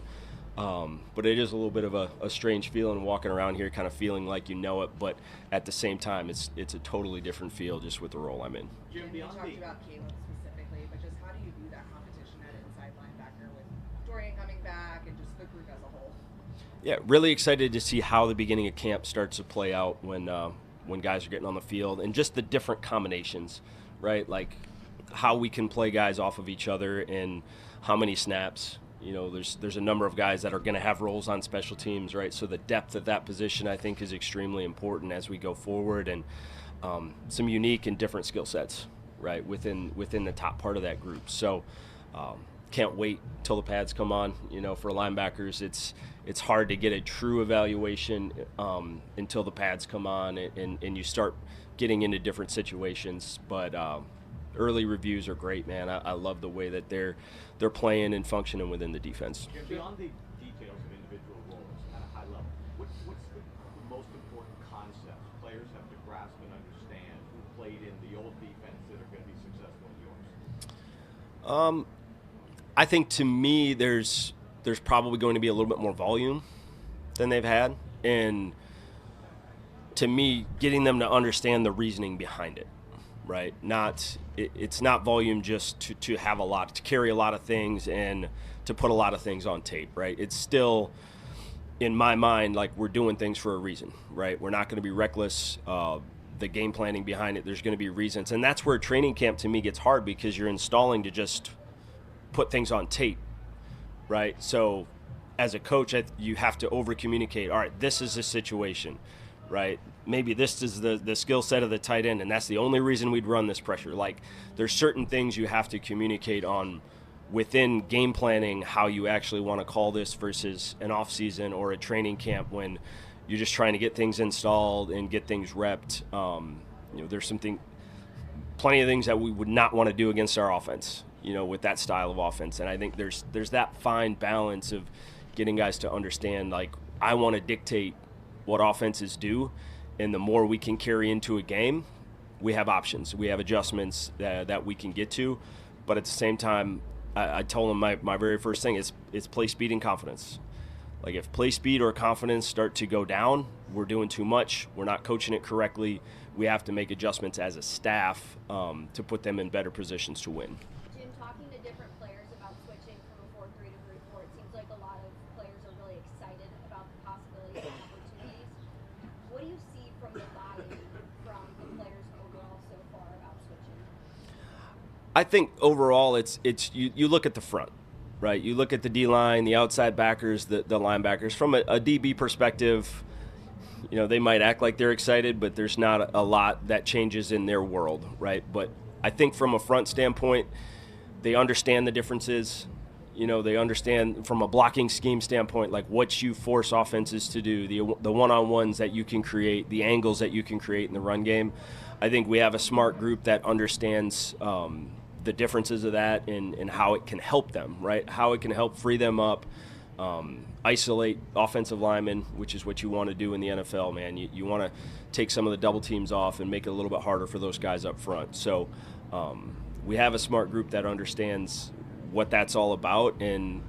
But it is a little bit of a strange feeling walking around here, kind of feeling like you know it, but at the same time, it's a totally different feel just with the role I'm in. Jim, you talked about Caleb specifically, but just how do you view that competition at inside linebacker with Dorian coming back and just the group as a whole? Yeah, really excited to see how the beginning of camp starts to play out when guys are getting on the field, and just the different combinations, right? Like how we can play guys off of each other and how many snaps. There's a number of guys that are going to have roles on special teams, right? So the depth of that position, I think, is extremely important as we go forward, and some unique and different skill sets, right, within the top part of that group. So can't wait till the pads come on. For linebackers, it's hard to get a true evaluation until the pads come on and you start getting into different situations. But early reviews are great, man. I love the way that they're playing and functioning within the defense. Beyond the details of individual roles at a high level, what's the most important concepts players have to grasp and understand who played in the old defense that are going to be successful in yours? I think to me there's probably going to be a little bit more volume than they've had, and to me, getting them to understand the reasoning behind it, right? It's not volume just to have a lot, to carry a lot of things and to put a lot of things on tape, right? It's still, in my mind, like we're doing things for a reason, right? We're not going to be reckless. The game planning behind it, there's going to be reasons. And that's where training camp to me gets hard, because you're installing to just put things on tape, right? So as a coach, you have to over communicate. All right, this is the situation, right? Maybe this is the skill set of the tight end, and that's the only reason we'd run this pressure. Like, there's certain things you have to communicate on within game planning, how you actually want to call this versus an off season or a training camp when you're just trying to get things installed and get things repped. There's plenty of things that we would not want to do against our offense, with that style of offense. And I think there's that fine balance of getting guys to understand, like, I want to dictate what offenses do, and the more we can carry into a game, we have options. We have adjustments that we can get to. But at the same time, I told them my very first thing is play speed and confidence. Like, if play speed or confidence start to go down, we're doing too much. We're not coaching it correctly. We have to make adjustments as a staff to put them in better positions to win. Jim, talking to different players about switching from a 4-3 to 3-4, it seems like a lot of players are really excited about the possibilities and opportunities. What do you see from the buy-in from the players overall so far about switching? I think overall it's you look at the front, right? You look at the D-line, the outside backers, the linebackers. From a DB perspective, they might act like they're excited, but there's not a lot that changes in their world, right? But I think from a front standpoint, they understand the differences. They understand from a blocking scheme standpoint, like what you force offenses to do, the one-on-ones that you can create, the angles that you can create in the run game. I think we have a smart group that understands the differences of that and how it can help them, right? How it can help free them up, isolate offensive linemen, which is what you want to do in the NFL, man. You want to take some of the double teams off and make it a little bit harder for those guys up front. So we have a smart group that understands what that's all about, and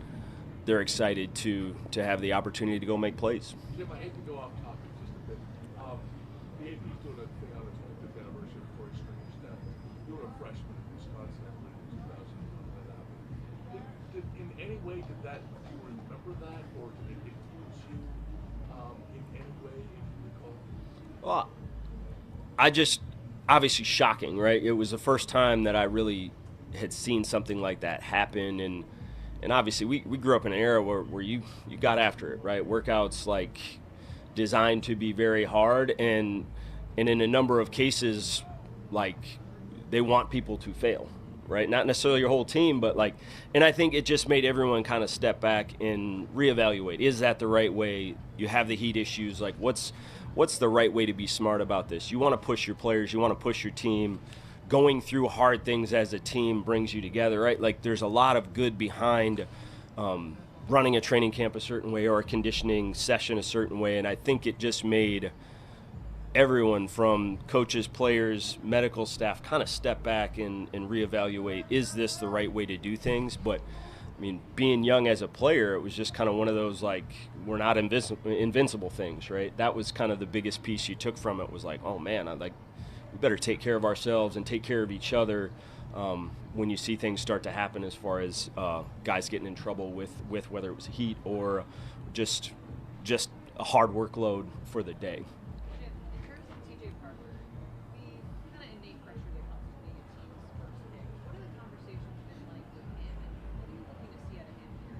they're excited to have the opportunity to go make plays. Jim, I hate to go off topic just a bit. The AP's doing a thing on the 25th anniversary of Corey Stringer's death. You were a freshman in Wisconsin, I believe, in 2000 when that happened. In any way, do you remember that, or did it influence you in any way, if you recall? Well, obviously shocking, right? It was the first time that I really had seen something like that happen, and obviously we grew up in an era where you got after it, right? Workouts like designed to be very hard, and in a number of cases, like, they want people to fail, right? Not necessarily your whole team, but and I think it just made everyone kind of step back and reevaluate. Is that the right way? You have the heat issues, like what's the right way to be smart about this? You want to push your players, you want to push your team. Going through hard things as a team brings you together, right? Like, there's a lot of good behind running a training camp a certain way or a conditioning session a certain way, and I think it just made everyone from coaches, players, medical staff kind of step back and reevaluate, is this the right way to do things? But, I mean, being young as a player, it was just kind of one of those, like, we're not invincible things, right? That was kind of the biggest piece you took from it, was like, oh, man, we better take care of ourselves and take care of each other when you see things start to happen, as far as guys getting in trouble with whether it was heat or just a hard workload for the day. In terms of TJ Parker, the kind of innate pressure that comes with being a team's first pick, what have the conversations been like with him, and what are you looking to see out of him here?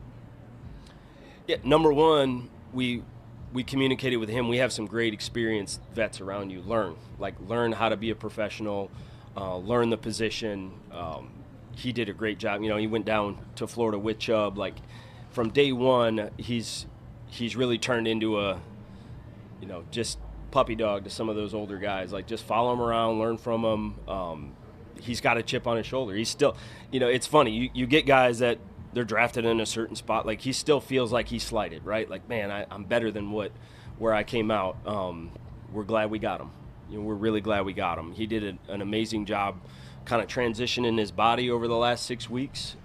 Yeah, number one, we communicated with him. We have some great experienced vets around you. Learn how to be a professional, learn the position. He did a great job. He went down to Florida with Chubb. Like, from day one, he's really turned into a, just puppy dog to some of those older guys. Like, just follow him around, learn from him. he's got a chip on his shoulder. He's still, it's funny. You get guys that they're drafted in a certain spot. Like, he still feels like he's slighted, right? Like, man, I'm better than where I came out. We're glad we got him. We're really glad we got him. He did an amazing job kind of transitioning his body over the last 6 weeks,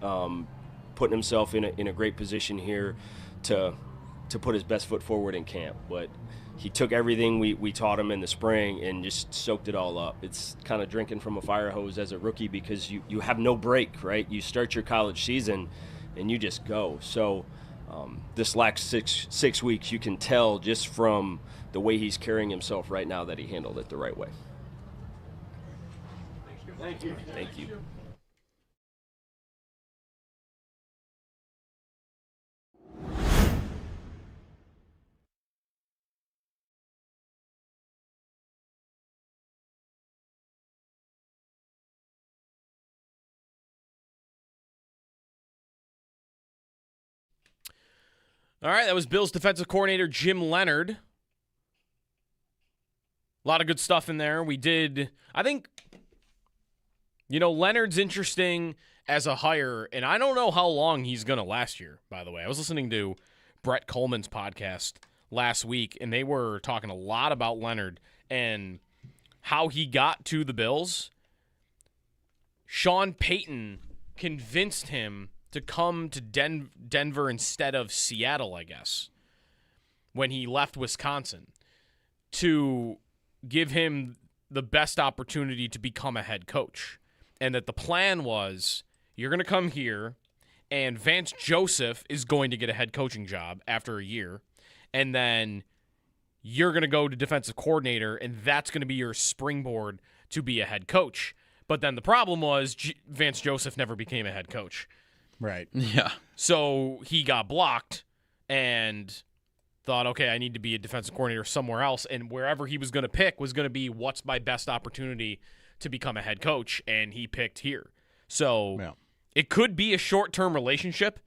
putting himself in a great position here to put his best foot forward in camp. But he took everything we taught him in the spring and just soaked it all up. It's kind of drinking from a fire hose as a rookie because you have no break, right? You start your college season and you just go. So this last six weeks, you can tell just from the way he's carrying himself right now that he handled it the right way. Thank you. Thank you. All right, that was Bills defensive coordinator Jim Leonard. A lot of good stuff in there. I think, Leonard's interesting as a hire, and I don't know how long he's going to last here, by the way. I was listening to Brett Coleman's podcast last week, and they were talking a lot about Leonard and how he got to the Bills. Sean Payton convinced him to come to Denver instead of Seattle, I guess, when he left Wisconsin, to give him the best opportunity to become a head coach. And that the plan was, you're going to come here, and Vance Joseph is going to get a head coaching job after a year, and then you're going to go to defensive coordinator, and that's going to be your springboard to be a head coach. But then the problem was Vance Joseph never became a head coach. Right. Yeah. So he got blocked and thought, okay, I need to be a defensive coordinator somewhere else. And wherever he was going to pick was going to be what's my best opportunity to become a head coach. And he picked here. So It could be a short-term relationship,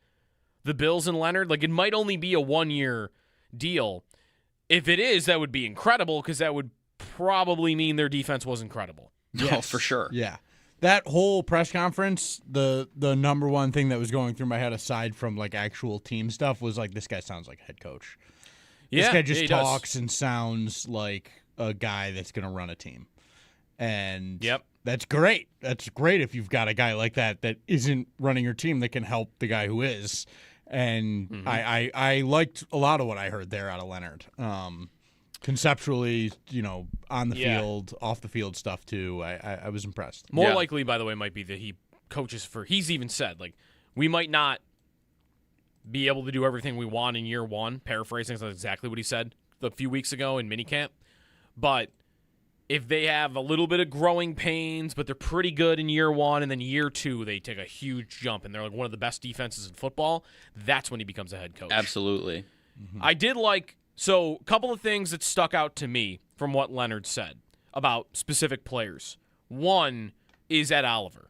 the Bills and Leonard. Like, it might only be a 1-year deal. If it is, that would be incredible because that would probably mean their defense was incredible. Yes. Oh, for sure. Yeah. That whole press conference, the number one thing that was going through my head aside from like actual team stuff was like, this guy sounds like a head coach. This guy just talks and sounds like a guy that's going to run a team. And that's great. That's great if you've got a guy like that isn't running your team that can help the guy who is. And I liked a lot of what I heard there out of Leonard. Conceptually, on the field, off the field stuff too. I was impressed. More likely, by the way, might be that he coaches he's even said, like, we might not be able to do everything we want in year one. Paraphrasing, that's exactly what he said a few weeks ago in minicamp. But if they have a little bit of growing pains, but they're pretty good in year one, and then year two, they take a huge jump, and they're like one of the best defenses in football, that's when he becomes a head coach. Absolutely. I did like... So, a couple of things that stuck out to me from what Leonard said about specific players. One is Ed Oliver.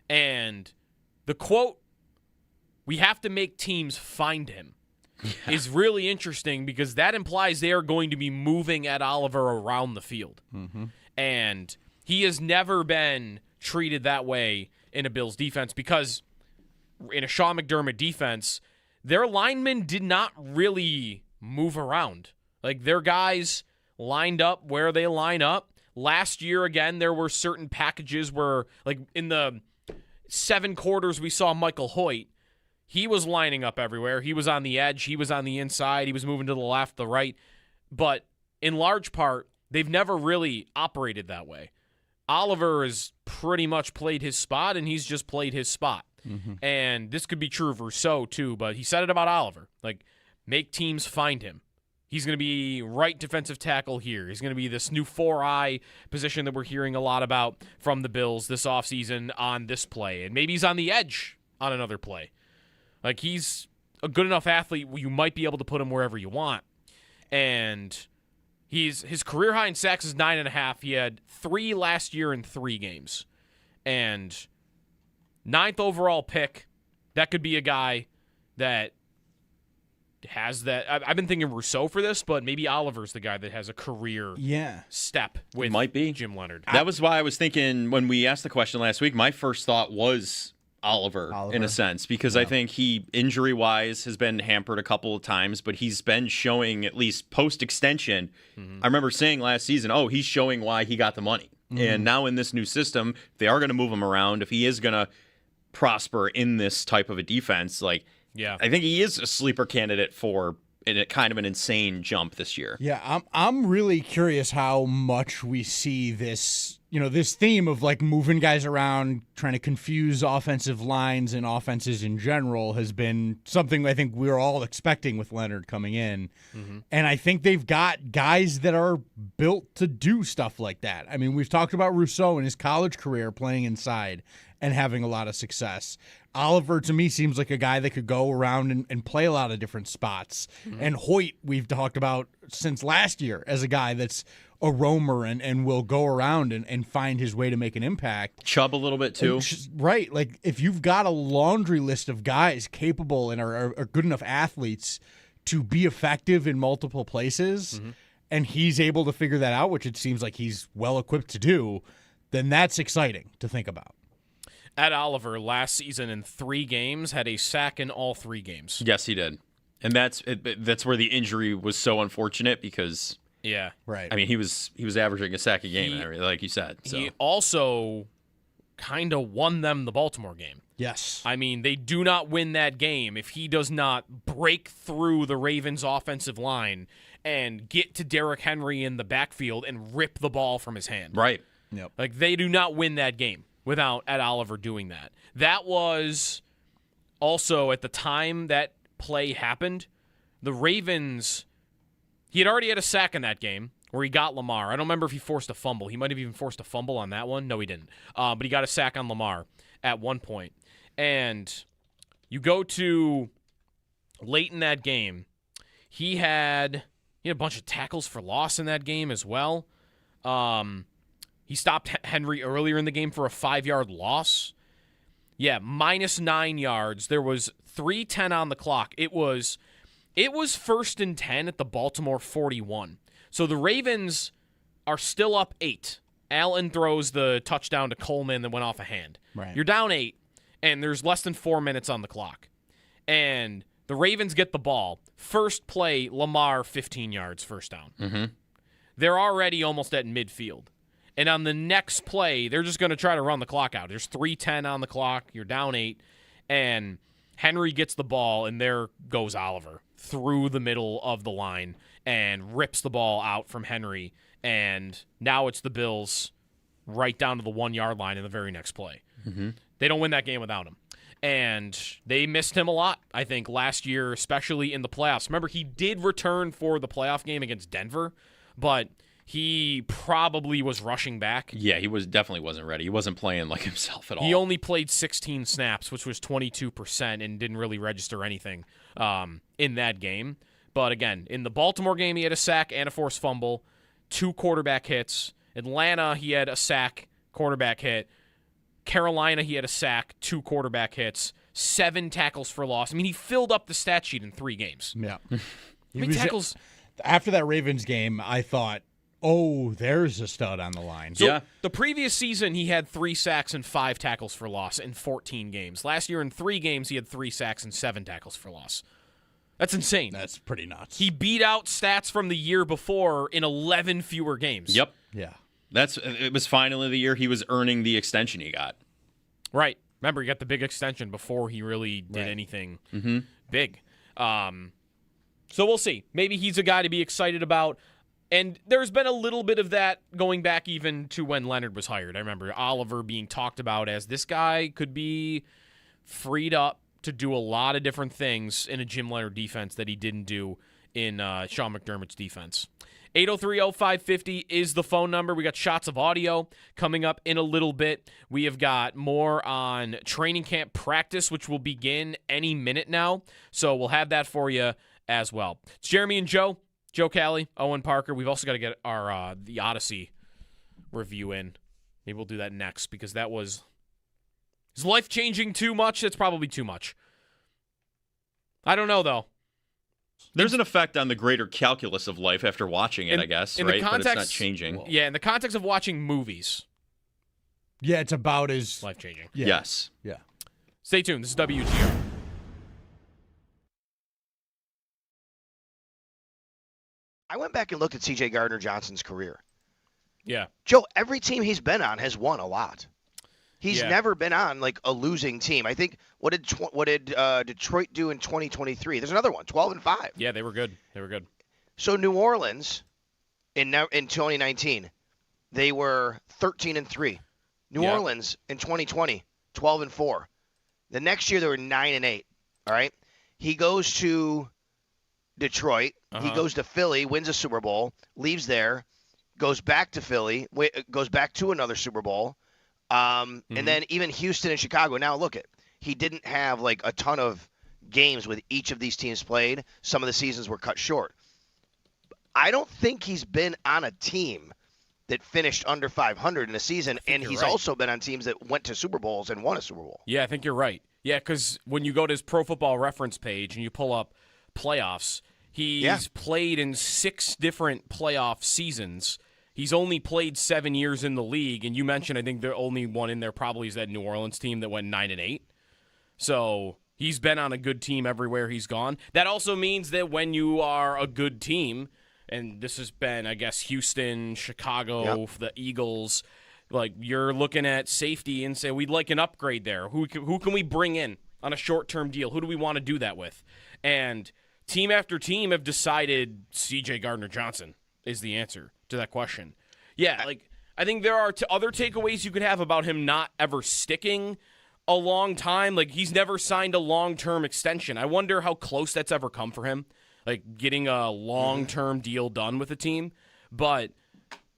And the quote, "We have to make teams find him," is really interesting because that implies they are going to be moving Ed Oliver around the field. And he has never been treated that way in a Bills defense because in a Sean McDermott defense, their linemen did not really move around. Like, their guys lined up where they line up. Last year, again, there were certain packages where, like, in the 7 quarters we saw Michael Hoyt, he was lining up everywhere. He was on the edge. He was on the inside. He was moving to the left, the right. But in large part, they've never really operated that way. Oliver has pretty much played his spot, and he's just played his spot. And this could be true of Rousseau, too, but he said it about Oliver. Like, make teams find him. He's going to be right defensive tackle here. He's going to be this new 4-eye position that we're hearing a lot about from the Bills this offseason on this play. And maybe he's on the edge on another play. Like, he's a good enough athlete you might be able to put him wherever you want. And his career high in sacks is 9.5. He had 3 last year in 3 games. And 9th overall pick, that could be a guy that has that. I've been thinking Rousseau for this, but maybe Oliver's the guy that has a career step with might be Jim Leonard. That was why I was thinking when we asked the question last week, my first thought was Oliver. In a sense, because I think he, injury-wise, has been hampered a couple of times, but he's been showing, at least post-extension, I remember saying last season, he's showing why he got the money. And now in this new system, if they are going to move him around, if he is going to prosper in this type of a defense, I think he is a sleeper candidate for kind of an insane jump this year. Yeah, I'm really curious how much we see this, this theme of moving guys around, trying to confuse offensive lines and offenses in general has been something I think we were all expecting with Leonard coming in. And I think they've got guys that are built to do stuff like that. I mean, we've talked about Rousseau in his college career playing inside and having a lot of success. Oliver, to me, seems like a guy that could go around and play a lot of different spots. And Hoyt, we've talked about since last year as a guy that's a roamer and will go around and find his way to make an impact. Chubb a little bit, too. Right. If you've got a laundry list of guys capable and are good enough athletes to be effective in multiple places, and he's able to figure that out, which it seems like he's well-equipped to do, then that's exciting to think about. Ed Oliver last season in 3 games had a sack in all 3 games. Yes, he did. And that's where the injury was so unfortunate because right. I mean, he was averaging a sack a game, like you said. So. He also kind of won them the Baltimore game. Yes. I mean, they do not win that game if he does not break through the Ravens' offensive line and get to Derrick Henry in the backfield and rip the ball from his hand. Right. Yep. They do not win that game without Ed Oliver doing that. That was also at the time that play happened, the Ravens, he had already had a sack in that game where he got Lamar. I don't remember if he forced a fumble. He might have even forced a fumble on that one. No, he didn't. But he got a sack on Lamar at one point. And you go to late in that game, he had a bunch of tackles for loss in that game as well. He stopped Henry earlier in the game for a 5-yard loss. Yeah, -9 yards. There was 3:10 on the clock. It was 1st and 10 at the Baltimore 41. So the Ravens are still up 8. Allen throws the touchdown to Coleman that went off a hand. Right. You're down 8, and there's less than 4 minutes on the clock. And the Ravens get the ball. First play, Lamar, 15 yards, first down. They're already almost at midfield. And on the next play, they're just going to try to run the clock out. There's 3:10 on the clock. You're down 8. And Henry gets the ball, and there goes Oliver through the middle of the line and rips the ball out from Henry. And now it's the Bills right down to the 1-yard line in the very next play. They don't win that game without him. And they missed him a lot, I think, last year, especially in the playoffs. Remember, he did return for the playoff game against Denver, but he probably was rushing back. Yeah, he definitely wasn't ready. He wasn't playing like himself at all. He only played 16 snaps, which was 22%, and didn't really register anything in that game. But again, in the Baltimore game, he had a sack and a forced fumble, 2 quarterback hits. Atlanta, he had a sack, quarterback hit. Carolina, he had a sack, 2 quarterback hits, 7 tackles for loss. I mean, he filled up the stat sheet in 3 games. Yeah. How many tackles? After that Ravens game, I thought, there's a stud on the line. So the previous season, he had 3 sacks and 5 tackles for loss in 14 games. Last year, in 3 games, he had 3 sacks and 7 tackles for loss. That's insane. That's pretty nuts. He beat out stats from the year before in 11 fewer games. Yep. Yeah. It was finally the year he was earning the extension he got. Right. Remember, he got the big extension before he really did anything big. So we'll see. Maybe he's a guy to be excited about. And there's been a little bit of that going back even to when Leonard was hired. I remember Oliver being talked about as this guy could be freed up to do a lot of different things in a Jim Leonard defense that he didn't do in Sean McDermott's defense. 803-0550 is the phone number. We got shots of audio coming up in a little bit. We have got more on training camp practice, which will begin any minute now. So we'll have that for you as well. It's Jeremy and Joe Callie, Owen Parker. We've also got to get our the Odyssey review in. Maybe we'll do that next because that was... Is life changing too much? That's probably too much. I don't know, though. There's an effect on the greater calculus of life after watching it, I guess, right? But it's not changing. Yeah, in the context of watching movies. Yeah, it's about as life-changing. Yeah. Yes. Yeah. Stay tuned. This is WGR. I went back and looked at C.J. Gardner-Johnson's career. Yeah. Joe, every team he's been on has won a lot. He's Yeah. never been on like a losing team. I think what did Detroit do in 2023? There's another one, 12-5. Yeah, they were good. They were good. So New Orleans in 2019, they were 13-3. New Yeah. Orleans in 2020, 12-4. The next year they were 9-8. All right. He goes to Detroit. He goes to Philly, wins a Super Bowl, leaves there, goes back to Philly, goes back to another Super Bowl. And then even Houston and Chicago. Now look at, he didn't have like a ton of games with each of these teams played. Some of the seasons were cut short. I don't think he's been on a team that finished under 500 in a season, and he's also been on teams that went to Super Bowls and won a Super Bowl. Yeah, I think you're right. Yeah, because when you go to his Pro Football Reference page and you pull up playoffs, he's played in 6 different playoff seasons. He's only played 7 years in the league, and you mentioned I think the only one in there probably is that New Orleans team that went 9-8. So he's been on a good team everywhere he's gone. That also means that when you are a good team, and this has been, I guess, Houston, Chicago, the Eagles, like you're looking at safety and say, we'd like an upgrade there. Who can we bring in on a short-term deal? Who do we want to do that with? And team after team have decided C.J. Gardner-Johnson is the answer to that question. Yeah, like I think there are other takeaways you could have about him not ever sticking a long time. Like he's never signed a long-term extension. I wonder how close that's ever come for him, like getting a long-term deal done with a team. But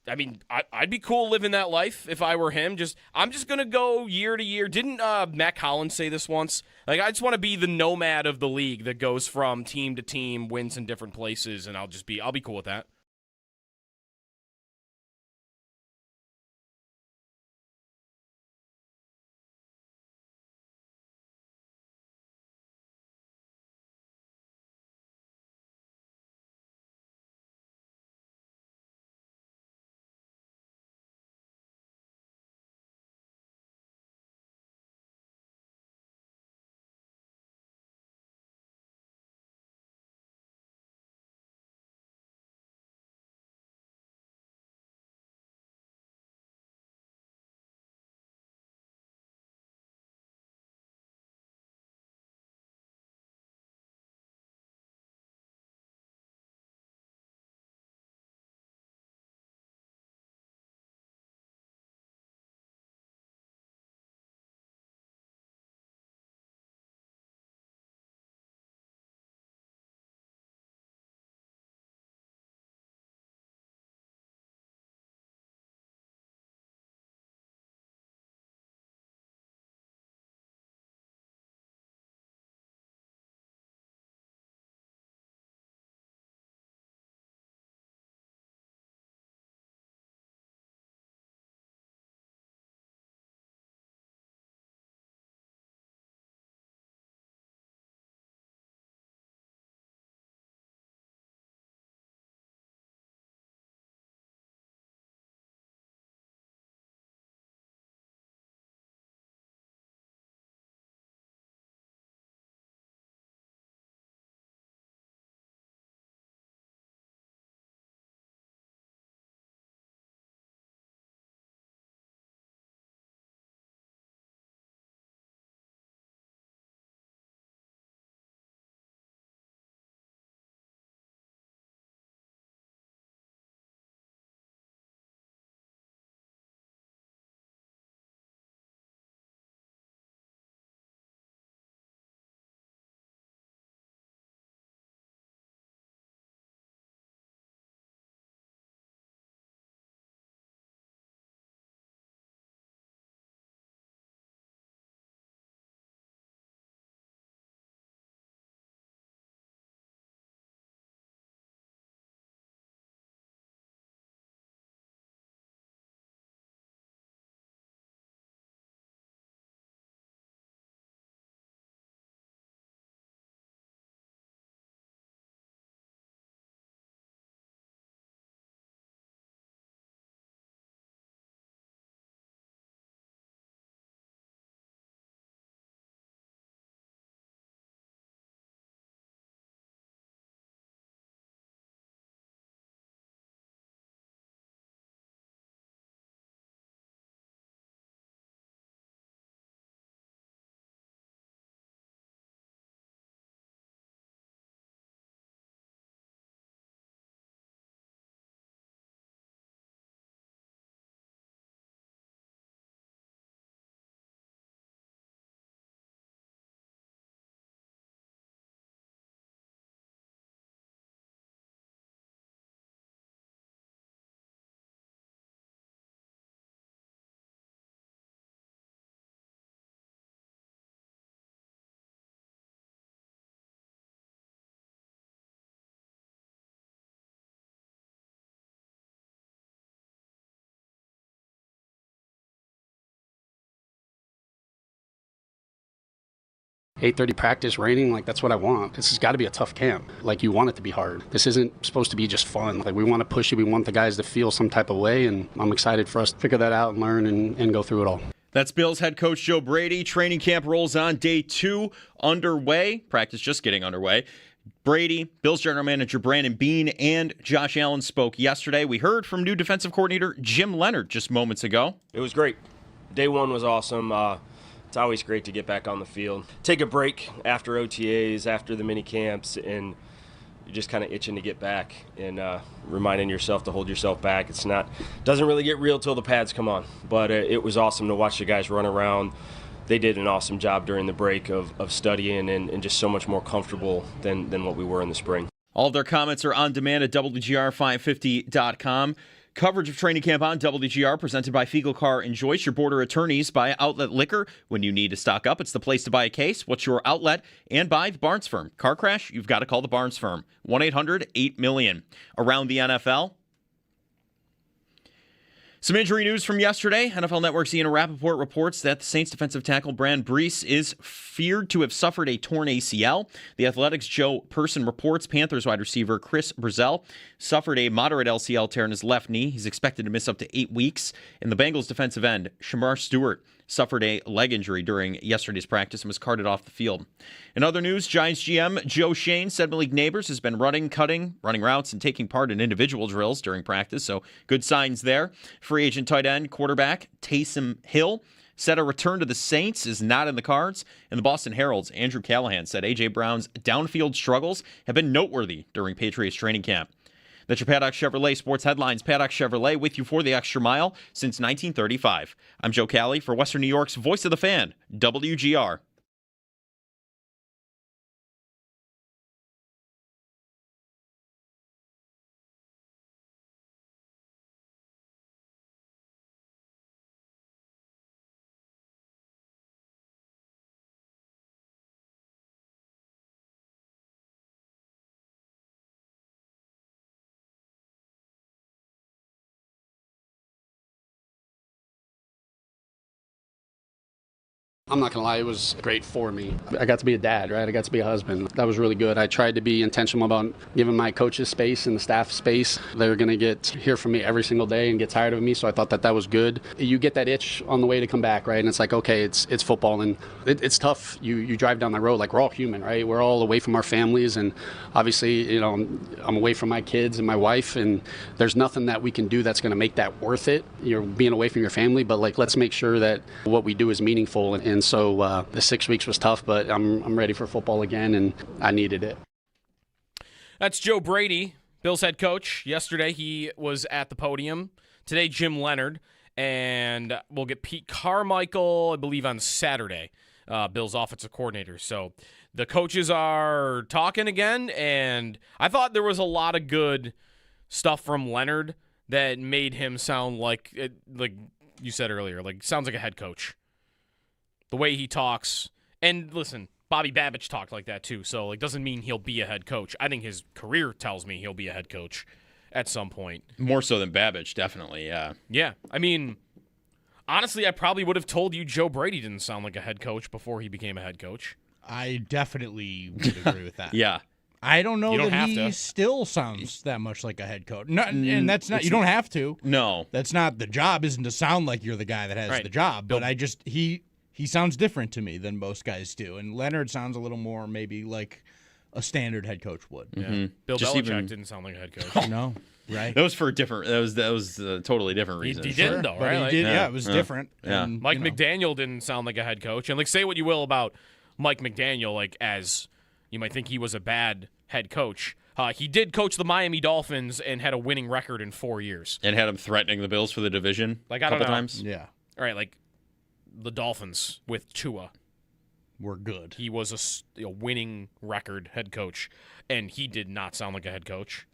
I mean, I'd be cool living that life if I were him. I'm just gonna go year to year. Didn't Matt Collins say this once? Like I just want to be the nomad of the league that goes from team to team, wins in different places, and I'll be cool with that. 8:30 practice, raining, like that's what I want. This has got to be a tough camp. Like you want it to be hard. This isn't supposed to be just fun. Like we want to push it. We want the guys to feel some type of way, and I'm excited for us to figure that out and learn and go through it all. That's Bills head coach Joe Brady. Training camp rolls on, day 2 underway. Practice just getting underway. Brady, Bills general manager Brandon Beane, and Josh Allen spoke yesterday. We heard from new defensive coordinator Jim Leonhard just moments ago. It was great. Day 1 was awesome. It's always great to get back on the field. Take a break after OTAs, after the mini camps, and you're just kind of itching to get back and reminding yourself to hold yourself back. Doesn't really get real till the pads come on. But it was awesome to watch the guys run around. They did an awesome job during the break of studying and just so much more comfortable than what we were in the spring. All of their comments are on demand at WGR550.com. Coverage of training camp on WGR presented by Fiegel Car and Joyce, your border attorneys. By Outlet Liquor. When you need to stock up, it's the place to buy a case. What's your outlet? And by the Barnes Firm. Car crash? You've got to call the Barnes Firm. 1-800-8-million. Around the NFL. Some injury news from yesterday. NFL Network's Ian Rappaport reports that the Saints defensive tackle Brand Brees is feared to have suffered a torn ACL. The Athletics' Joe Person reports Panthers wide receiver Chris Brazell suffered a moderate LCL tear in his left knee. He's expected to miss up to 8 weeks. And the Bengals defensive end Shamar Stewart suffered a leg injury during yesterday's practice and was carted off the field. In other news, Giants GM Joe Shane said Malik Neighbors has been running routes, and taking part in individual drills during practice, so good signs there. Free agent tight end quarterback Taysom Hill said a return to the Saints is not in the cards. And the Boston Herald's Andrew Callahan said A.J. Brown's downfield struggles have been noteworthy during Patriots training camp. That's your Paddock Chevrolet Sports Headlines. Paddock Chevrolet with you for the extra mile since 1935. I'm Joe Cali for Western New York's Voice of the Fan, WGR. I'm not going to lie, it was great for me. I got to be a dad, right? I got to be a husband. That was really good. I tried to be intentional about giving my coaches space and the staff space. They're going to hear from me every single day and get tired of me, so I thought that was good. You get that itch on the way to come back, right? And it's like, okay, it's football, and it's tough. You drive down the road, like we're all human, right? We're all away from our families, and obviously, I'm away from my kids and my wife, and there's nothing that we can do that's going to make that worth it. You're being away from your family, but let's make sure that what we do is meaningful. And so the 6 weeks was tough, but I'm ready for football again, and I needed it. That's Joe Brady, Bills head coach. Yesterday he was at the podium. Today Jim Leonhard, and we'll get Pete Carmichael, I believe, on Saturday, Bills offensive coordinator. So the coaches are talking again, and I thought there was a lot of good stuff from Leonhard that made him sound like you said earlier, sounds like a head coach. The way he talks, and listen, Bobby Babich talked like that too, so doesn't mean he'll be a head coach. I think his career tells me he'll be a head coach at some point. More so than Babich, definitely, yeah. Yeah, I mean, honestly, I probably would have told you Joe Brady didn't sound like a head coach before he became a head coach. I definitely would agree with that. Yeah. I don't know that he still sounds that much like a head coach. No, and that's not, you don't have to. No. That's not, the job isn't to sound like you're the guy that has the job, but he sounds different to me than most guys do. And Leonhard sounds a little more maybe like a standard head coach would. Yeah. Mm-hmm. Bill Belichick didn't sound like a head coach. No, right? That was for a different. That was a totally different reason. He didn't though, right? He did, yeah, it was different. Yeah. And, Mike McDaniel didn't sound like a head coach. And say what you will about Mike McDaniel, as you might think he was a bad head coach. He did coach the Miami Dolphins and had a winning record in 4 years. And had him threatening the Bills for the division a couple times. Yeah. All right, the Dolphins with Tua were good. He was a winning record head coach, and he did not sound like a head coach.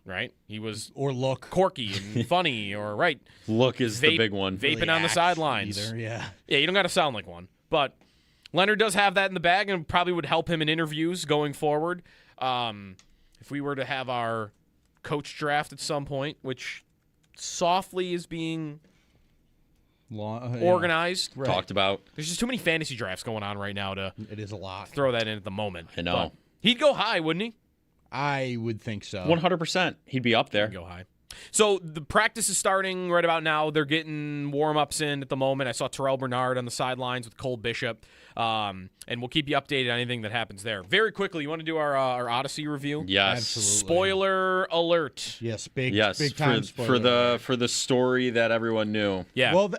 Right? He was or look quirky and funny, or right. Look is the big one. Vaping really on the sidelines. Either, yeah. Yeah, you don't got to sound like one. But Leonhard does have that in the bag, and probably would help him in interviews going forward. If we were to have our coach draft at some point, which softly is being organized. Right. Talked about. There's just too many fantasy drafts going on right now to It is a lot. throw that in at the moment. I know. But he'd go high, wouldn't he? I would think so. 100%. He'd be up there. He'd go high. So the practice is starting right about now. They're getting warm-ups in at the moment. I saw Terrell Bernard on the sidelines with Cole Bishop. And we'll keep you updated on anything that happens there. Very quickly, you want to do our Odyssey review? Yes. Absolutely. Spoiler alert. Yes, big Yes, time spoiler. for the story that everyone knew. Yeah. Well,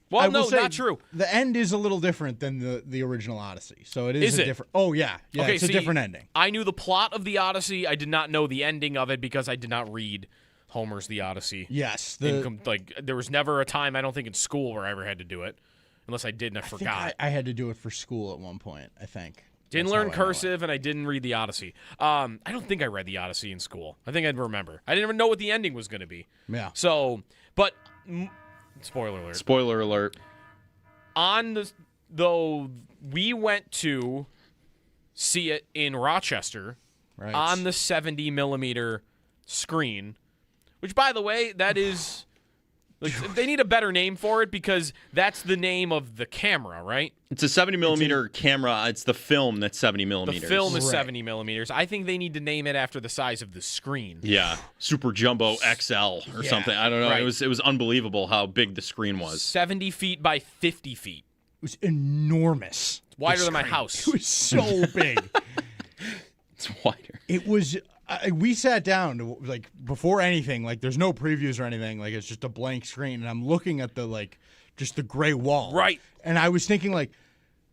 Well, I will no, say not true. The end is a little different than the original Odyssey, so it Is is it? different. Oh yeah, Okay, it's a different ending. I knew the plot of the Odyssey. I did not know the ending of it because I did not read Homer's The Odyssey. Yes, there was never a time, I don't think, in school where I ever had to do it, unless I did and I forgot. I had to do it for school at one point. I think Didn't That's learn how I know it. cursive, and I didn't read the Odyssey. I don't think I read the Odyssey in school. I think I'd remember. I didn't even know what the ending was going to be. Yeah. So, but spoiler alert. Spoiler alert. Though we went to see it in Rochester Right. on the 70 millimeter screen, which, by the way, that is. Like, they need a better name for it because that's the name of the camera, right? It's a 70 millimeter camera. It's the film that's 70 millimeters. The film is 70 millimeters. I think they need to name it after the size of the screen. Yeah, Super Jumbo XL or something. I don't know. Right. It was unbelievable how big the screen was. 70 feet by 50 feet. It was enormous. It's wider The than my screen. house. It was so big. It's wider. It was. We sat down like before anything. Like there's no previews or anything. Like it's just a blank screen, and I'm looking at just the gray wall. Right. And I was thinking like,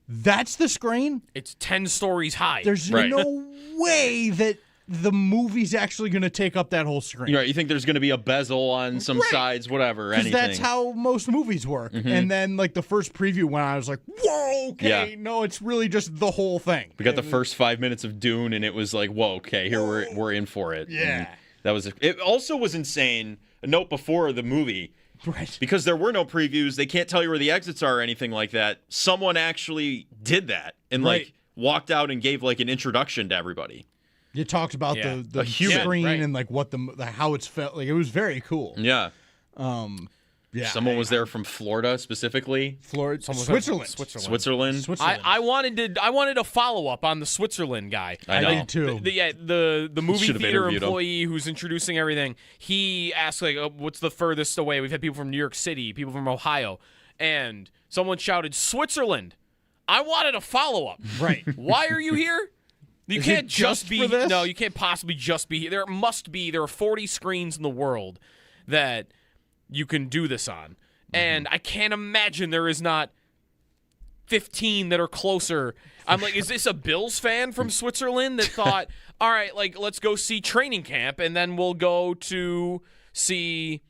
that's the screen. It's 10 stories high. There's no way that the movie's actually going to take up that whole screen. You think there's going to be a bezel on some sides, whatever, Because anything. that's how most movies work. Mhm. And then like the first preview when I was like, whoa, okay, Yeah. no, it's really just the whole thing. We got the first 5 minutes of Dune, and it was like, whoa, okay, here we're in for it. Yeah. And that was. It also was insane. A note before the movie. Right. Because there were no previews, they can't tell you where the exits are or anything like that. Someone actually did that and like walked out and gave like an introduction to everybody. You talked about A the human, screen right. and like what how it's felt. Like it was very cool. Yeah. Yeah. Someone was there from Florida specifically. Switzerland. Switzerland. I wanted a follow up on the Switzerland guy. I know. did too. The movie Should've theater interviewed him. employee who's introducing everything. He asked like, "What's the furthest away?" We've had people from New York City, people from Ohio, and someone shouted Switzerland. I wanted a follow up. Right. Why are you here? You Is can't it just just be for this? No, you can't possibly just be here. There are 40 screens in the world that you can do this on. And I can't imagine there is not 15 that are closer. I'm like, is this a Bills fan from Switzerland that thought, all right, like, let's go see training camp and then we'll go to see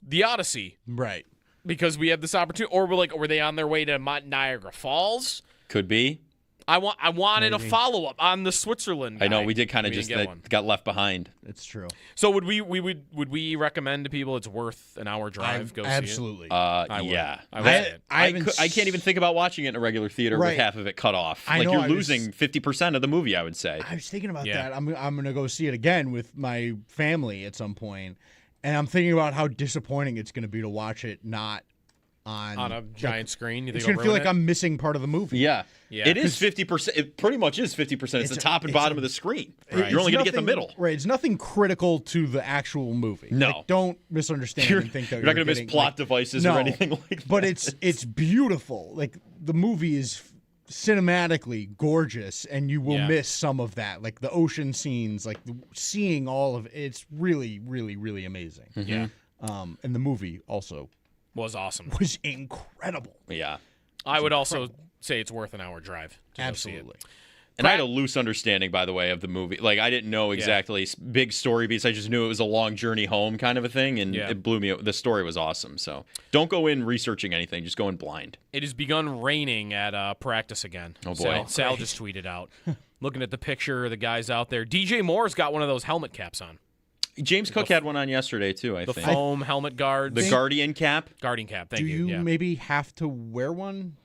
the Odyssey Right. because we have this opportunity? Or were they on their way to Niagara Falls? Could be. I wanted a Maybe. follow up on the Switzerland guy. I know we did kind of We just didn't get one. got left behind. It's true. So would we recommend to people it's worth an hour drive? Go absolutely. see it. I would. Yeah. I would. say it. I can't even think about watching it in a regular theater with Right. half of it cut off. I Like know, you're I was- losing 50% of the movie, I would say. I was thinking about Yeah. that. I'm gonna go see it again with my family at some point, and I'm thinking about how disappointing it's gonna be to watch it not on a giant screen. You think It's it'll gonna feel ruin like it? I'm missing part of the movie. Yeah. Yeah. It is 50%. It pretty much is 50%. It's the top and bottom of the screen. Right. You're only going to get the Nothing- middle. Right. It's nothing critical to the actual movie. No. Like, don't misunderstand and think that You're not going to miss getting, plot like- devices no, or anything like that. But it's beautiful. Like the movie is cinematically gorgeous, and you will Yeah. miss some of that, like the ocean scenes, like seeing all of it. It's really, really, really amazing. Yeah. And the movie also Was awesome. was incredible. Yeah. I would also say it's worth an hour drive. To Absolutely. Go see it. And I had a loose understanding, by the way, of the movie. Like, I didn't know exactly big story beats. I just knew it was a long journey home kind of a thing, and Yeah. it blew me. The story was awesome. So don't go in researching anything. Just go in blind. It has begun raining at practice again. Oh, boy. Sal just tweeted out. Looking at the picture of the guys out there. DJ Moore's got one of those helmet caps on. James Cook had one on yesterday, too, I The think. foam helmet guards. The Guardian cap. Guardian cap, thank Do you yeah. maybe have to wear one?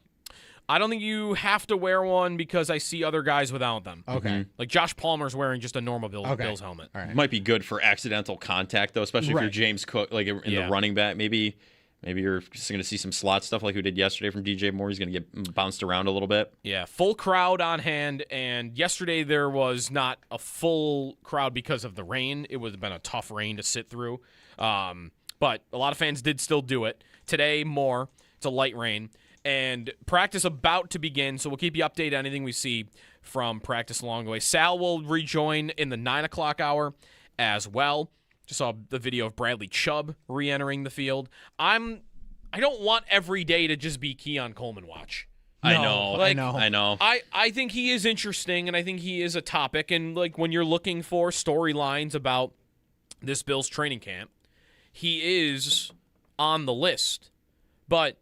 I don't think you have to wear one because I see other guys without them. Okay. Like Josh Palmer's wearing just a normal Okay. Bills helmet. All right. Might be good for accidental contact, though, especially if you're Right. James Cook, like in Yeah. the running back. Maybe Maybe you're just going to see some slot stuff like we did yesterday from DJ Moore. He's going to get bounced around a little bit. Yeah, full crowd on hand, and yesterday there was not a full crowd because of the rain. It would have been a tough rain to sit through, but a lot of fans did still do it. Today, more. It's a light rain, and practice about to begin, so we'll keep you updated on anything we see from practice along the way. Sal will rejoin in the 9 o'clock hour as well. Just saw the video of Bradley Chubb re-entering the field. I don't want every day to just be Keon Coleman watch. I know. I think he is interesting, and I think he is a topic. And like when you're looking for storylines about this Bills training camp, he is on the list. But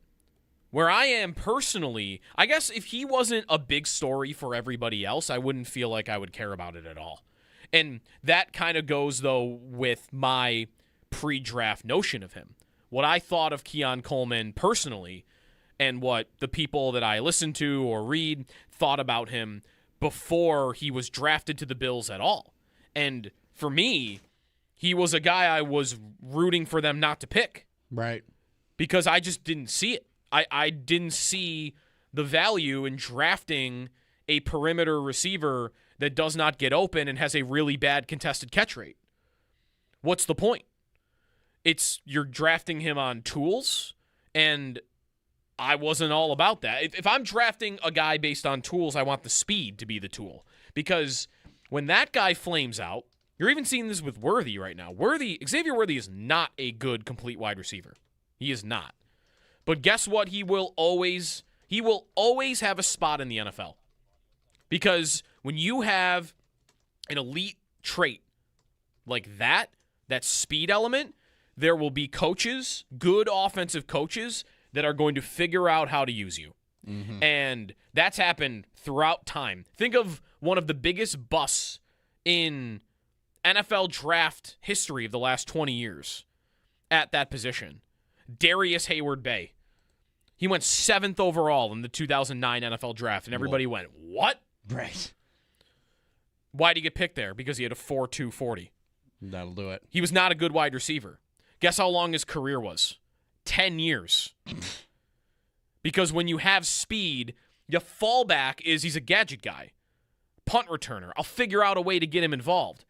where I am personally, I guess if he wasn't a big story for everybody else, I wouldn't feel like I would care about it at all. And that kind of goes, though, with my pre-draft notion of him. What I thought of Keon Coleman personally and what the people that I listen to or read thought about him before he was drafted to the Bills at all. And for me, he was a guy I was rooting for them not to pick. Right. Because I just didn't see it. I didn't see the value in drafting a perimeter receiver that does not get open and has a really bad contested catch rate. What's the point? You're drafting him on tools, and I wasn't all about that. If I'm drafting a guy based on tools, I want the speed to be the tool. Because when that guy flames out, you're even seeing this with Worthy right now. Xavier Worthy is not a good complete wide receiver. He is not. But guess what? He will always have a spot in the NFL. Because when you have an elite trait like that speed element, there will be coaches, good offensive coaches, that are going to figure out how to use you. Mm-hmm. And that's happened throughout time. Think of one of the biggest busts in NFL draft history of the last 20 years at that position. Darius Hayward-Bay. He went 7th overall in the 2009 NFL draft, and everybody went, what? Right. Why did he get picked there? Because he had a 4.2 40. That'll do it. He was not a good wide receiver. Guess how long his career was? 10 years. Because when you have speed, your fallback is he's a gadget guy. Punt returner. I'll figure out a way to get him involved.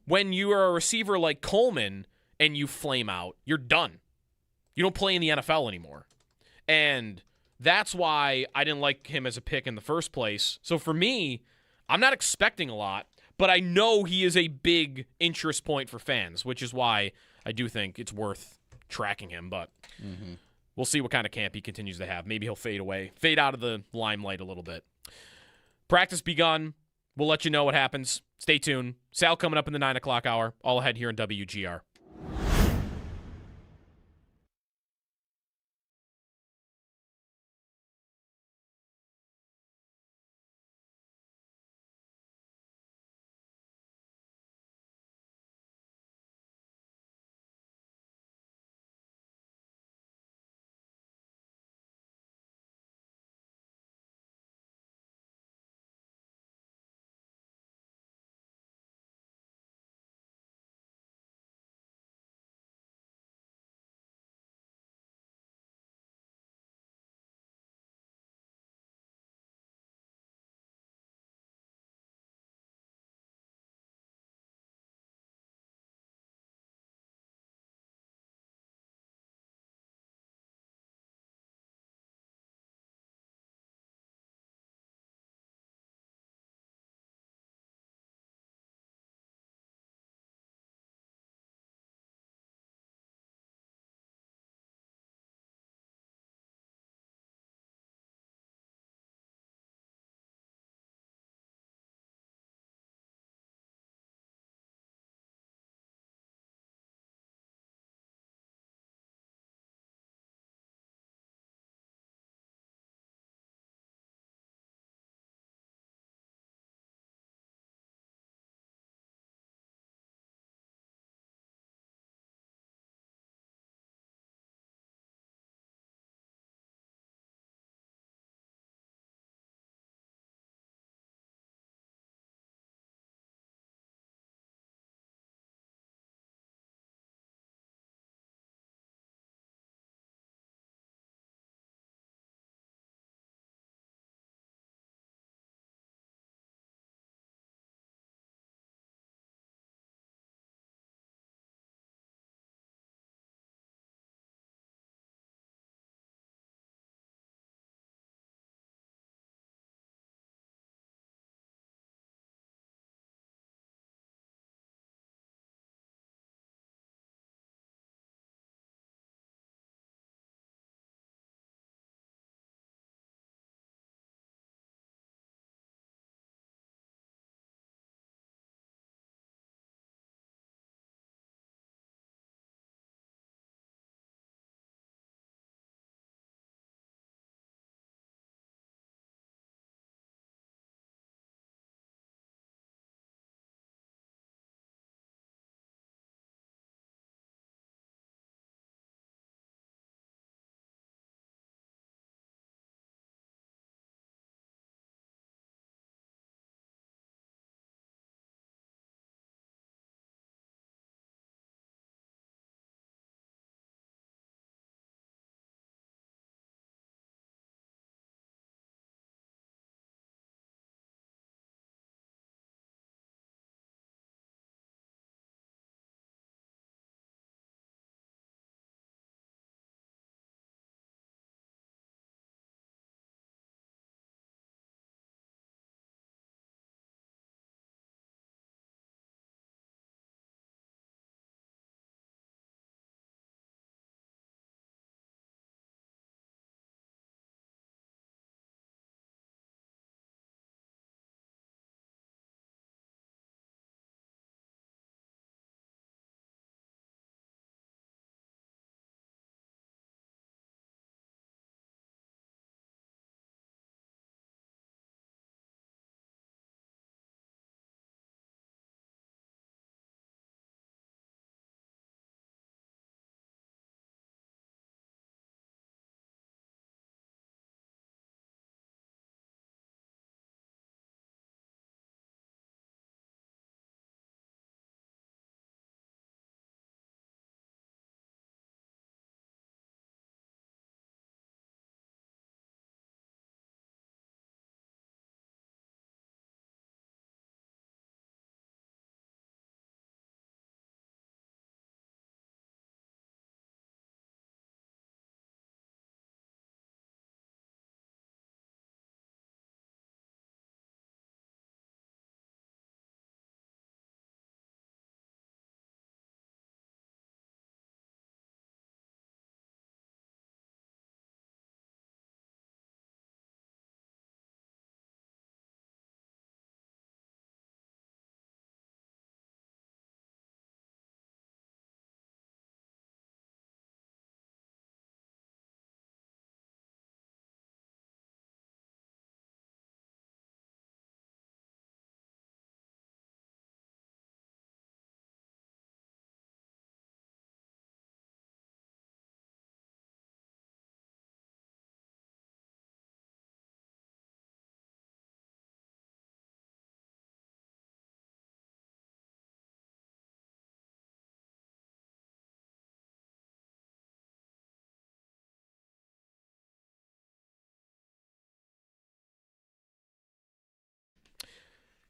When you are a receiver like Coleman and you flame out, you're done. You don't play in the NFL anymore. And that's why I didn't like him as a pick in the first place. So for me, I'm not expecting a lot, but I know he is a big interest point for fans, which is why I do think it's worth tracking him. But we'll see what kind of camp he continues to have. Maybe he'll fade out of the limelight a little bit. Practice begun. We'll let you know what happens. Stay tuned. Sal coming up in the 9 o'clock hour. All ahead here in WGR.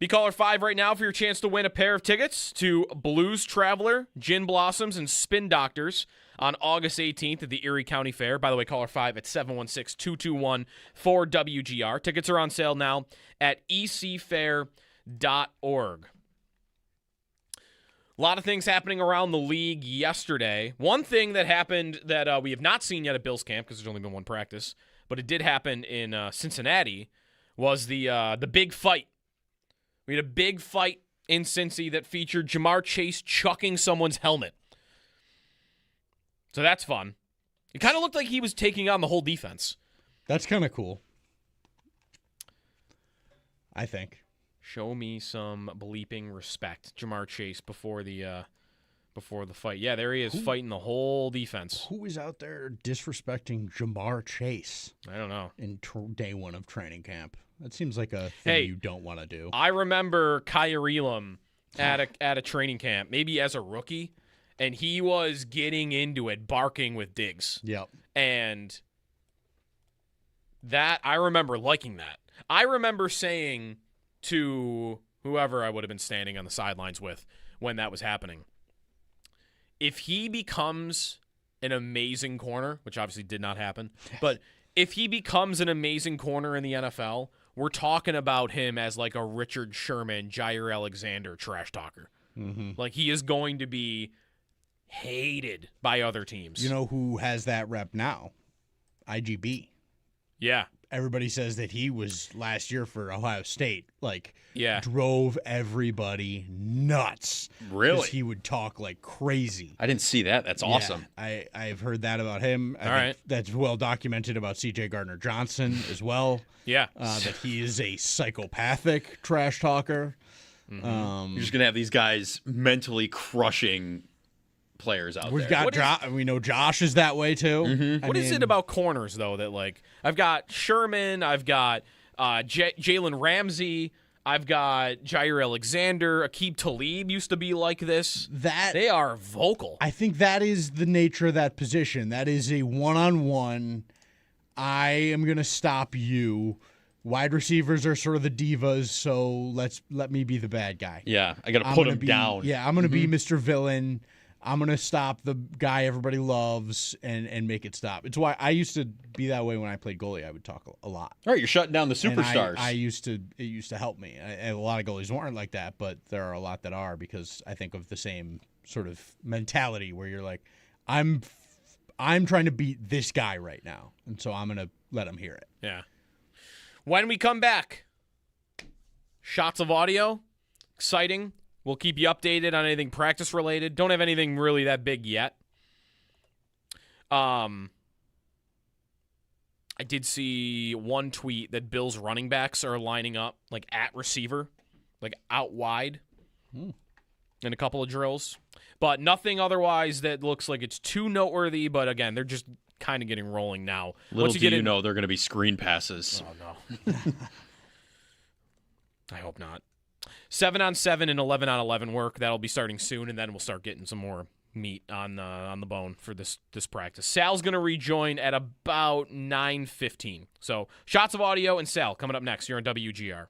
Be caller 5 right now for your chance to win a pair of tickets to Blues Traveler, Gin Blossoms, and Spin Doctors on August 18th at the Erie County Fair. By the way, caller 5 at 716-221-4WGR. Tickets are on sale now at ecfair.org. A lot of things happening around the league yesterday. One thing that happened that we have not seen yet at Bills camp, because there's only been one practice, but it did happen in Cincinnati, was the big fight. We had a big fight in Cincy that featured Jamar Chase chucking someone's helmet. So that's fun. It kind of looked like he was taking on the whole defense. That's kind of cool. I think. Show me some bleeping respect, Jamar Chase, before the fight. Yeah, there he is, fighting the whole defense. Who is out there disrespecting Jamar Chase? I don't know. In day one of training camp. That seems like a thing you don't want to do. I remember Kyer Elam at a training camp, maybe as a rookie, and he was getting into it, barking with Diggs. Yep. And that, I remember liking that. I remember saying to whoever I would have been standing on the sidelines with when that was happening, if he becomes an amazing corner, which obviously did not happen, but if he becomes an amazing corner in the NFL, we're talking about him as like a Richard Sherman, Jair Alexander trash talker. Mm-hmm. Like, he is going to be hated by other teams. You know who has that rep now? IGB. Yeah. Everybody says that he was last year for Ohio State. Like, yeah, drove everybody nuts. Really? 'Cause he would talk like crazy. I didn't see that. That's awesome. I've heard that about him. All right. That's well documented about C.J. Gardner-Johnson as well. Yeah. That he is a psychopathic trash talker. You're just going to have these guys mentally crushing players out We've there. got we know Josh is that way too. Mm-hmm. What is it about corners, though, that, like, I've got Sherman, I've got Jalen Ramsey, I've got Jair Alexander, Aqib Talib used to be like this. They are vocal. I think that is the nature of that position. That is a one-on-one. I am going to stop you. Wide receivers are sort of the divas, so let me be the bad guy. Yeah, I got to put him down. Yeah, I'm going to be Mr. Villain. I'm going to stop the guy everybody loves and make it stop. It's why I used to be that way when I played goalie. I would talk a lot. All right, you're shutting down the superstars. It used to help me. A lot of goalies weren't like that, but there are a lot that are because I think of the same sort of mentality where you're like, I'm trying to beat this guy right now, and so I'm going to let him hear it. Yeah. When we come back, shots of audio, exciting. We'll keep you updated on anything practice related. Don't have anything really that big yet. I did see one tweet that Bills running backs are lining up like at receiver, like out wide in a couple of drills. But nothing otherwise that looks like it's too noteworthy. But again, they're just kind of getting rolling now. Little do you know they're going to be screen passes. Oh, no. I hope not. 7-on-7 and 11-on-11 work. That'll be starting soon, and then we'll start getting some more meat on the bone for this practice. Sal's going to rejoin at about 9:15. So shots of audio and Sal coming up next. You're on WGR.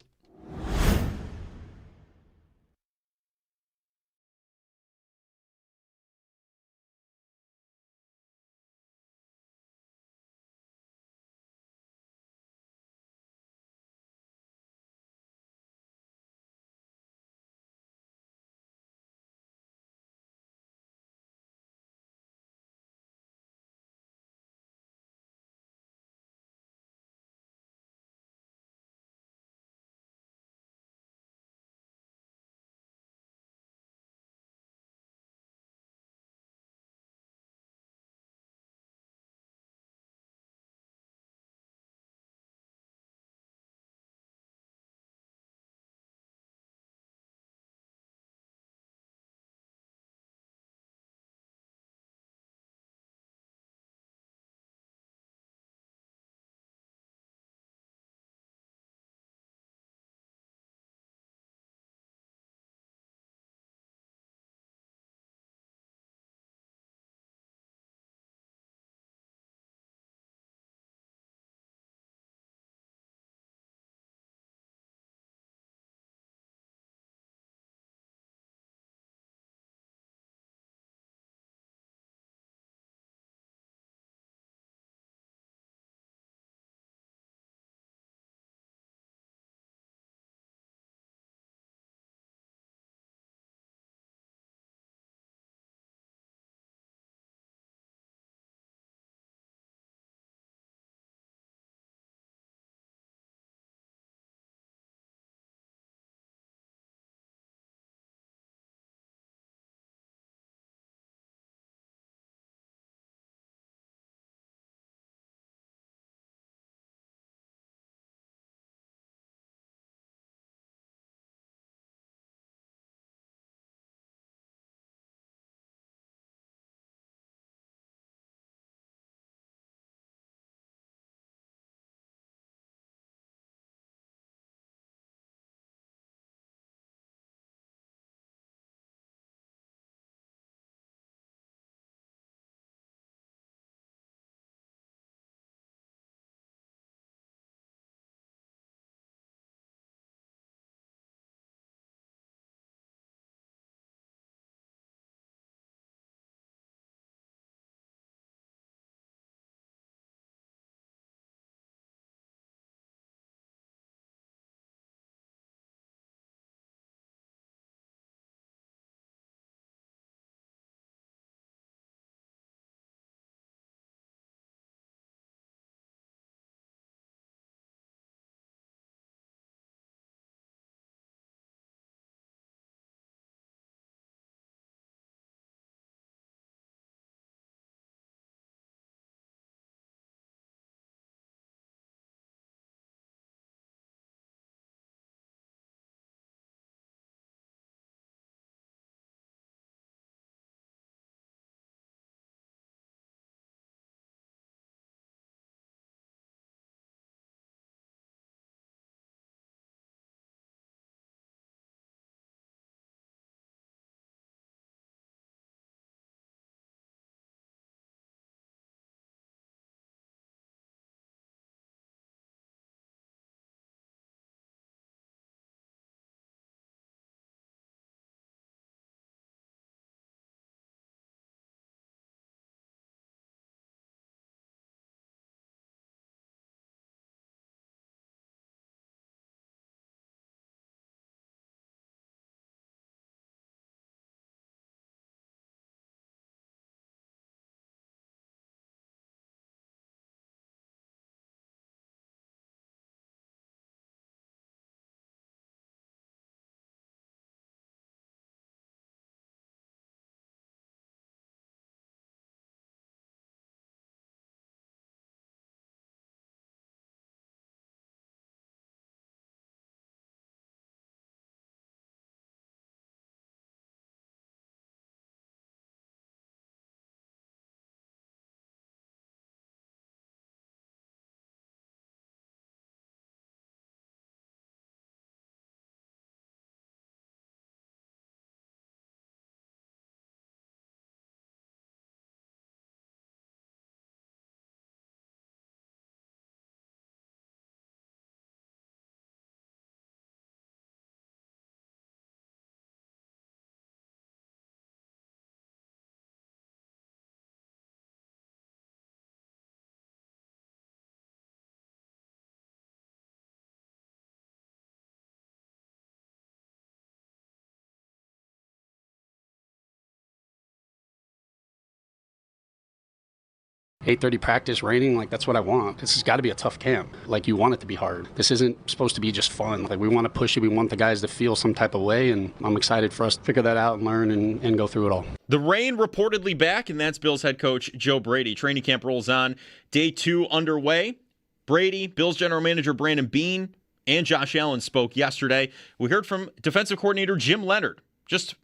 8:30 practice, raining, like that's what I want. This has got to be a tough camp. Like you want it to be hard. This isn't supposed to be just fun. Like we want to push it. We want the guys to feel some type of way, and I'm excited for us to figure that out and learn and go through it all. The rain reportedly back, and that's Bills head coach Joe Brady. Training camp rolls on. Day 2 underway. Brady, Bills general manager Brandon Beane, and Josh Allen spoke yesterday. We heard from defensive coordinator Jim Leonard just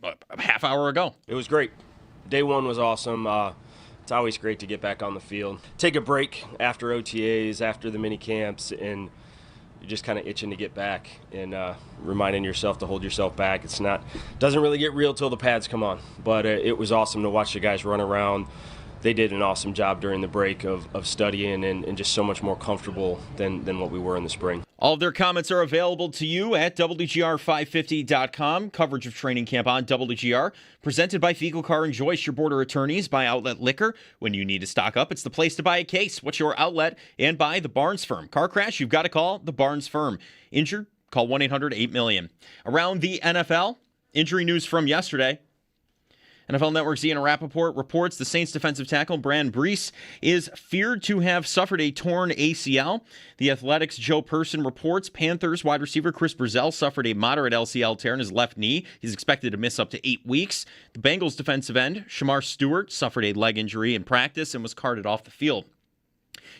a half hour ago. It was great. Day 1 was awesome. It's always great to get back on the field. Take a break after OTAs, after the mini camps, and you're just kind of itching to get back and reminding yourself to hold yourself back. Doesn't really get real till the pads come on, but it was awesome to watch the guys run around. They did an awesome job during the break of studying and just so much more comfortable than what we were in the spring. All of their comments are available to you at WGR550.com. Coverage of training camp on WGR. Presented by Fecal Car and Joyce, your border attorneys. By Outlet Liquor. When you need to stock up, it's the place to buy a case. What's your outlet? And by The Barnes Firm. Car crash, you've got to call The Barnes Firm. Injured? Call 1-800-8-MILLION. Around the NFL, injury news from yesterday. NFL Network's Ian Rappaport reports the Saints defensive tackle Brand Brees is feared to have suffered a torn ACL. The Athletic's Joe Person reports Panthers wide receiver Chris Brazell suffered a moderate LCL tear in his left knee. He's expected to miss up to 8 weeks. The Bengals defensive end Shamar Stewart suffered a leg injury in practice and was carted off the field.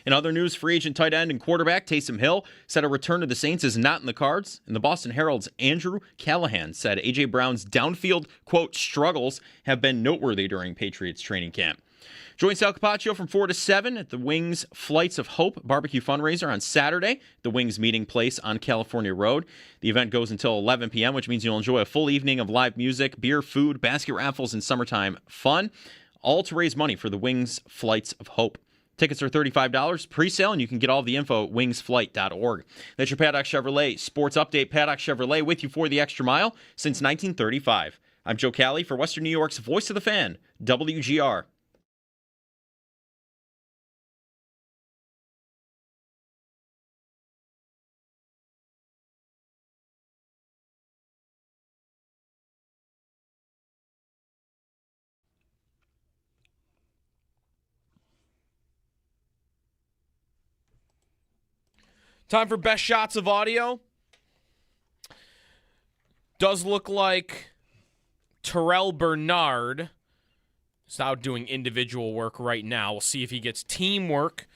In other news, free agent tight end and quarterback Taysom Hill said a return to the Saints is not in the cards. And the Boston Herald's Andrew Callahan said A.J. Brown's downfield, quote, struggles have been noteworthy during Patriots training camp. Join Sal Capaccio from 4 to 7 at the Wings Flights of Hope barbecue fundraiser on Saturday, the Wings meeting place on California Road. The event goes until 11 p.m., which means you'll enjoy a full evening of live music, beer, food, basket raffles, and summertime fun, all to raise money for the Wings Flights of Hope. Tickets are $35 pre-sale, and you can get all the info at wingsflight.org. That's your Paddock Chevrolet Sports Update. Paddock Chevrolet with you for the extra mile since 1935. I'm Joe Cali for Western New York's Voice of the Fan, WGR. Time for best shots of audio. Does look like Terrell Bernard is out doing individual work right now. We'll see if he gets teamwork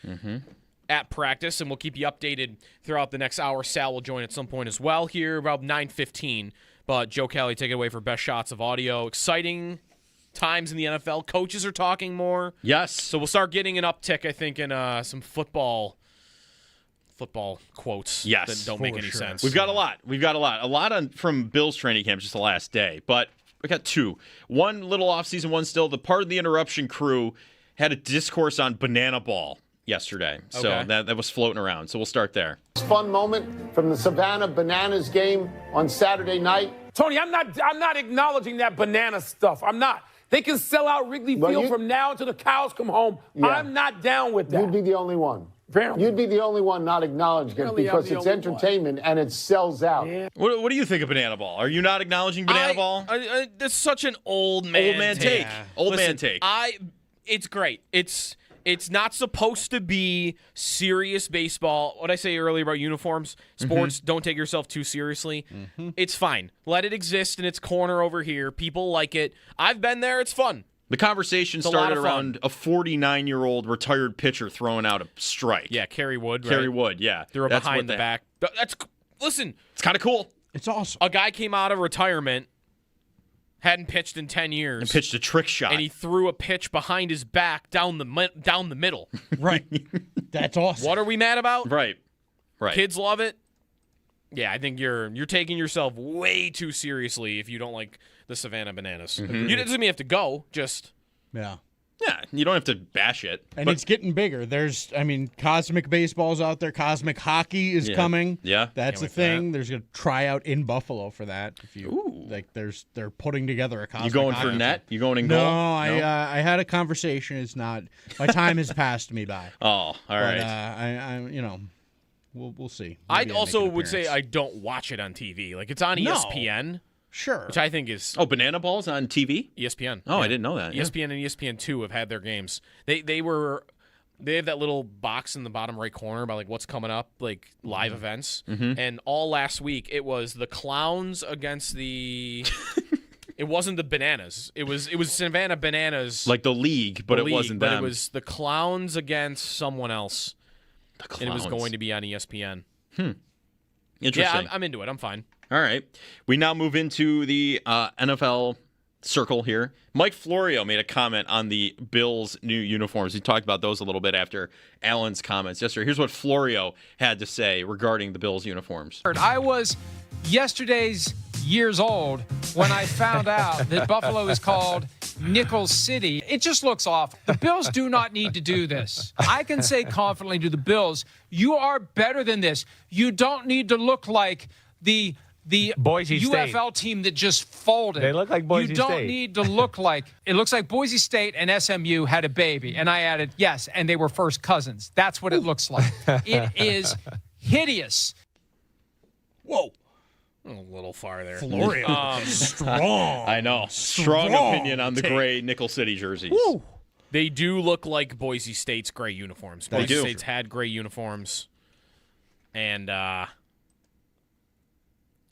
at practice, and we'll keep you updated throughout the next hour. Sal will join at some point as well here about 9:15. But Joe Kelly, take it away for best shots of audio. Exciting times in the NFL. Coaches are talking more. Yes. So we'll start getting an uptick, I think, in some football quotes that don't make any sense. We've got a lot. A lot from Bills training camp just the last day, but we got 2. One little offseason one still. The part of the interruption crew had a discourse on banana ball yesterday, so that was floating around. So we'll start there. Fun moment from the Savannah Bananas game on Saturday night. Tony, I'm not acknowledging that banana stuff. I'm not. They can sell out Wrigley Field from now until the cows come home. Yeah. I'm not down with that. You'd be the only one. Apparently. You'd be the only one not acknowledging it because it's entertainment and it sells out. Yeah. What do you think of banana ball? Are you not acknowledging banana ball? That's such an old man take. Yeah. Old man take. It's great. It's not supposed to be serious baseball. What I say earlier about uniforms, sports, don't take yourself too seriously. It's fine. Let it exist in its corner over here. People like it. I've been there. It's fun. The conversation started around a 49-year-old retired pitcher throwing out a strike. Yeah, Kerry Wood. Kerry Wood, yeah. They're behind the back. Listen. It's kind of cool. It's awesome. A guy came out of retirement, hadn't pitched in 10 years. And pitched a trick shot. And he threw a pitch behind his back down the middle. Right. That's awesome. What are we mad about? Right. Kids love it. Yeah, I think you're taking yourself way too seriously if you don't like the Savannah Bananas. It doesn't mean you have to go, just... Yeah. Yeah, you don't have to bash it. And it's getting bigger. There's, Cosmic Baseball's out there. Cosmic Hockey is coming. Yeah. That's a thing. There's a tryout in Buffalo for that. If you they're putting together a Cosmic You going Hockey for net? You going in goal? No, I had a conversation. It's not... My time has passed me by. Oh, all right. We'll see. I also would say I don't watch it on TV. Like, it's on ESPN. Sure. Which I think is... Oh, Banana Ball's on TV? ESPN. Oh, I didn't know that. ESPN and ESPN2 have had their games. They were They have that little box in the bottom right corner about like what's coming up, like live events. And all last week it was the Clowns against the. It wasn't the Bananas. It was Savannah Bananas. Like the league, but it wasn't them. But it was the Clowns against someone else. The Clowns. And it was going to be on ESPN. Interesting. Yeah, I'm into it. I'm fine. All right. We now move into the NFL circle here. Mike Florio made a comment on the Bills' new uniforms. He talked about those a little bit after Allen's comments yesterday. Here's what Florio had to say regarding the Bills' uniforms. I was yesterday's years old when I found out that Buffalo is called Nickel City. It just looks awful. The Bills do not need to do this. I can say confidently to the Bills, you are better than this. You don't need to look like the Boise UFL State team that just folded. They look like Boise You don't State. need to look like it looks like Boise State and SMU had a baby. And I added, yes, and they were first cousins. That's what it looks like. It is hideous. Whoa. A little far there. Florio. Strong. I know. Strong opinion on the gray Nickel City jerseys. Woo. They do look like Boise State's gray uniforms. They Boise do. State's had gray uniforms. And I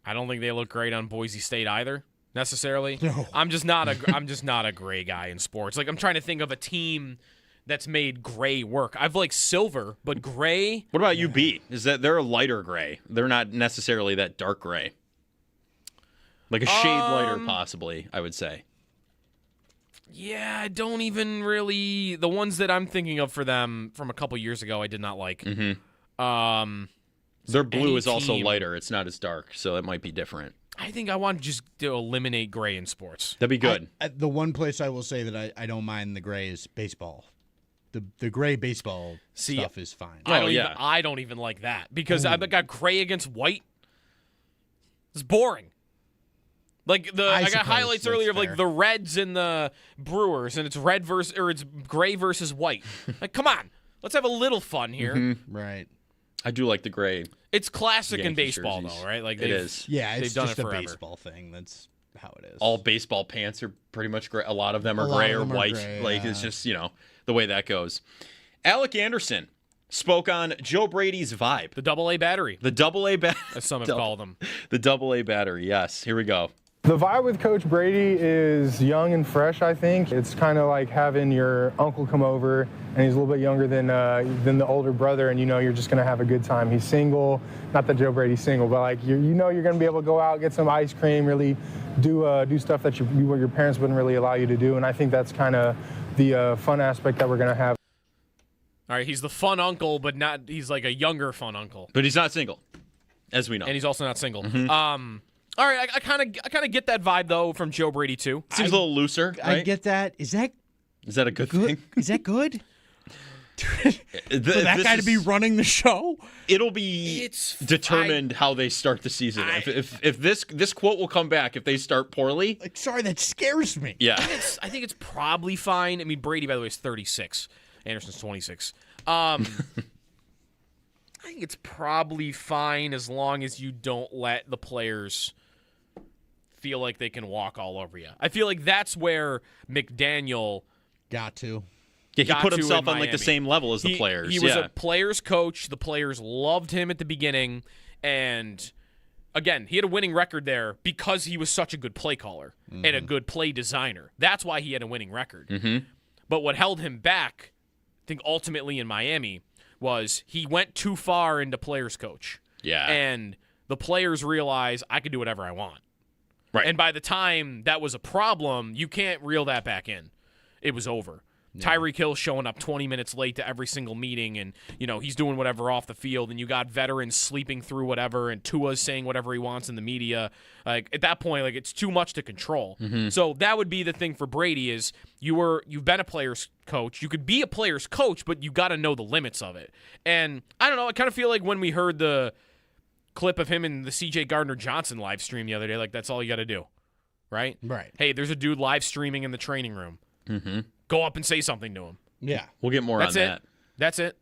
don't think they look great on Boise State either, necessarily. No. I'm just not a gray guy in sports. Like I'm trying to think of a team that's made gray work. I've like silver, but gray. What about UB? Is that they're a lighter gray? They're not necessarily that dark gray. Like a shade lighter, possibly, I would say. Yeah, I don't even really. The ones that I'm thinking of for them from a couple years ago, I did not like. Their blue is also team. lighter. It's not as dark, so it might be different. I think I want just to eliminate gray in sports. That'd be good. The one place I will say that I don't mind the gray is baseball. The gray baseball stuff is fine. I don't even like that because I've got gray against white. It's boring. Like I got highlights earlier of like the Reds and the Brewers, and it's it's gray versus white. Like, come on, let's have a little fun here. Right. I do like the gray. It's classic in Yankees baseball, jerseys. though, right? Like it is. Yeah, they've it's done just it a forever. baseball thing. That's how it is. All baseball pants are pretty much gray. A lot of them are A lot gray of or them are white. gray, Like yeah. it's just the way that goes. Alec Anderson spoke on Joe Brady's vibe. The AA battery. The AA battery. As some have called them. The AA battery. Yes. Here we go. The vibe with Coach Brady is young and fresh, I think. It's kind of like having your uncle come over, and he's a little bit younger than the older brother, and you're just going to have a good time. He's single. Not that Joe Brady's single, but like you're going to be able to go out, get some ice cream, really do stuff that your parents wouldn't really allow you to do, and I think that's kind of the fun aspect that we're going to have. All right, he's the fun uncle, but he's like a younger fun uncle. But he's not single, as we know. And he's also not single. All right, I kind of get that vibe though from Joe Brady too. Seems a little looser. Right? I get that. Is that a good thing? Is that good? For that guy to be running the show? It'll be determined how they start the season. If this quote will come back if they start poorly. Like, sorry, that scares me. Yeah. I think it's probably fine. I mean, Brady, by the way, is 36. Anderson's 26. I think it's probably fine as long as you don't let the players feel like they can walk all over you. I feel like that's where McDaniel got to. Yeah, he put himself on Miami. like the same level as the players. He was a player's coach. The players loved him at the beginning. And again, he had a winning record there because he was such a good play caller and a good play designer. That's why he had a winning record. But what held him back, I think ultimately in Miami, was he went too far into player's coach. Yeah. And the players realized I could do whatever I want. Right. And by the time that was a problem, you can't reel that back in. It was over. Yeah. Tyreek Hill showing up 20 minutes late to every single meeting, and he's doing whatever off the field, and you got veterans sleeping through whatever, and Tua's saying whatever he wants in the media. Like at that point, like it's too much to control. So that would be the thing for Brady is you've been a player's coach. You could be a player's coach, but you got to know the limits of it. And I don't know. I kind of feel like when we heard the clip of him in the C.J. Gardner-Johnson live stream the other day, like that's all you got to do, right? Right. Hey, there's a dude live streaming in the training room. Go up and say something to him. Yeah. We'll get more on that. That's it.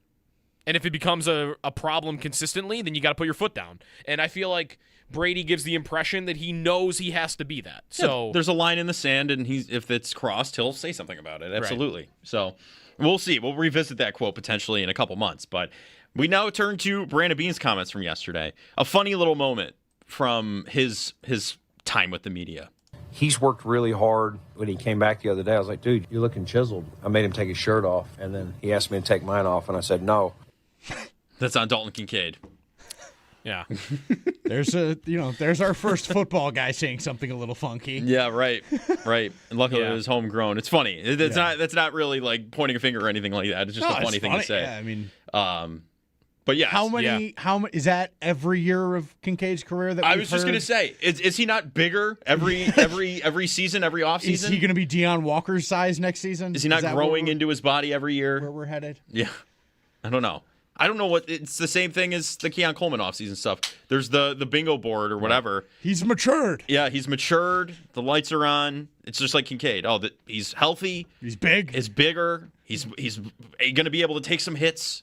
And if it becomes a problem consistently, then you got to put your foot down. And I feel like Brady gives the impression that he knows he has to be that. So there's a line in the sand, and if it's crossed, he'll say something about it. Absolutely. Right. So We'll see. We'll revisit that quote potentially in a couple months. But we now turn to Brandon Beane's comments from yesterday. A funny little moment from his time with the media. He's worked really hard. When he came back the other day, I was like, dude, you're looking chiseled. I made him take his shirt off, and then he asked me to take mine off, and I said no. That's on Dalton Kincaid. Yeah. There's our first football guy saying something a little funky. Yeah, right. And luckily it was homegrown. It's funny. It's not. That's not really like pointing a finger or anything like that. It's just a funny thing to say. Yeah, I mean, but yeah. How many is that every year of Kincaid's career that I was just gonna say, is he not bigger every season, every offseason? Is he gonna be Deion Walker's size next season? Is he not growing into his body every year? Where we're headed? Yeah. I don't know. I don't know what it's the same thing as the Keon Coleman offseason stuff. There's the bingo board or whatever. He's matured. Yeah, he's matured. The lights are on. It's just like Kincaid. Oh, he's healthy. He's big. He's bigger. He's going to be able to take some hits,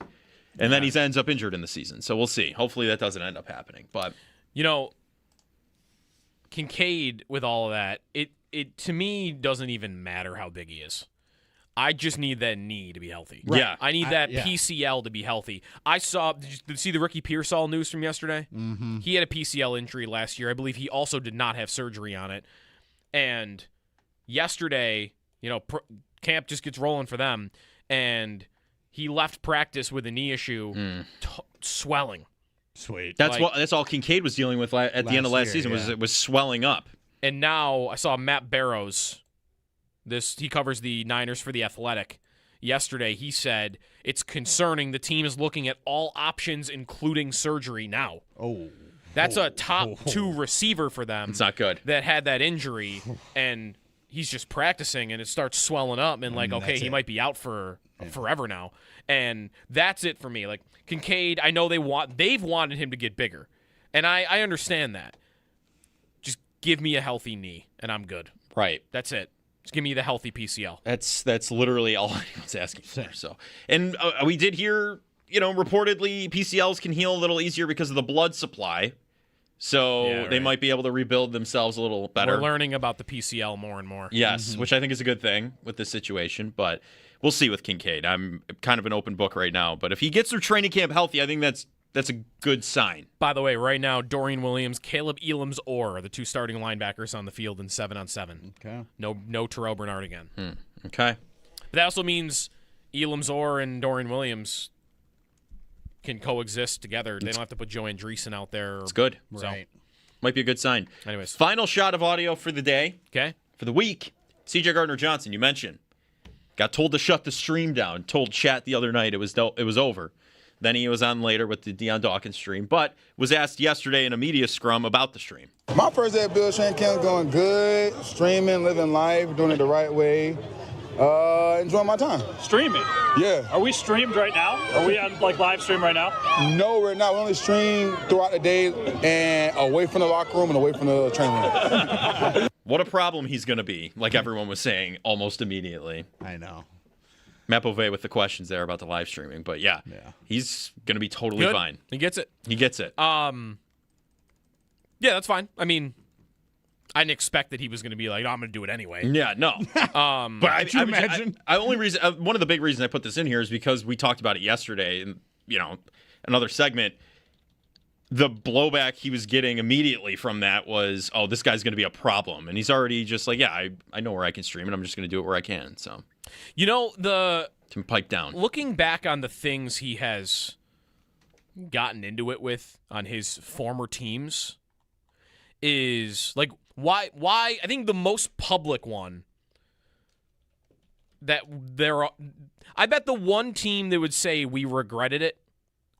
and then he ends up injured in the season. So we'll see. Hopefully that doesn't end up happening. But Kincaid with all of that, it to me doesn't even matter how big he is. I just need that knee to be healthy. Right. Yeah. I need that PCL to be healthy. Did you see the Ricky Pearsall news from yesterday? Mm-hmm. He had a PCL injury last year. I believe he also did not have surgery on it. And yesterday, camp just gets rolling for them, and he left practice with a knee issue, swelling. Sweet. That's all Kincaid was dealing with at the end of last season. Was swelling up. And now I saw Matt Barrows. He covers the Niners for The Athletic. Yesterday, he said it's concerning. The team is looking at all options, including surgery now. Oh. That's a top 2 receiver for them. It's not good. That had that injury, and he's just practicing, and it starts swelling up, and he might be out for forever now. And that's it for me. Like, Kincaid, I know they've wanted him to get bigger, and I understand that. Just give me a healthy knee, and I'm good. Right. That's it. Just give me the healthy PCL. That's literally all anyone's asking for. So, and we did hear, reportedly PCLs can heal a little easier because of the blood supply. So they might be able to rebuild themselves a little better. We're learning about the PCL more and more. Yes, which I think is a good thing with this situation. But we'll see with Kincaid. I'm kind of an open book right now. But if he gets through training camp healthy, I think that's a good sign. By the way, right now, Dorian Williams, Caleb Elam's-Orr are the 2 starting linebackers on the field in 7-on-7. Okay. No Terrell Bernard again. Okay. But that also means Elam's-Orr and Dorian Williams can coexist together. They don't have to put Joe Andreessen out there. It's good. Right. Might be a good sign. Anyways. Final shot of audio for the day. Okay. For the week. C.J. Gardner-Johnson, you mentioned. Got told to shut the stream down. Told chat the other night it was over. Then he was on later with the Deion Dawkins stream, but was asked yesterday in a media scrum about the stream. My first day at Bill Training Camp going good, streaming, living life, doing it the right way, enjoying my time. Streaming? Yeah. Are we streamed right now? Are we on live stream right now? No, we're not. We only stream throughout the day and away from the locker room and away from the training room. What a problem he's going to be, like everyone was saying almost immediately. I know. Matt Bove with the questions there about the live streaming. But yeah. He's going to be totally fine. He gets it. Yeah, that's fine. I mean, I didn't expect that he was going to be like, I'm going to do it anyway. Yeah, no. But Could you imagine? One of the big reasons I put this in here is because we talked about it yesterday and, another segment. The blowback he was getting immediately from that was, oh, this guy's going to be a problem. And he's already just like, yeah, I know where I can stream and I'm just going to do it where I can. So, to pipe down. Looking back on the things he has gotten into it with on his former teams is like, why I think the most public one that I bet the one team that would say we regretted it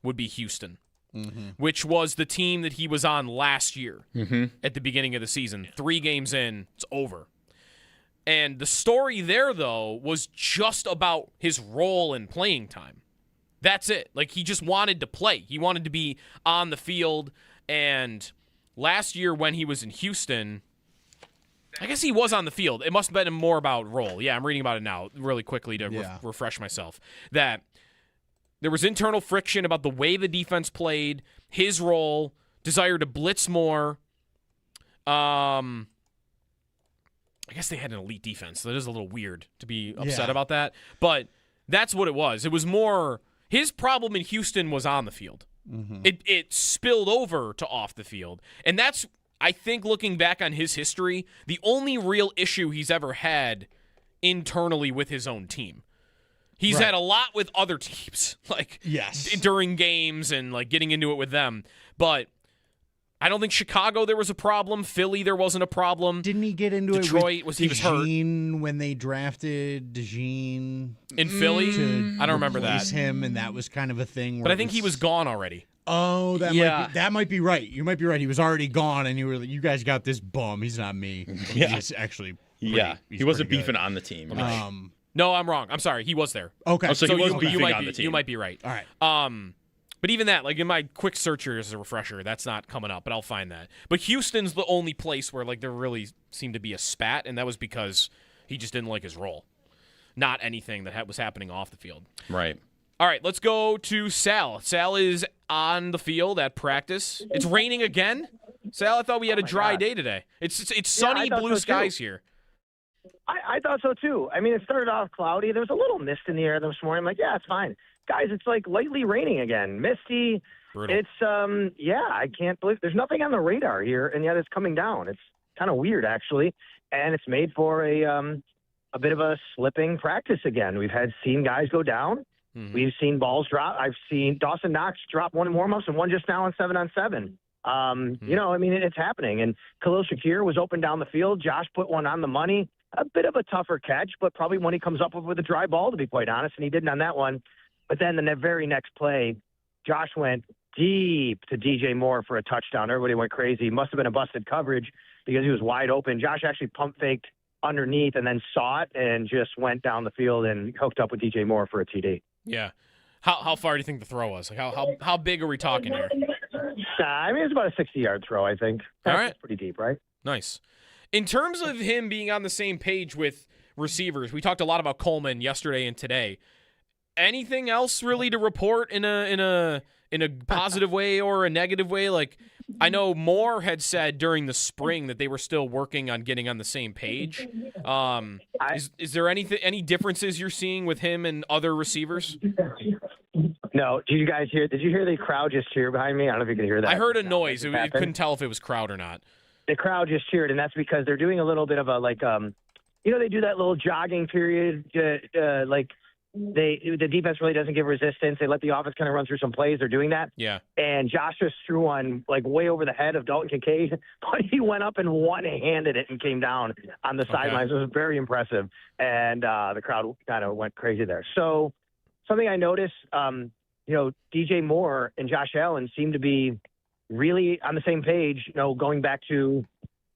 would be Houston. Mm-hmm. Which was the team that he was on last year at the beginning of the season. 3 games in, it's over. And the story there, though, was just about his role in playing time. That's it. Like, he just wanted to play. He wanted to be on the field. And last year when he was in Houston, I guess he was on the field. It must have been more about role. Yeah, I'm reading about it now really quickly to refresh myself. That there was internal friction about the way the defense played, his role, desire to blitz more. I guess they had an elite defense, so that is a little weird to be upset about that. But That's what it was. It was more his problem in Houston was on the field. Mm-hmm. It spilled over to off the field. And that's, I think, looking back on his history, the only real issue he's ever had internally with his own team. He's had a lot with other teams, like during games and like getting into it with them. But I don't think Chicago there was a problem. Philly there wasn't a problem. Didn't he get into Detroit it with he was hurt when they drafted DeJean in Philly? I don't remember that. Him, and that was kind of a thing. But I think he was gone already. Oh, that might be right. You might be right. He was already gone, and you were like, you guys got this bum. He's not me. He's actually he wasn't beefing on the team. No, I'm wrong. I'm sorry. He was there. Okay, so he was beefing on the team. You might be right. All right. But even that, like in my quick search here as a refresher, that's not coming up, but I'll find that. But Houston's the only place where like there really seemed to be a spat, and that was because he just didn't like his role, not anything that was happening off the field. Right. All right, let's go to Sal. Sal is on the field at practice. It's raining again. Sal, I thought we had a dry day today. It's sunny, blue skies here. I thought so too. I mean, it started off cloudy. There was a little mist in the air this morning. I'm like, yeah, it's fine. Guys, it's like lightly raining again. Misty. Brutal. It's, I can't believe there's nothing on the radar here, and yet it's coming down. It's kind of weird, actually. And it's made for a bit of a slipping practice again. We've seen guys go down. Mm-hmm. We've seen balls drop. I've seen Dawson Knox drop one in warm-ups and one just now on 7-on-7. You know, I mean, it's happening. And Khalil Shakir was open down the field. Josh put one on the money. A bit of a tougher catch, but probably one he comes up with a dry ball, to be quite honest, and he didn't on that one. But then the very next play, Josh went deep to DJ Moore for a touchdown. Everybody went crazy. Must have been a busted coverage because he was wide open. Josh actually pump faked underneath and then saw it and just went down the field and hooked up with DJ Moore for a TD. Yeah. How far do you think the throw was? Like how big are we talking here? I mean, it's about a 60-yard throw, I think. All right. That's pretty deep, right? Nice. In terms of him being on the same page with receivers, we talked a lot about Coleman yesterday and today. Anything else really to report in a positive way or a negative way? Like, I know Moore had said during the spring that they were still working on getting on the same page. Is there any differences you're seeing with him and other receivers? No. Did you guys hear? Did you hear the crowd just cheer behind me? I don't know if you could hear that. I heard a noise. You couldn't tell if it was crowd or not. The crowd just cheered, and that's because they're doing a little bit of a they do that little jogging period, the defense really doesn't give resistance. They let the offense kind of run through some plays. They're doing that. Yeah. And Josh just threw one like way over the head of Dalton Kincaid, but he went up and one-handed it and came down on the sidelines. It was very impressive, and the crowd kind of went crazy there. So something I noticed, DJ Moore and Josh Allen seem to be really on the same page, going back to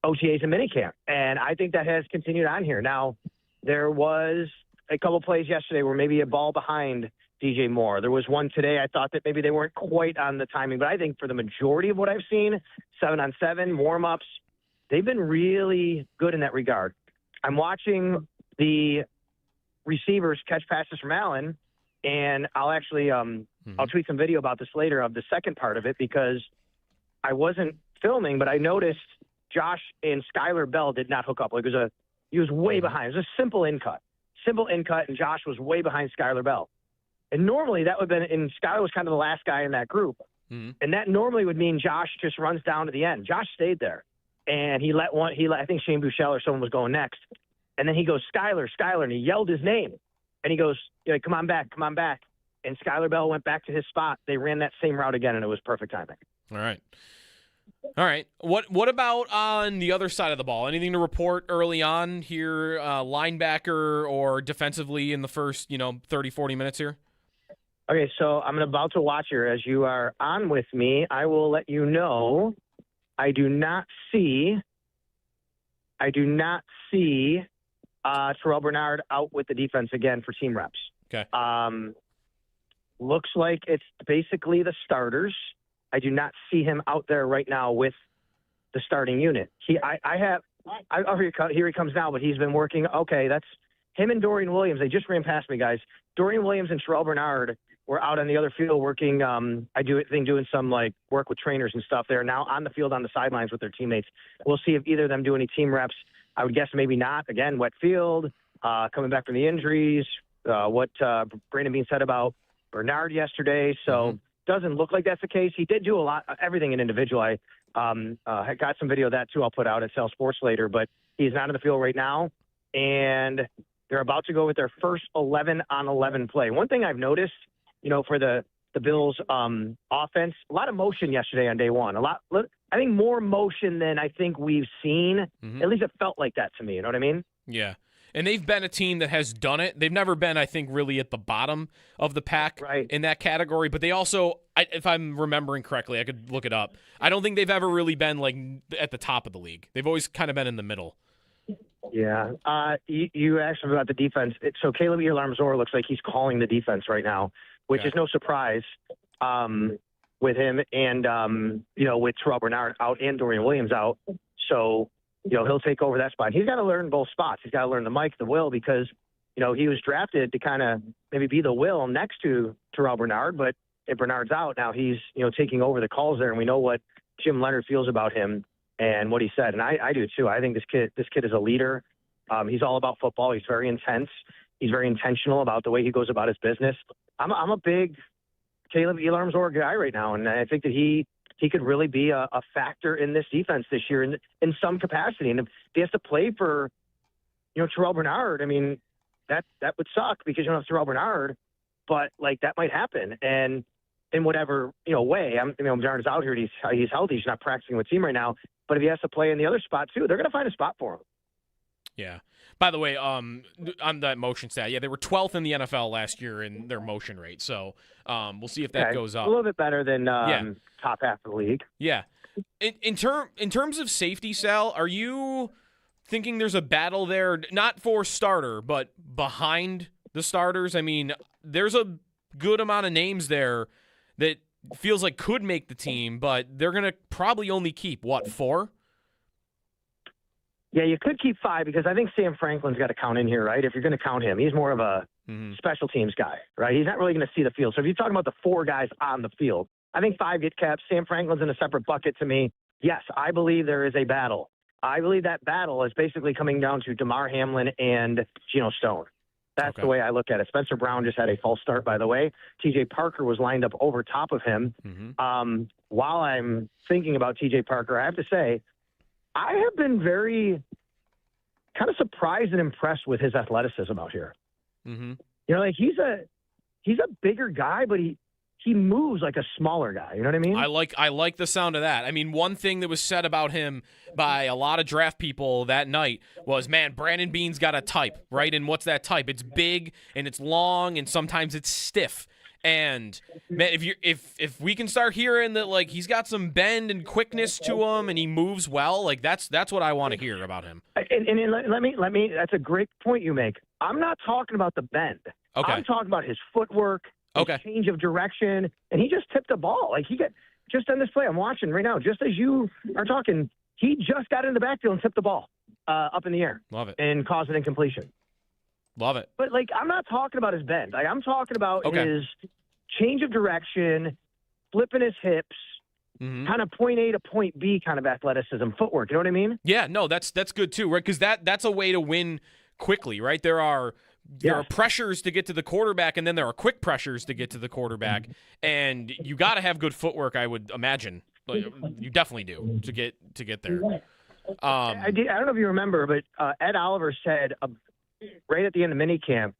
OTAs and minicamp. And I think that has continued on here. Now, there was a couple plays yesterday where maybe a ball behind DJ Moore. There was one today I thought that maybe they weren't quite on the timing, but I think for the majority of what I've seen, 7-on-7, warm-ups, they've been really good in that regard. I'm watching the receivers catch passes from Allen, and I'll actually I'll tweet some video about this later of the second part of it because I wasn't filming, but I noticed Josh and Skylar Bell did not hook up. Like he was way behind. It was a simple in cut, and Josh was way behind Skylar Bell. And normally that would have been, and Skylar was kind of the last guy in that group. Mm-hmm. And that normally would mean Josh just runs down to the end. Josh stayed there, and I think Shane Buechele or someone was going next. And then he goes, Skylar, and he yelled his name. And he goes, come on back. And Skylar Bell went back to his spot. They ran that same route again, and it was perfect timing. All right. What about on the other side of the ball? Anything to report early on here, linebacker or defensively in the first, 30, 40 minutes here? Okay, so I'm about to watch here. As you are on with me, I will let you know I do not see Terrell Bernard out with the defense again for team reps. Okay. Looks like it's basically the starters. I do not see him out there right now with the starting unit. Here he comes now, but he's been working. Okay, that's him and Dorian Williams. They just ran past me, guys. Dorian Williams and Terrell Bernard were out on the other field working. Doing some work with trainers and stuff. They're now on the field on the sidelines with their teammates. We'll see if either of them do any team reps. I would guess maybe not. Again, wet field, coming back from the injuries. what Brandon Bean said about Bernard yesterday. So doesn't look like that's the case. He did do everything in individual. I got some video of that too. I'll put out at Sal Sports later, but he's not in the field right now. And they're about to go with their first 11-on-11 play. One thing I've noticed, for the Bills offense, a lot of motion yesterday on day one. I think more motion than I think we've seen. At least it felt like that to me. You know what I mean? Yeah. And they've been a team that has done it. They've never been, I think, really at the bottom of the pack in that category. But they also, if I'm remembering correctly, I could look it up. I don't think they've ever really been like at the top of the league. They've always kind of been in the middle. Yeah. You asked about the defense. So Caleb Elam-Zor looks like he's calling the defense right now, which is no surprise with him and, with Terrell Bernard out and Dorian Williams out. So, he'll take over that spot. He's got to learn both spots. He's got to learn the Mike, the Will, because, he was drafted to kind of maybe be the Will next to Terrell Bernard, but if Bernard's out, now he's, taking over the calls there, and we know what Jim Leonard feels about him and what he said. And I do too. I think this kid is a leader. He's all about football. He's very intense. He's very intentional about the way he goes about his business. I'm a big Caleb Elam-Zor guy right now, and I think that he could really be a factor in this defense this year in some capacity. And if he has to play for, Terrell Bernard, I mean, that would suck because you don't have Terrell Bernard, but like that might happen. And in whatever, way, Bernard's out here. He's healthy. He's not practicing with the team right now. But if he has to play in the other spot too, they're going to find a spot for him. Yeah. By the way, on that motion stat, they were 12th in the NFL last year in their motion rate. So we'll see if that goes up. A little bit better than top half of the league. Yeah. In terms of safety, Sal, are you thinking there's a battle there, not for starter, but behind the starters? I mean, there's a good amount of names there that feels like could make the team, but they're going to probably only keep, 4? Yeah, you could keep 5 because I think Sam Franklin's got to count in here, right? If you're going to count him, he's more of a special teams guy, right? He's not really going to see the field. So if you're talking about the 4 guys on the field, I think 5 get kept. Sam Franklin's in a separate bucket to me. Yes, I believe there is a battle. I believe that battle is basically coming down to DeMar Hamlin and Geno Stone. That's the way I look at it. Spencer Brown just had a false start, by the way. TJ Parker was lined up over top of him. While I'm thinking about TJ Parker, I have to say, I have been very kind of surprised and impressed with his athleticism out here. He's a bigger guy, but he moves like a smaller guy. You know what I mean? I like the sound of that. I mean, one thing that was said about him by a lot of draft people that night was, man, Brandon Bean's got a type, right? And what's that type? It's big and it's long and sometimes it's stiff. And man, if we can start hearing that, like, he's got some bend and quickness to him and he moves well, like that's what I want to hear about him. And let me. That's a great point you make. I'm not talking about the bend. Okay. I'm talking about his footwork, his change of direction, and he just tipped the ball. Like he got just on this play I'm watching right now. Just as you are talking, he just got in the backfield and tipped the ball up in the air. Love it. And caused an incompletion. Love it. But, like, I'm not talking about his bend. Like, I'm talking about his change of direction, flipping his hips, kind of point A to point B kind of athleticism, footwork. You know what I mean? Yeah, no, that's good too, right? Because that's a way to win quickly, right? There are pressures to get to the quarterback, and then there are quick pressures to get to the quarterback, and you got to have good footwork, I would imagine. You definitely do to get there. I don't know if you remember, but Ed Oliver said right at the end of minicamp,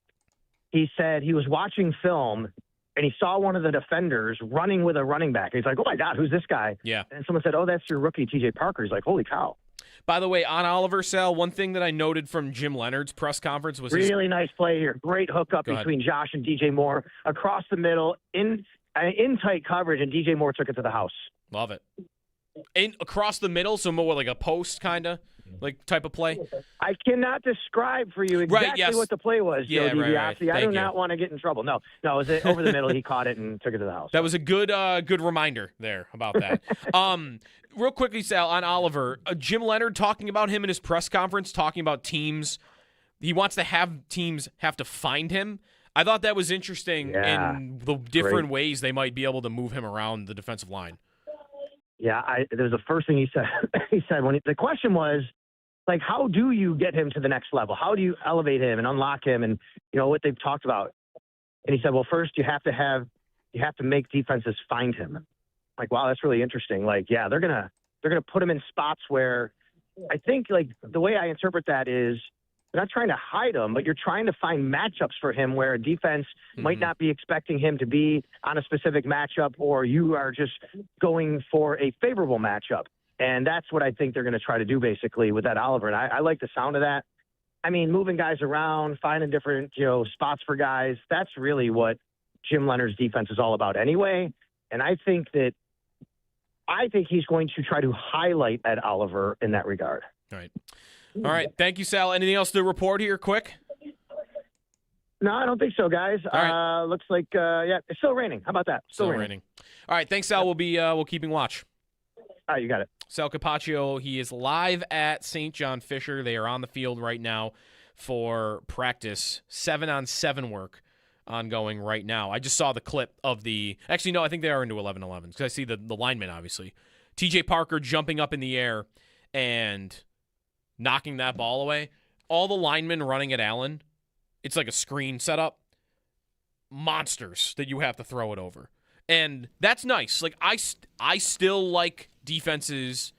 he said he was watching film and he saw one of the defenders running with a running back. He's like, oh, my God, who's this guy? Yeah. And someone said, oh, that's your rookie, TJ Parker. He's like, holy cow. By the way, on Oliver, Sal, one thing that I noted from Jim Leonard's press conference was really nice play here. Great hookup between Josh and DJ Moore across the middle in tight coverage, and DJ Moore took it to the house. Love it. And across the middle, so more like a post kind of like type of play. I cannot describe for you exactly what the play was, Joe DiBiase. I do not want to get in trouble. No, it was over the middle. He caught it and took it to the house. That was a good reminder there about that. Real quickly, Sal, on Oliver, Jim Leonard talking about him in his press conference, talking about teams. He wants to have teams have to find him. I thought that was interesting in the different ways they might be able to move him around the defensive line. Yeah, it was the first thing he said. He said when the question was, like, how do you get him to the next level? How do you elevate him and unlock him? And, what they've talked about. And he said, well, first you have to make defenses find him. Like, wow, that's really interesting. Like, yeah, they're going to put him in spots where I think, like, the way I interpret that is they're not trying to hide him, but you're trying to find matchups for him where a defense might not be expecting him to be on a specific matchup, or you are just going for a favorable matchup. And that's what I think they're going to try to do basically with that Oliver. And I like the sound of that. I mean, moving guys around, finding different, spots for guys, that's really what Jim Leonard's defense is all about anyway. And I think he's going to try to highlight Ed Oliver in that regard. All right. Thank you, Sal. Anything else to report here quick? No, I don't think so, guys. All right. Looks like, it's still raining. How about that? Still raining. All right. Thanks, Sal. We'll keeping watch. All right, you got it. Sal Capaccio, he is live at St. John Fisher. They are on the field right now for practice. 7-on-7 work ongoing right now. I just saw the clip of actually, no, I think they are into 11-11 because I see the lineman, obviously. TJ Parker jumping up in the air and knocking that ball away. All the linemen running at Allen, it's like a screen setup. Monsters that you have to throw it over. And that's nice. Like, I still like defenses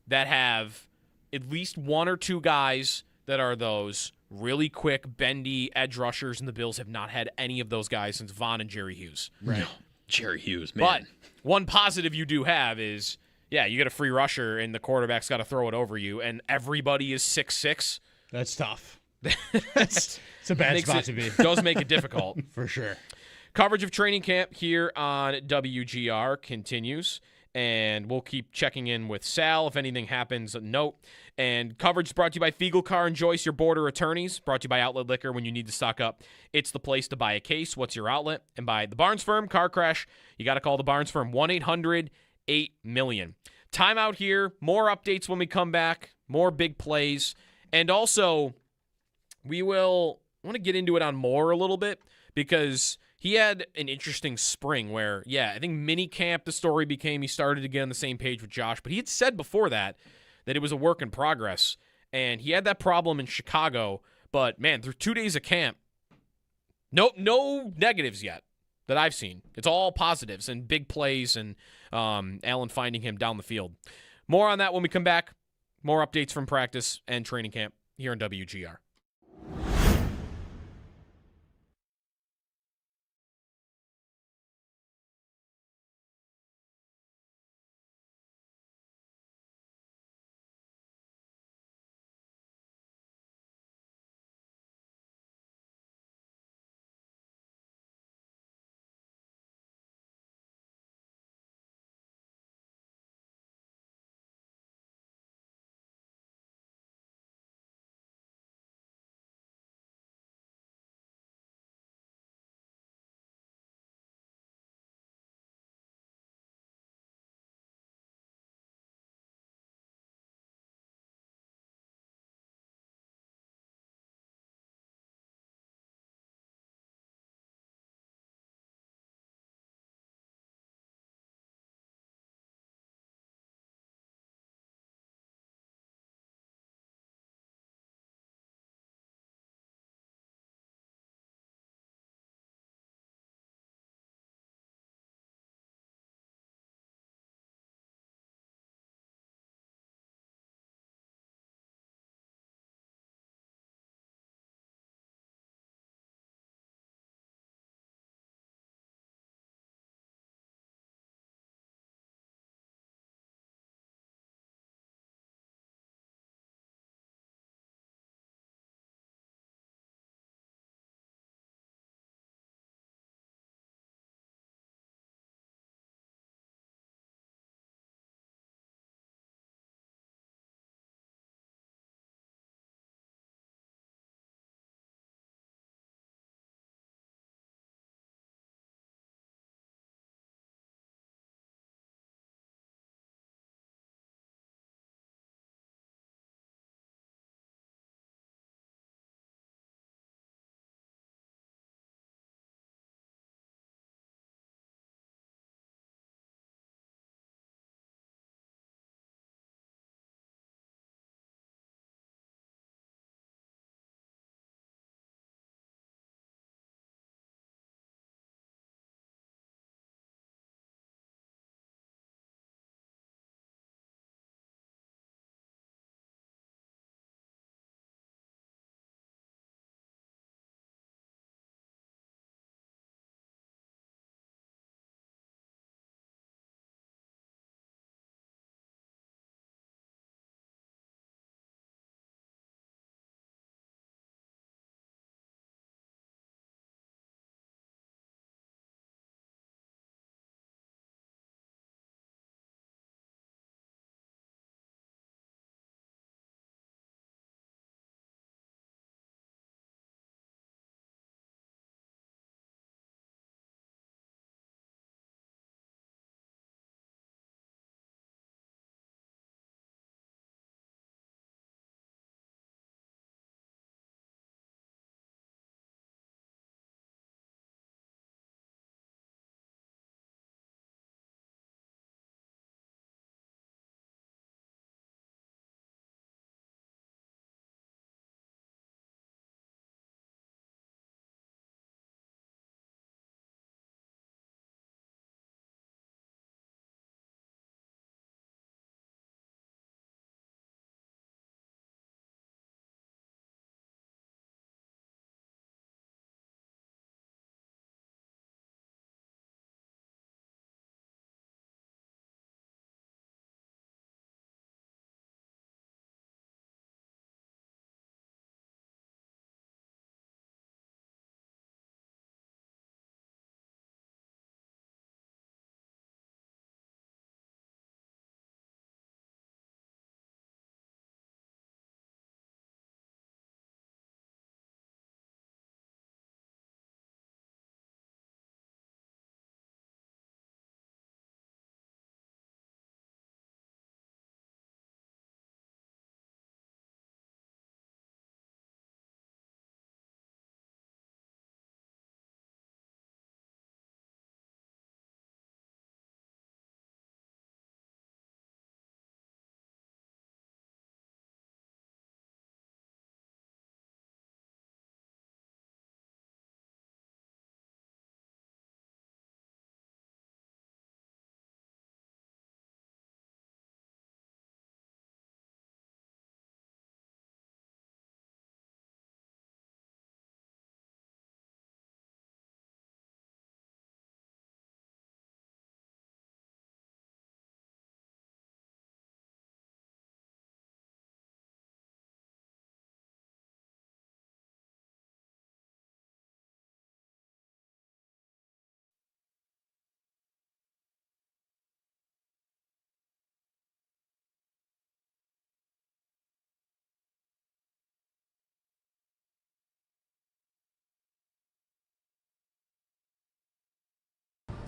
that have at least one or two guys that are those really quick, bendy edge rushers, and the Bills have not had any of those guys since Vaughn and Jerry Hughes. Right. No, Jerry Hughes, man. But one positive you do have is, you get a free rusher, and the quarterback's got to throw it over you, and everybody is 6'6". That's tough. It's a bad spot to be. Does make it difficult. For sure. Coverage of training camp here on WGR continues, and we'll keep checking in with Sal. If anything happens, note. And coverage is brought to you by Fiegel Car and Joyce, your border attorneys. Brought to you by Outlet Liquor. When you need to stock up, it's the place to buy a case. What's your outlet? And by the Barnes Firm, car crash, you got to call the Barnes Firm, 1-800-8-million. Timeout here. More updates when we come back. More big plays. And also, I want to get into it on Moore a little bit because he had an interesting spring where, I think mini camp, the story became he started to get on the same page with Josh, but he had said before that it was a work in progress, and he had that problem in Chicago, but man, through 2 days of camp, no negatives yet that I've seen. It's all positives and big plays and Allen finding him down the field. More on that when we come back. More updates from practice and training camp here on WGR.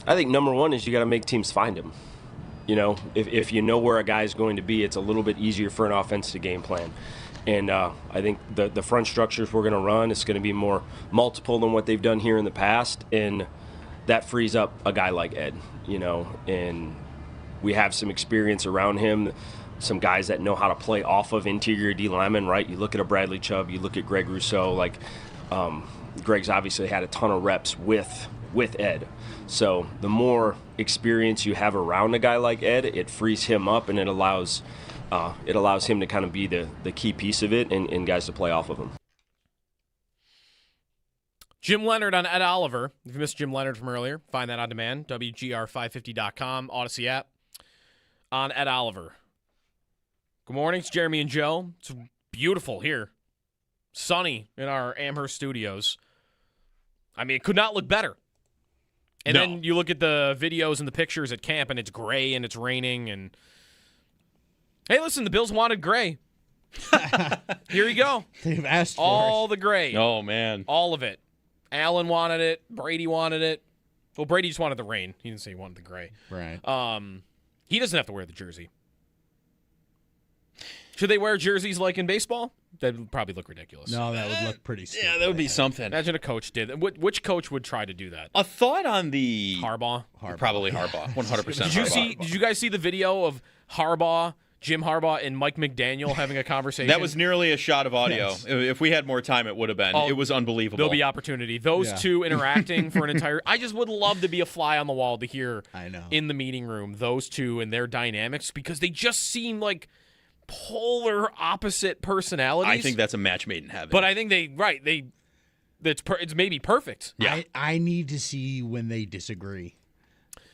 I think number one is you got to make teams find him. You know, if you know where a guy's going to be, it's a little bit easier for an offense to game plan. And I think the front structures we're going to run is going to be more multiple than what they've done here in the past, and that frees up a guy like Ed, you know, and we have some experience around him, some guys that know how to play off of interior D linemen, right? You look at a Bradley Chubb, you look at Greg Rousseau, like Greg's obviously had a ton of reps with Ed. So the more experience you have around a guy like Ed, it frees him up, and it allows him to kind of be the key piece of it and guys to play off of him. Jim Leonard on Ed Oliver. If you missed Jim Leonard from earlier, find that on demand, WGR550.com, Odyssey app, on Ed Oliver. Good morning. It's Jeremy and Joe. It's beautiful here. Sunny in our Amherst studios. I mean, it could not look better. And then you look at the videos and the pictures at camp, and it's gray and it's raining. And hey, listen, the Bills wanted gray. Here you go. They've asked for all the gray. Oh, man. All of it. Allen wanted it. Brady wanted it. Well, Brady just wanted the rain. He didn't say he wanted the gray. Right. He doesn't have to wear the jersey. Should they wear jerseys like in baseball? That would probably look ridiculous. No, that would look pretty stupid. Yeah, that would be something. Imagine a coach did. Which coach would try to do that? A thought on the Harbaugh. Probably Harbaugh. 100%. Did you guys see the video of Harbaugh, Jim Harbaugh, and Mike McDaniel having a conversation? That was nearly a shot of audio. Yes. If we had more time, it would have been. It was unbelievable. There'll be opportunity. Those two interacting for an entire. I just would love to be a fly on the wall to hear. I know. In the meeting room, those two and their dynamics, because they just seem like polar opposite personalities. I think that's a match made in heaven. But I think it's maybe perfect. Yeah. I need to see when they disagree.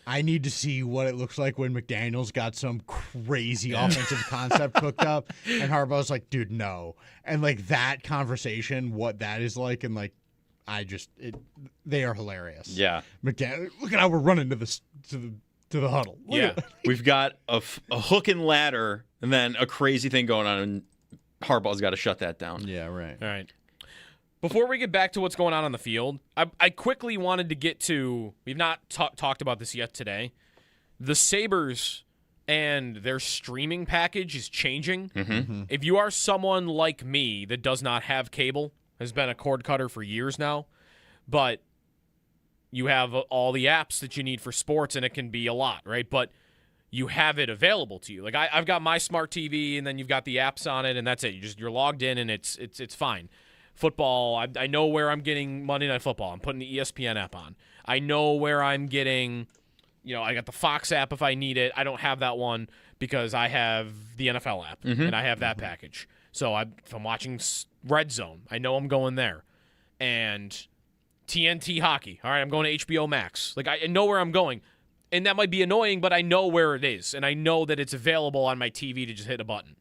I need to see what it looks like when McDaniel's got some crazy offensive concept cooked up, and Harbaugh's like, dude, no. And like that conversation, what that is like, and like, they are hilarious. Yeah. McDaniel, look at how we're running to the huddle. We've got a hook and ladder, and then a crazy thing going on, and Harbaugh's got to shut that down. Yeah, right. All right. Before we get back to what's going on the field, I quickly wanted to get to, we've not talked about this yet today, the Sabres and their streaming package is changing. Mm-hmm. If you are someone like me that does not have cable, has been a cord cutter for years now, but you have all the apps that you need for sports, and it can be a lot, right? But you have it available to you. Like I've got my smart TV, and then you've got the apps on it, and that's it. You're logged in, and it's fine. Football, I know where I'm getting Monday Night Football. I'm putting the ESPN app on. I know where I'm getting, I got the Fox app if I need it. I don't have that one because I have the NFL app, and I have that package. So if I'm watching Red Zone, I know I'm going there. And TNT hockey. All right, I'm going to HBO Max. Like, I know where I'm going. And that might be annoying, but I know where it is. And I know that it's available on my TV to just hit a button.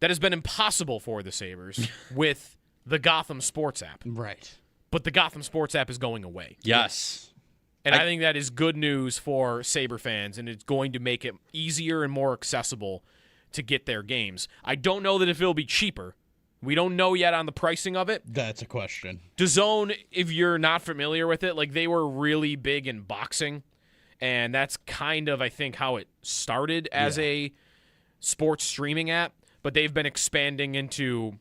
That has been impossible for the Sabres with the Gotham Sports app. Right. But the Gotham Sports app is going away. Yes. And I think that is good news for Sabre fans, and it's going to make it easier and more accessible to get their games. I don't know that if it'll be cheaper. We don't know yet on the pricing of it. That's a question. DAZN, if you're not familiar with it, like they were really big in boxing, and that's kind of, I think, how it started as a sports streaming app, but they've been expanding into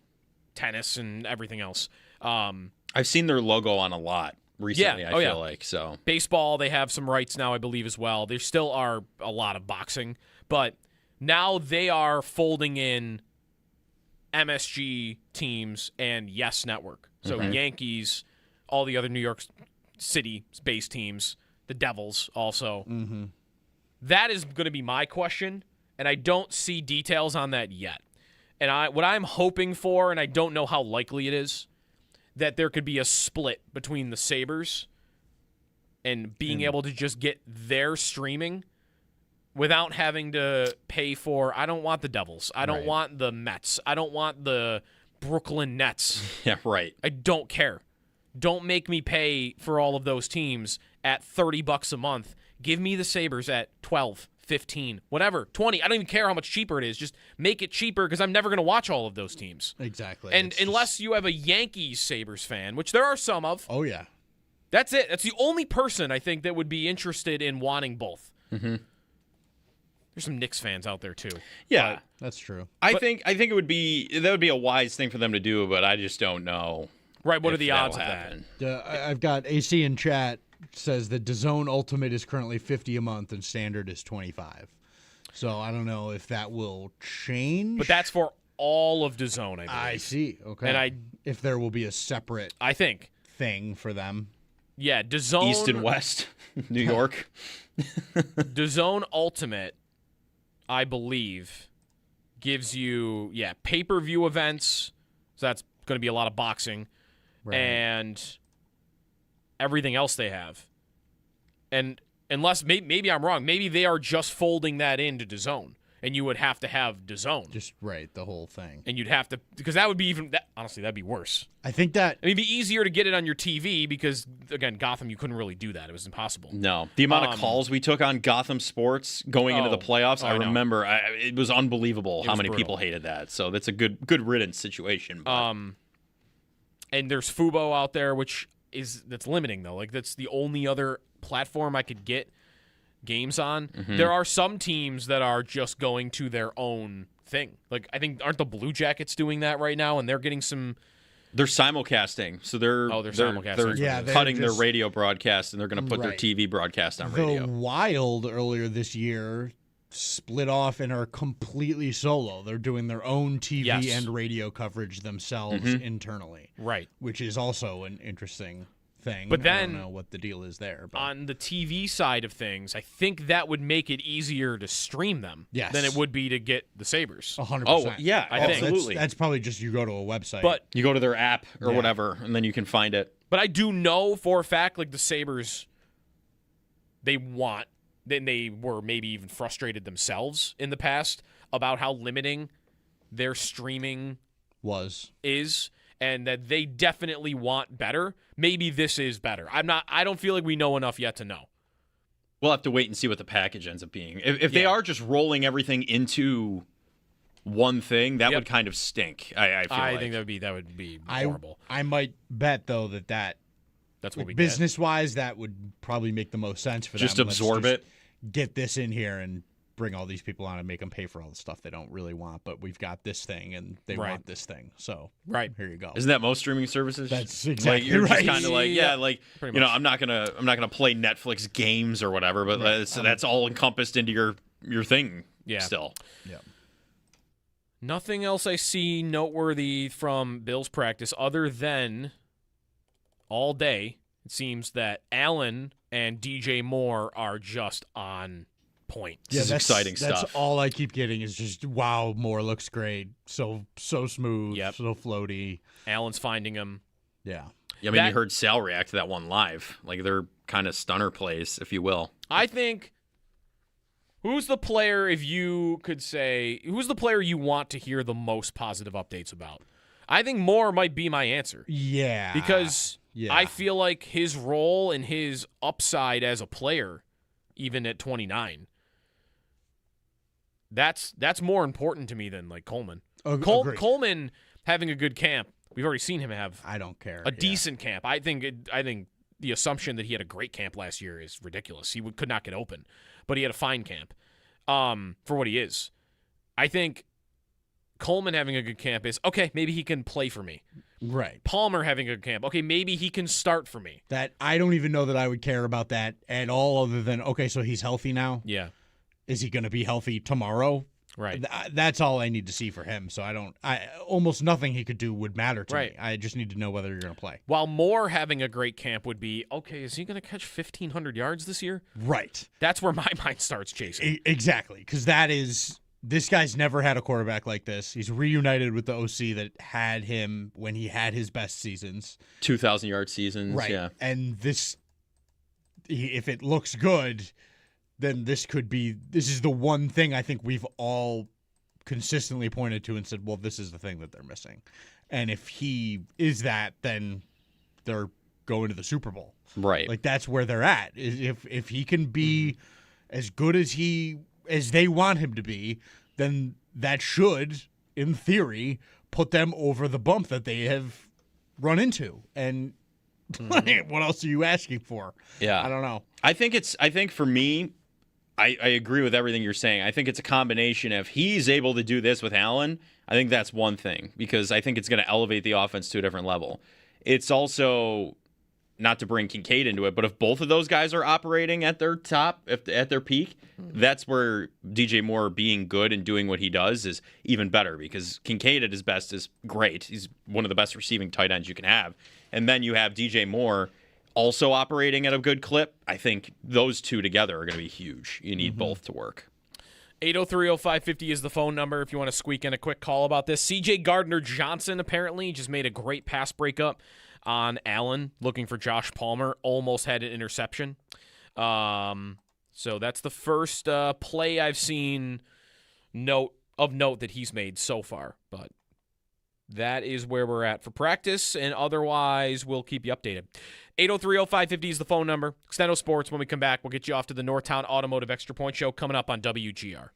tennis and everything else. I've seen their logo on a lot recently, I feel like. So baseball, they have some rights now, I believe, as well. There still are a lot of boxing, but now they are folding in MSG teams and Yes Network. So Yankees, all the other New York City-based teams, the Devils also. Mm-hmm. That is going to be my question, and I don't see details on that yet. And what I'm hoping for, and I don't know how likely it is, that there could be a split between the Sabres and being able to just get their streaming without having to pay for, I don't want the Devils. I don't want the Mets. I don't want the Brooklyn Nets. Yeah, right. I don't care. Don't make me pay for all of those teams at $30 a month. Give me the Sabres at 12, 15, whatever, 20. I don't even care how much cheaper it is. Just make it cheaper because I'm never going to watch all of those teams. Exactly. And unless you have a Yankees Sabres fan, which there are some of. Oh, yeah. That's it. That's the only person I think that would be interested in wanting both. Mm-hmm. There's some Knicks fans out there too. Yeah, that's true. I think it would be a wise thing for them to do, but I just don't know. Right, what are the odds of happen. that? I've got AC in chat says the DAZN Ultimate is currently $50 a month and standard is $25. So I don't know if that will change. But that's for all of DAZN, I believe. I see. Okay. And if there will be a separate thing for them. Yeah, DAZN East and West, New York. DAZN Ultimate, I believe, gives you pay-per-view events. So that's going to be a lot of boxing. Right. And everything else they have. And unless maybe I'm wrong, maybe they are just folding that into DAZN, and you would have to have DAZN. Just the whole thing. And you'd have to, because that would be honestly, that'd be worse. I think that it'd be easier to get it on your TV because, again, Gotham, you couldn't really do that. It was impossible. No. The amount of calls we took on Gotham Sports going into the playoffs, I remember it was unbelievable how many people hated that. So that's a good riddance situation. But. And there's Fubo out there, that's limiting though. Like that's the only other platform I could get games on. Mm-hmm. There are some teams that are just going to their own thing. Like I think aren't the Blue Jackets doing that right now, and they're getting some. They're simulcasting, so they're simulcasting. They're cutting their radio broadcast, and they're going to put their TV broadcast on radio. The Wild earlier this year split off and are completely solo. They're doing their own TV and radio coverage themselves internally. Right. Which is also an interesting thing. But then, I don't know what the deal is there. But. On the TV side of things, I think that would make it easier to stream them than it would be to get the Sabres. 100%. Oh, yeah, absolutely. That's probably just you go to a website. But you go to their app or whatever, and then you can find it. But I do know for a fact, like the Sabres, then they were maybe even frustrated themselves in the past about how limiting their streaming is, and that they definitely want better. Maybe this is better. I don't feel like we know enough yet to know. We'll have to wait and see what the package ends up being. If they are just rolling everything into one thing, that would kind of stink. I think that would be horrible. I might bet though that's what we business wise, that would probably make the most sense for them. Just absorb it. Get this in here and bring all these people on and make them pay for all the stuff they don't really want. But we've got this thing and they want this thing. So here you go. Isn't that most streaming services? That's exactly like, you're right. Just kind of like I'm not gonna play Netflix games or whatever, but that's all encompassed into your thing. Still. Yeah. Nothing else I see noteworthy from Bills practice other than all day. It seems that Allen and DJ Moore are just on point. This is exciting stuff. That's all I keep getting is just, wow, Moore looks great. So smooth, so floaty. Allen's finding him. Yeah. I mean, you heard Sal react to that one live. Like, they're kind of stunner plays, if you will. I think, who's the player, if you could say, who's the player you want to hear the most positive updates about? I think Moore might be my answer. Yeah. Because I feel like his role and his upside as a player, even at 29, that's more important to me than like Coleman. Coleman having a good camp. We've already seen him have. I don't care. A decent camp. I think the assumption that he had a great camp last year is ridiculous. He could not get open, but he had a fine camp for what he is. I think Coleman having a good camp is okay. Maybe he can play for me. Right. Palmer having a good camp. Okay, maybe he can start for me. That I don't even know that I would care about that at all, other than okay, so he's healthy now. Yeah. Is he going to be healthy tomorrow? Right. That's all I need to see for him. So almost nothing he could do would matter to me. I just need to know whether you're going to play. While Moore having a great camp would be, okay, is he going to catch 1,500 yards this year? Right. That's where my mind starts chasing. Exactly, because this guy's never had a quarterback like this. He's reunited with the OC that had him when he had his best seasons. 2,000-yard seasons, right. Yeah. And if it looks good, then this is the one thing I think we've all consistently pointed to and said, well, this is the thing that they're missing. And if he is that, then they're going to the Super Bowl. Right. Like that's where they're at. If he can be as good as they want him to be, then that should, in theory, put them over the bump that they have run into. And What else are you asking for? Yeah. I don't know. I think for me, I agree with everything you're saying. I think it's a combination of he's able to do this with Allen. I think that's one thing because I think it's going to elevate the offense to a different level. It's also, not to bring Kincaid into it, but if both of those guys are operating at their top, at their peak, that's where DJ Moore being good and doing what he does is even better because Kincaid at his best is great. He's one of the best receiving tight ends you can have. And then you have DJ Moore also operating at a good clip. I think those two together are going to be huge. You need both to work. 803-0550 is the phone number if you want to squeak in a quick call about this. C.J. Gardner-Johnson apparently just made a great pass breakup on Allen looking for Josh Palmer. Almost had an interception. So that's the first play I've seen note that he's made so far. But that is where we're at for practice, and otherwise we'll keep you updated. 803-0550 is the phone number. Extendo Sports. When we come back, we'll get you off to the Northtown Automotive Extra Point Show coming up on WGR.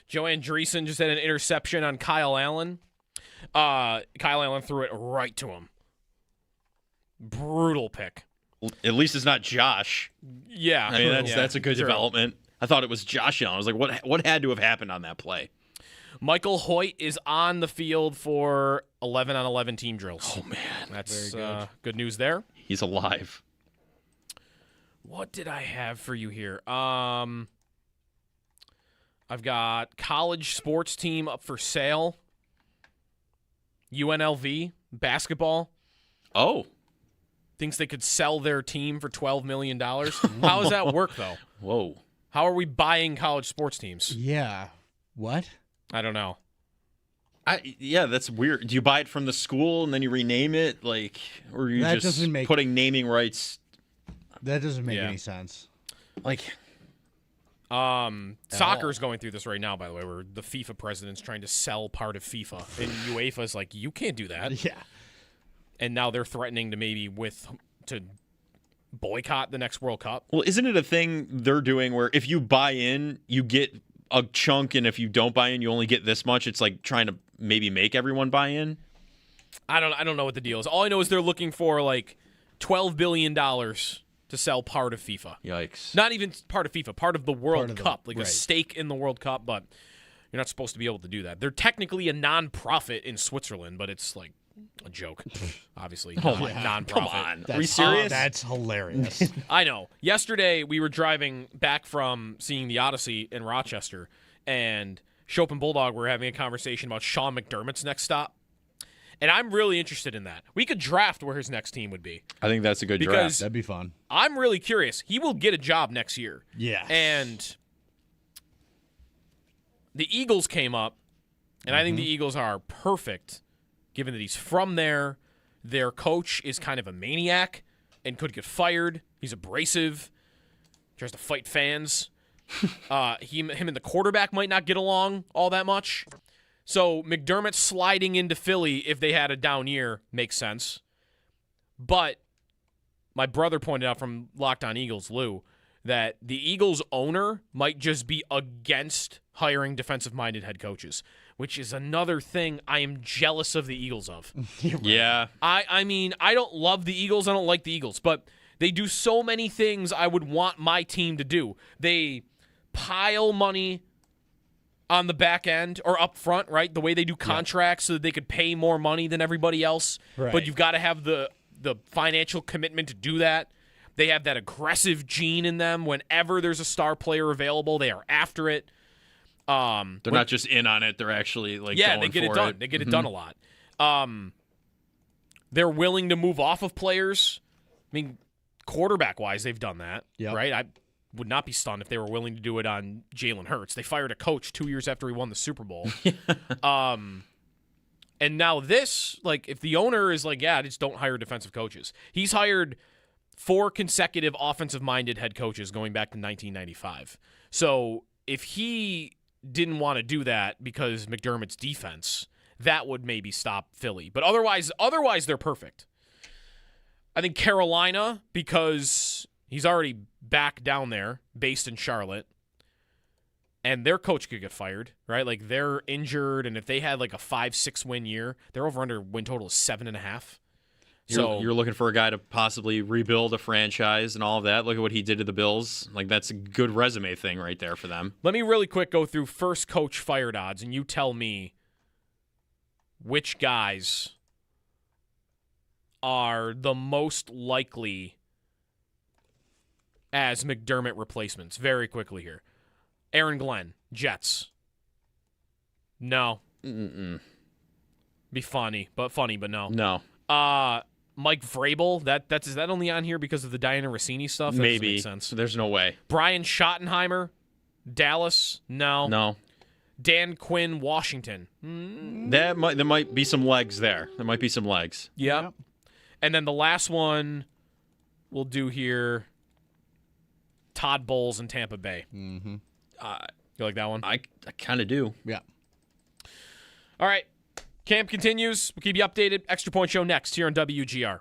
Joe Andreessen just had an interception on Kyle Allen. Kyle Allen threw it right to him. Brutal pick. At least it's not Josh. Yeah. I mean, that's a good development. I thought it was Josh Allen. I was like, what had to have happened on that play? Michael Hoyt is on the field for 11-on-11 team drills. Oh, man. That's good news there. He's alive. What did I have for you here? I've got college sports team up for sale. UNLV basketball. Oh. Thinks they could sell their team for $12 million. How does that work, though? Whoa. How are we buying college sports teams? Yeah. What? I don't know. Yeah, that's weird. Do you buy it from the school and then you rename it? Or are you just putting naming rights? That doesn't make any sense. Soccer's going through this right now, by the way, where the FIFA president's trying to sell part of FIFA. And UEFA's like, you can't do that. Yeah. And now they're threatening to boycott the next World Cup. Well, isn't it a thing they're doing where if you buy in, you get a chunk, and if you don't buy in, you only get this much? It's like trying to maybe make everyone buy in. I don't know what the deal is. All I know is they're looking for $12 billion to sell part of FIFA. Yikes. Not even part of FIFA, part of the World Cup, a stake in the World Cup, but you're not supposed to be able to do that. They're technically a non-profit in Switzerland, but it's like a joke, obviously. Non-profit. Come on. Are we serious? That's hilarious. I know. Yesterday, we were driving back from seeing the Odyssey in Rochester, and Shope and Bulldog were having a conversation about Sean McDermott's next stop. And I'm really interested in that. We could draft where his next team would be. I think that's a good draft. That'd be fun. I'm really curious. He will get a job next year. Yeah. And the Eagles came up, and I think the Eagles are perfect, given that he's from there. Their coach is kind of a maniac and could get fired. He's abrasive, tries to fight fans. Him and the quarterback might not get along all that much. So McDermott sliding into Philly if they had a down year makes sense. But my brother pointed out from Locked On Eagles, Lou, that the Eagles owner might just be against hiring defensive-minded head coaches, which is another thing I am jealous of the Eagles of. Yeah. I mean, I don't love the Eagles. I don't like the Eagles, but they do so many things I would want my team to do. They pile money on the back end or up front, right? The way they do contracts so that they could pay more money than everybody else. Right. But you've got to have the financial commitment to do that. They have that aggressive gene in them. Whenever there's a star player available, they are after it. They're not just in on it. They're actually going they get for it done. They get it done a lot. They're willing to move off of players. I mean, quarterback-wise, they've done that, right? I would not be stunned if they were willing to do it on Jalen Hurts. They fired a coach 2 years after he won the Super Bowl. And now this, if the owner is just don't hire defensive coaches. He's hired 4 consecutive offensive-minded head coaches going back to 1995. So if he didn't want to do that because McDermott's defense, that would maybe stop Philly. But otherwise they're perfect. I think Carolina, because he's already back down there, based in Charlotte, and their coach could get fired, right? They're injured, and if they had a 5-6 win year, their over-under win total is 7.5. So you're looking for a guy to possibly rebuild a franchise and all of that. Look at what he did to the Bills. That's a good resume thing right there for them. Let me really quick go through first coach fired odds, and you tell me which guys are the most likely as McDermott replacements. Very quickly here. Aaron Glenn, Jets. No. Mm-mm. Be funny, but no. No. Mike Vrabel, is that only on here because of the Diana Rossini stuff? That Maybe. Make sense. There's no way. Brian Schottenheimer, Dallas. No. No. Dan Quinn, Washington. There might be some legs there. There might be some legs. Yeah. And then the last one we'll do here, Todd Bowles in Tampa Bay. Mm-hmm. You like that one? I kind of do. Yeah. All right. Camp continues. We'll keep you updated. Extra Point Show next here on WGR.